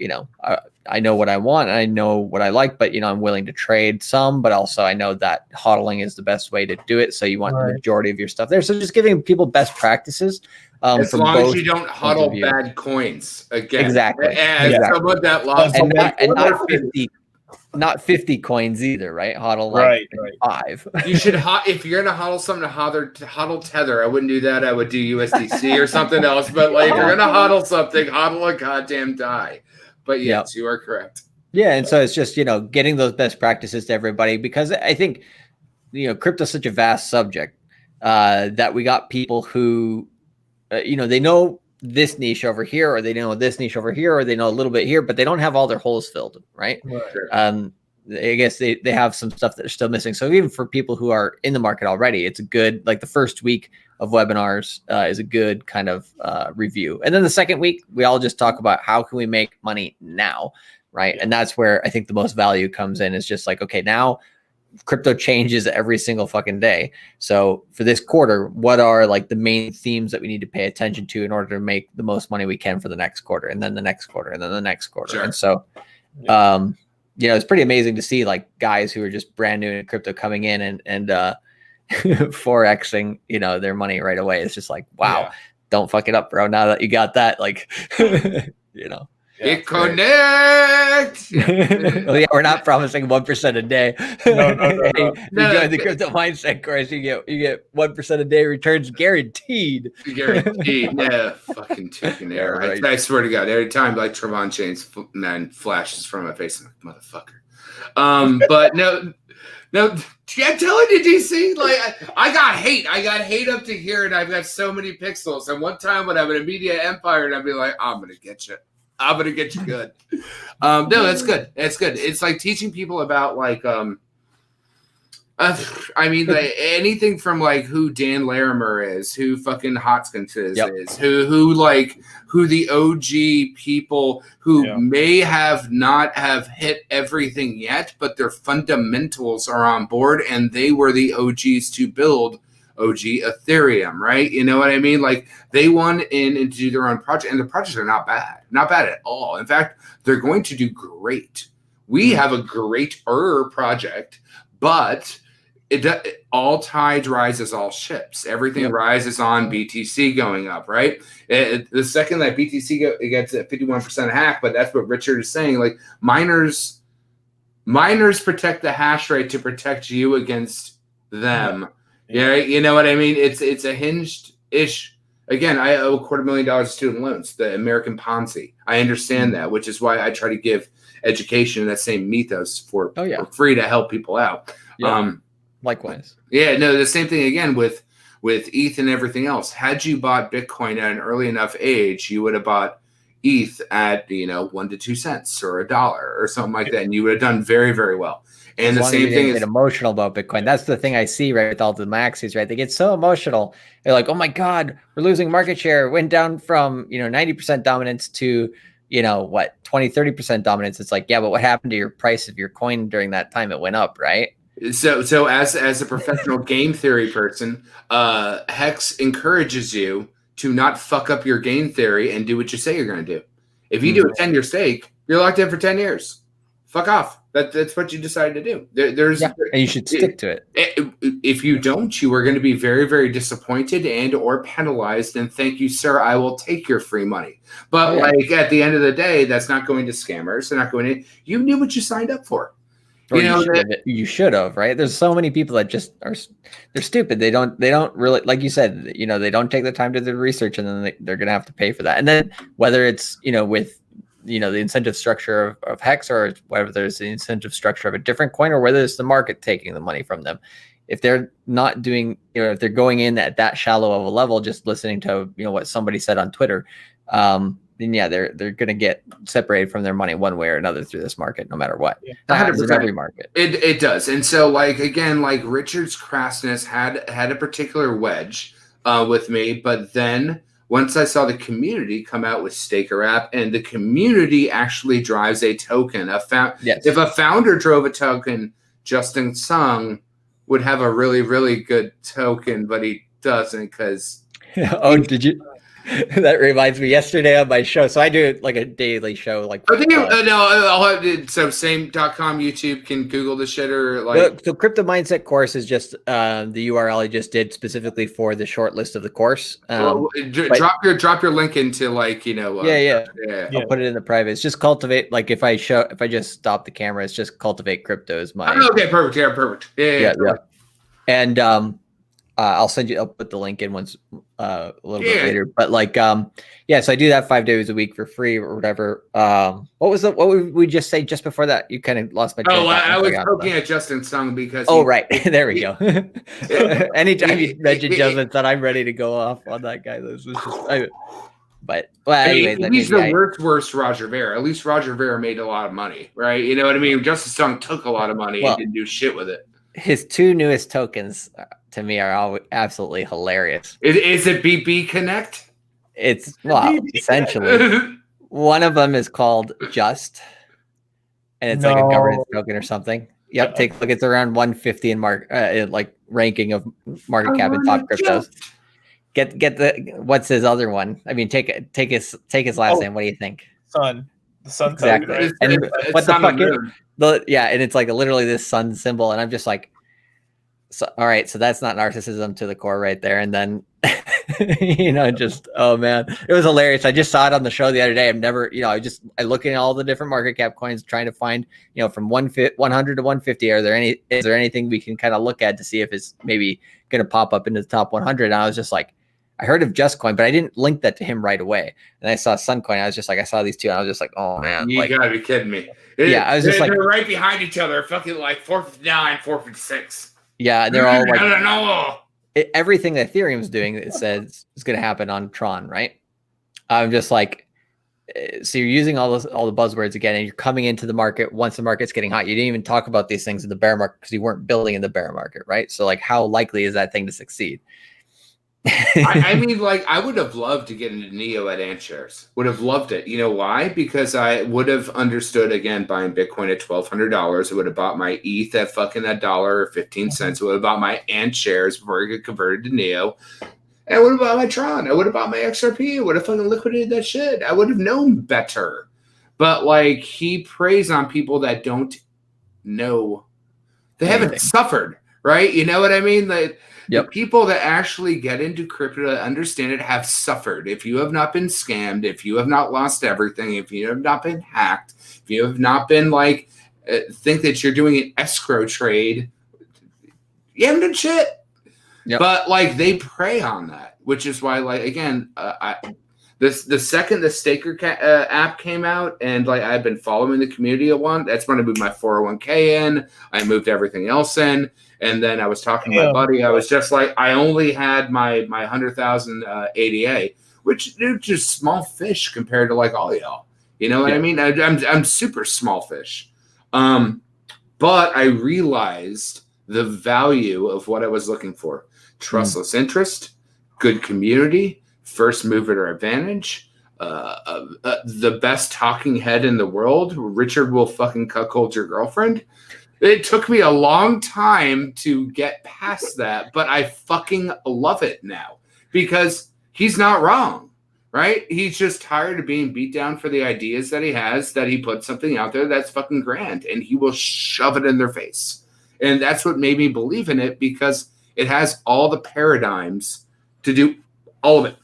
I know what I want and I know what I like, but I'm willing to trade some, but also I know that hodling is the best way to do it. So you want the majority of your stuff there. So just giving people best practices. As long as you don't hodl bad coins again. Exactly. And someone that lost and not 50 coins either, right? Hodl like 5. You should if you're gonna hodl something to hodl Tether. I wouldn't do that. I would do USDC or something else. But like if you're gonna hodl something, hodl a goddamn DAI. But yes, you are correct. Yeah, and so it's just getting those best practices to everybody, because I think crypto is such a vast subject that we got people who they know this niche over here, or they know this niche over here, or they know a little bit here, but they don't have all their holes filled, right? I guess they have some stuff that are still missing. So even for people who are in the market already, it's a good, like the first week of webinars is a good kind of review. And then the second week, we all just talk about how can we make money now, right? And that's where I think the most value comes in, is just like, okay, now crypto changes every single fucking day. So for this quarter, what are like the main themes that we need to pay attention to in order to make the most money we can for the next quarter, and then the next quarter, and then the next quarter. Sure. And so, it's pretty amazing to see like guys who are just brand new in crypto coming in and forexing, their money right away. It's just like, wow, don't fuck it up, bro. Now that you got that, like, It connect. Well, we're not promising 1% a day. No. You join the crypto mindset course, you get 1% a day returns guaranteed. Guaranteed. Yeah, fucking chicken air. Right. I swear to God, every time like Trevon Chains flashes from my face, I'm like, motherfucker. But no. No, I'm telling you, DC. Like I got hate. I got hate up to here, and I've got so many pixels. And one time when I'm in a media empire, and I'd be like, I'm gonna get you. I'm gonna get you good. No, that's good. That's good. It's like teaching people about like I mean, like, anything from like who Dan Larimer is, who fucking Hotskins is, who the OG people who may have not have hit everything yet, but their fundamentals are on board, and they were the OGs to build OG Ethereum, right? You know what I mean? Like they went in and do their own project, and the projects are not bad at all. In fact, they're going to do great. We have a greater project, but it all tides rises all ships. Everything rises on BTC going up, right? The second that BTC it gets at 51% hack, but that's what Richard is saying. Like miners protect the hash rate to protect you against them. Yeah, you know what I mean? It's a hinged-ish. Again, I owe $250,000 in student loans, the American Ponzi. I understand that, which is why I try to give education in that same mythos for free to help people out. Yeah. Likewise. Yeah, no, the same thing again with ETH and everything else. Had you bought Bitcoin at an early enough age, you would have bought ETH at 1 to 2 cents or $1 or something like that, and you would have done very, very well. And the same thing is emotional about Bitcoin. That's the thing I see right with all the maxis, right? They get so emotional. They're like, "Oh my God, we're losing market share. It went down from 90% dominance to 20, 30% dominance." It's like, yeah, but what happened to your price of your coin during that time? It went up, right? So as a professional game theory person, Hex encourages you to not fuck up your game theory and do what you say you're going to do. If you do a 10-year stake, you're locked in for 10 years. Fuck off. That's what you decided to do. And you should stick to it. If you don't, you are going to be very, very disappointed and or penalized. And thank you, sir. I will take your free money. But like at the end of the day, that's not going to scammers. They're not going to. You knew what you signed up for. Or you should have, right? There's so many people that just they're stupid. They don't really, like you said, they don't take the time to do the research, and then they're going to have to pay for that. And then whether it's, with, the incentive structure of Hex, or whether there's the incentive structure of a different coin, or whether it's the market taking the money from them, if they're not doing, if they're going in at that shallow of a level, just listening to, what somebody said on Twitter, then they're going to get separated from their money one way or another through this market, no matter what. That happens in every market. It does. And so again, Richard's crassness had a particular wedge with me, but then once I saw the community come out with Staker app, and the community actually drives a token, if a founder drove a token, Justin Sung would have a really, really good token, but he doesn't because. Did you? That reminds me, yesterday on my show, so I do like a daily show. I'll have so same.com, YouTube can Google the shit or so Crypto Mindset course is just the URL I just did specifically for the short list of the course. Drop your link into I'll put it in the private. It's just cultivate. Like if I just stop the camera, it's just cultivate crypto is my. Okay, perfect. Yeah, perfect. Yeah. And I'll put the link in once a little bit later. But so I do that 5 days a week for free or whatever. What would we just say just before that? You kind of lost my train of thought. I was poking at Justin Sung because right. There we go. Anytime you mention Justin Sung, I'm ready to go off on that guy. This was just anyway, he's the worst Roger Ver. At least Roger Ver made a lot of money, right? You know what I mean? Justin Sung took a lot of money and didn't do shit with it. His two newest tokens to me are all absolutely hilarious. Is it BB Connect? It's essentially one of them is called Just, and it's like a governance token or something. Yep, take a look. It's around 150 in ranking of market cap in top cryptos. Get the what's his other one? I mean, take his last name. What do you think? Sun. The sun exactly. Token, right? And what the fuck is and it's like literally this sun symbol, and I'm just like, so all right, so that's not narcissism to the core right there. And then just oh man, it was hilarious. I just saw it on the show the other day. I've never, I look at all the different market cap coins trying to find, from 100 to 150, is there anything we can kind of look at to see if it's maybe going to pop up into the top 100? And I was just like, I heard of JustCoin, but I didn't link that to him right away. And I saw Suncoin. I was just like, I saw these two, and I was just like, oh man, You like, gotta be kidding me. Yeah, I was just they're like, right behind each other, fucking like 459, 456. yeah, they're all like, I don't know. Everything that Ethereum's doing, it says is going to happen on Tron, right? I'm just like, so you're using all the buzzwords again, and you're coming into the market once the market's getting hot. You didn't even talk about these things in the bear market because you weren't building in the bear market, right? So like, how likely is that thing to succeed? I mean, like, I would have loved to get into Neo at AntShares. Would have loved it. You know why? Because I would have understood, again, buying Bitcoin at $1,200. I would have bought my ETH at fucking $1.15. I would have bought my AntShares before I get converted to Neo. And I would have bought my Tron. I would have bought my XRP. I would have fucking liquidated that shit. I would have known better. But, like, he preys on people that don't know. They haven't suffered, right? You know what I mean? Like, the people that actually get into crypto that understand it have suffered. If you have not been scammed, if you have not lost everything, if you have not been hacked, if you have not been like, think that you're doing an escrow trade, you haven't done shit. Yep. But like they prey on that, which is why, like, again, the second the Staker app came out, and like I've been following the community at one, that's when I moved my 401k in. I moved everything else in. And then I was talking to my buddy. I was just like, I only had my 100,000 ADA, which they're just small fish compared to like all y'all. You know what I mean? I'm super small fish. But I realized the value of what I was looking for: trustless interest, good community, first mover advantage, the best talking head in the world. Richard will fucking cuckold your girlfriend. It took me a long time to get past that, but I fucking love it now because he's not wrong, right? He's just tired of being beat down for the ideas that he has, that he put something out there that's fucking grand, and he will shove it in their face. And that's what made me believe in it, because it has all the paradigms to do all of it.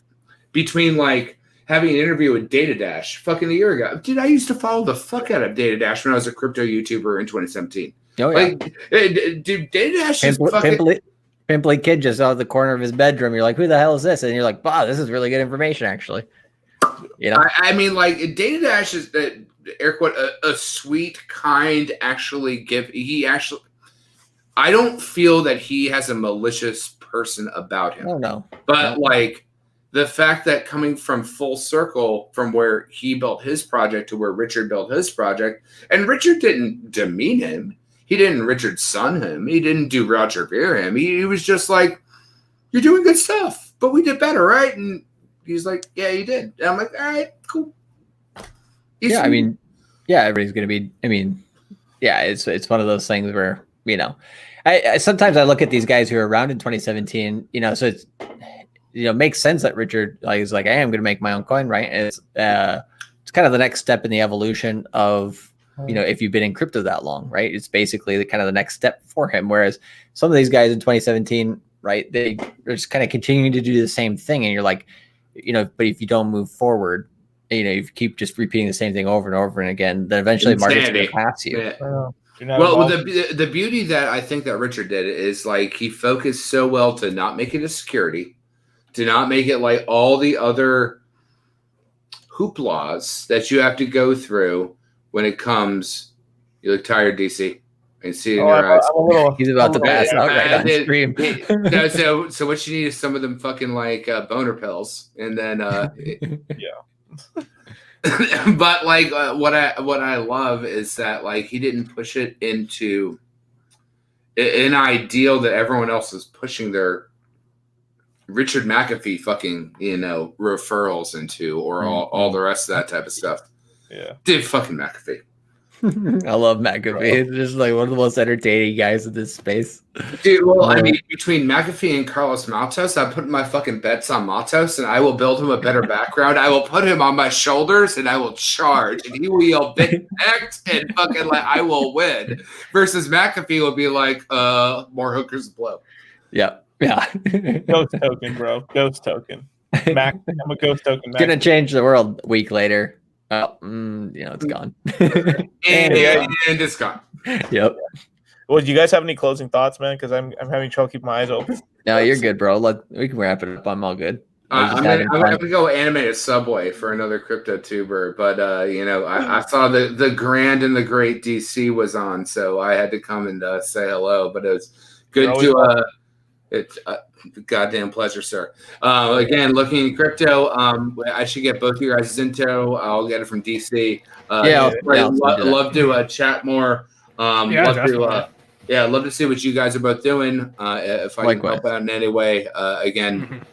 Between like having an interview with Data Dash fucking a year ago. Dude, I used to follow the fuck out of Data Dash when I was a crypto YouTuber in 2017. Oh, yeah. Like, dude, Data Dash is fucking... Pimply kid just out of the corner of his bedroom. You're like, who the hell is this? And you're like, wow, this is really good information, actually. You know? I mean, like, Data Dash is, air quote, a sweet, kind, actually I don't feel that he has a malicious person about him. Oh, no. But, like, the fact that coming from full circle from where he built his project to where Richard built his project, and Richard didn't demean him. He didn't Richard Son him. He didn't do Roger Ver him. He was just like, you're doing good stuff, but we did better, right? And he's like, yeah, you did. And I'm like, all right, cool. I mean, yeah, everybody's going to be, I mean, yeah, it's one of those things where, you know, I sometimes I look at these guys who are around in 2017, you know, so it's, you know, makes sense that Richard is like, hey, I'm going to make my own coin, right? And it's kind of the next step in the evolution of, you know, if you've been in crypto that long, right? It's basically the kind of the next step for him. Whereas some of these guys in 2017, right, they're just kind of continuing to do the same thing. And you're like, you know, but if you don't move forward, you know, if you keep just repeating the same thing over and over and again, then eventually the market's going to pass you. Yeah. Well, the beauty that I think that Richard did is like he focused so well to not make it a security, to not make it like all the other hooplas that you have to go through when it comes. You look tired, DC. I see it in your eyes. He's about to pass out right on stream. No, so what you need is some of them fucking like boner pills, and then yeah. But like what I love is that like he didn't push it into an ideal that everyone else is pushing their Richard McAfee fucking, you know, referrals into, or all the rest of that type of stuff. Yeah. Dude, fucking McAfee. I love McAfee. It's just like one of the most entertaining guys in this space. Dude, well, I mean, between McAfee and Carlos Matos, I put my fucking bets on Matos, and I will build him a better background. I will put him on my shoulders, and I will charge, and he will yell "Big X," and fucking like I will win. Versus McAfee will be like, more hookers blow. Yeah. Yeah. Ghost token, bro. Ghost token. Mac, I'm a ghost token. It's gonna change the world a week later. Oh, you know, it's gone. and it's gone. Yep. Well, do you guys have any closing thoughts, man? Because I'm having trouble keeping my eyes open. No, you're good, bro. We can wrap it up. I'm all good. I'm gonna go animate a Subway for another crypto tuber, but I saw the Grand and the Great DC was on, so I had to come and say hello. But it was good to it's a goddamn pleasure, sir. Again, looking at crypto, I should get both you guys' info. I'll get it from DC. Love to chat more. Love to see what you guys are both doing. If I can help out in any way, again.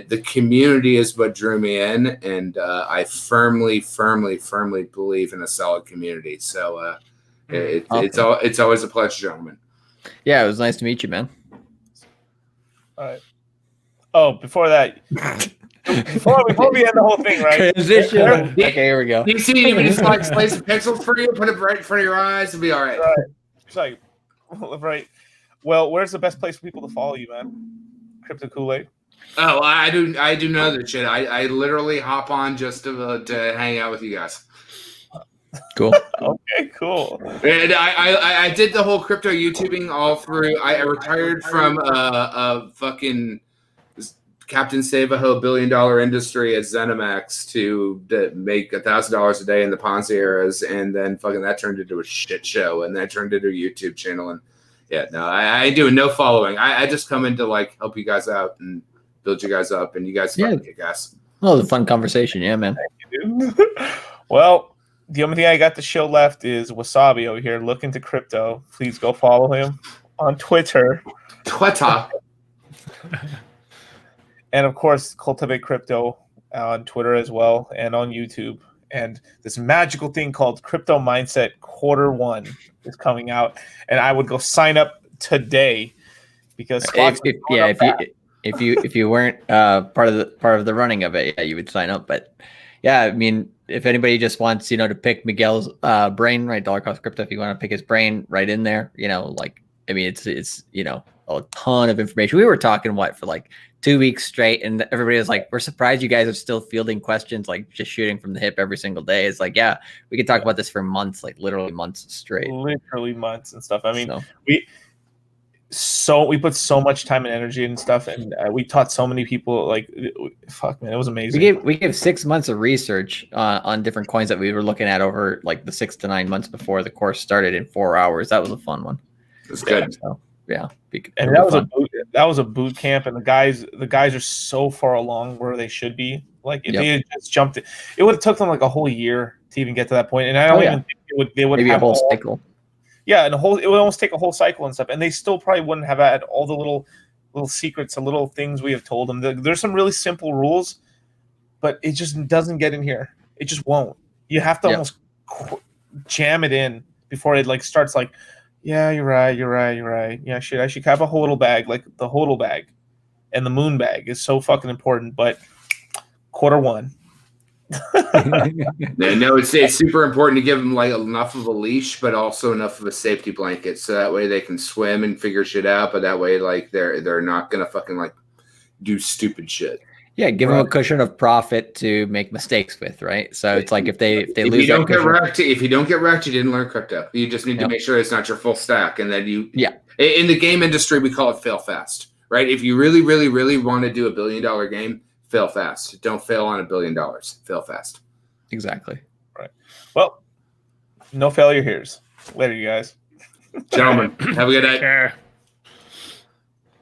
The community is what drew me in, and I firmly believe in a solid community. So it's always a pleasure, gentlemen. Yeah, it was nice to meet you, man. All right. Oh, before that, before we end the whole thing, right? Transition. Okay, here we go. DC, you need to like play some pixels for you, put it right in front of your eyes, and be all right. It's like, right. Well, where's the best place for people to follow you, man? Crypto Kool-Aid. Oh, I do know that shit. I literally hop on just to hang out with you guys. Cool. Okay, cool. And I did the whole crypto YouTubing all through. I retired from fucking Captain Save-A-Ho $1 billion industry at ZeniMax to make $1,000 a day in the Ponzi eras, and then fucking that turned into a shit show, and that turned into a YouTube channel. And yeah, no, I do no following. I just come in to like help you guys out and build you guys up, and you guys fucking kick ass. Oh, it was a fun conversation, yeah, man. Thank you, dude. Well, the only thing I got to show left is Wasabi over here. Look into crypto. Please go follow him on Twitter. And of course, Cultivate Crypto on Twitter as well, and on YouTube. And this magical thing called Crypto Mindset Q1 is coming out, and I would go sign up today because if you weren't part of the running of it, yeah, you would sign up. But yeah, I mean, if anybody just wants, to pick Miguel's brain, right, Dollar Cost Crypto, if you want to pick his brain right in there, it's a ton of information. We were talking for like 2 weeks straight, and everybody was like, we're surprised you guys are still fielding questions, like just shooting from the hip every single day. It's like, yeah, we could talk about this for months, like literally months straight. Literally months and stuff. I mean, we put so much time and energy and stuff, and we taught so many people. Like, fuck, man, it was amazing. We gave 6 months of research on different coins that we were looking at over like the 6 to 9 months before the course started in 4 hours. That was a fun one. That's good. So, yeah, and that was a boot camp, and the guys are so far along where they should be. Like, if they had just jumped it would have took them like a whole year to even get to that point. And I don't even think they would maybe have a whole cycle. Yeah, and it would almost take a whole cycle and stuff, and they still probably wouldn't have had all the little secrets and little things we have told them. There's some really simple rules, but it just doesn't get in here. It just won't. You have to almost jam it in before it like starts like, yeah, you're right. Yeah, I should have a hodl bag, like the hodl bag, and the moon bag is so fucking important. But Q1. No, it's super important to give them like enough of a leash, but also enough of a safety blanket, so that way they can swim and figure shit out. But that way, like they're not gonna fucking like do stupid shit. Yeah, give them a cushion of profit to make mistakes with, right? So it's like if they lose. If you don't get wrecked, you didn't learn crypto. You just need to make sure it's not your full stack, and then in the game industry we call it fail fast, right? If you really, really, really want to do a $1 billion game, fail fast. Don't fail on $1 billion. Fail fast. Exactly. Right. Well, no failure here. Later, you guys. Gentlemen, have a good night. Sure.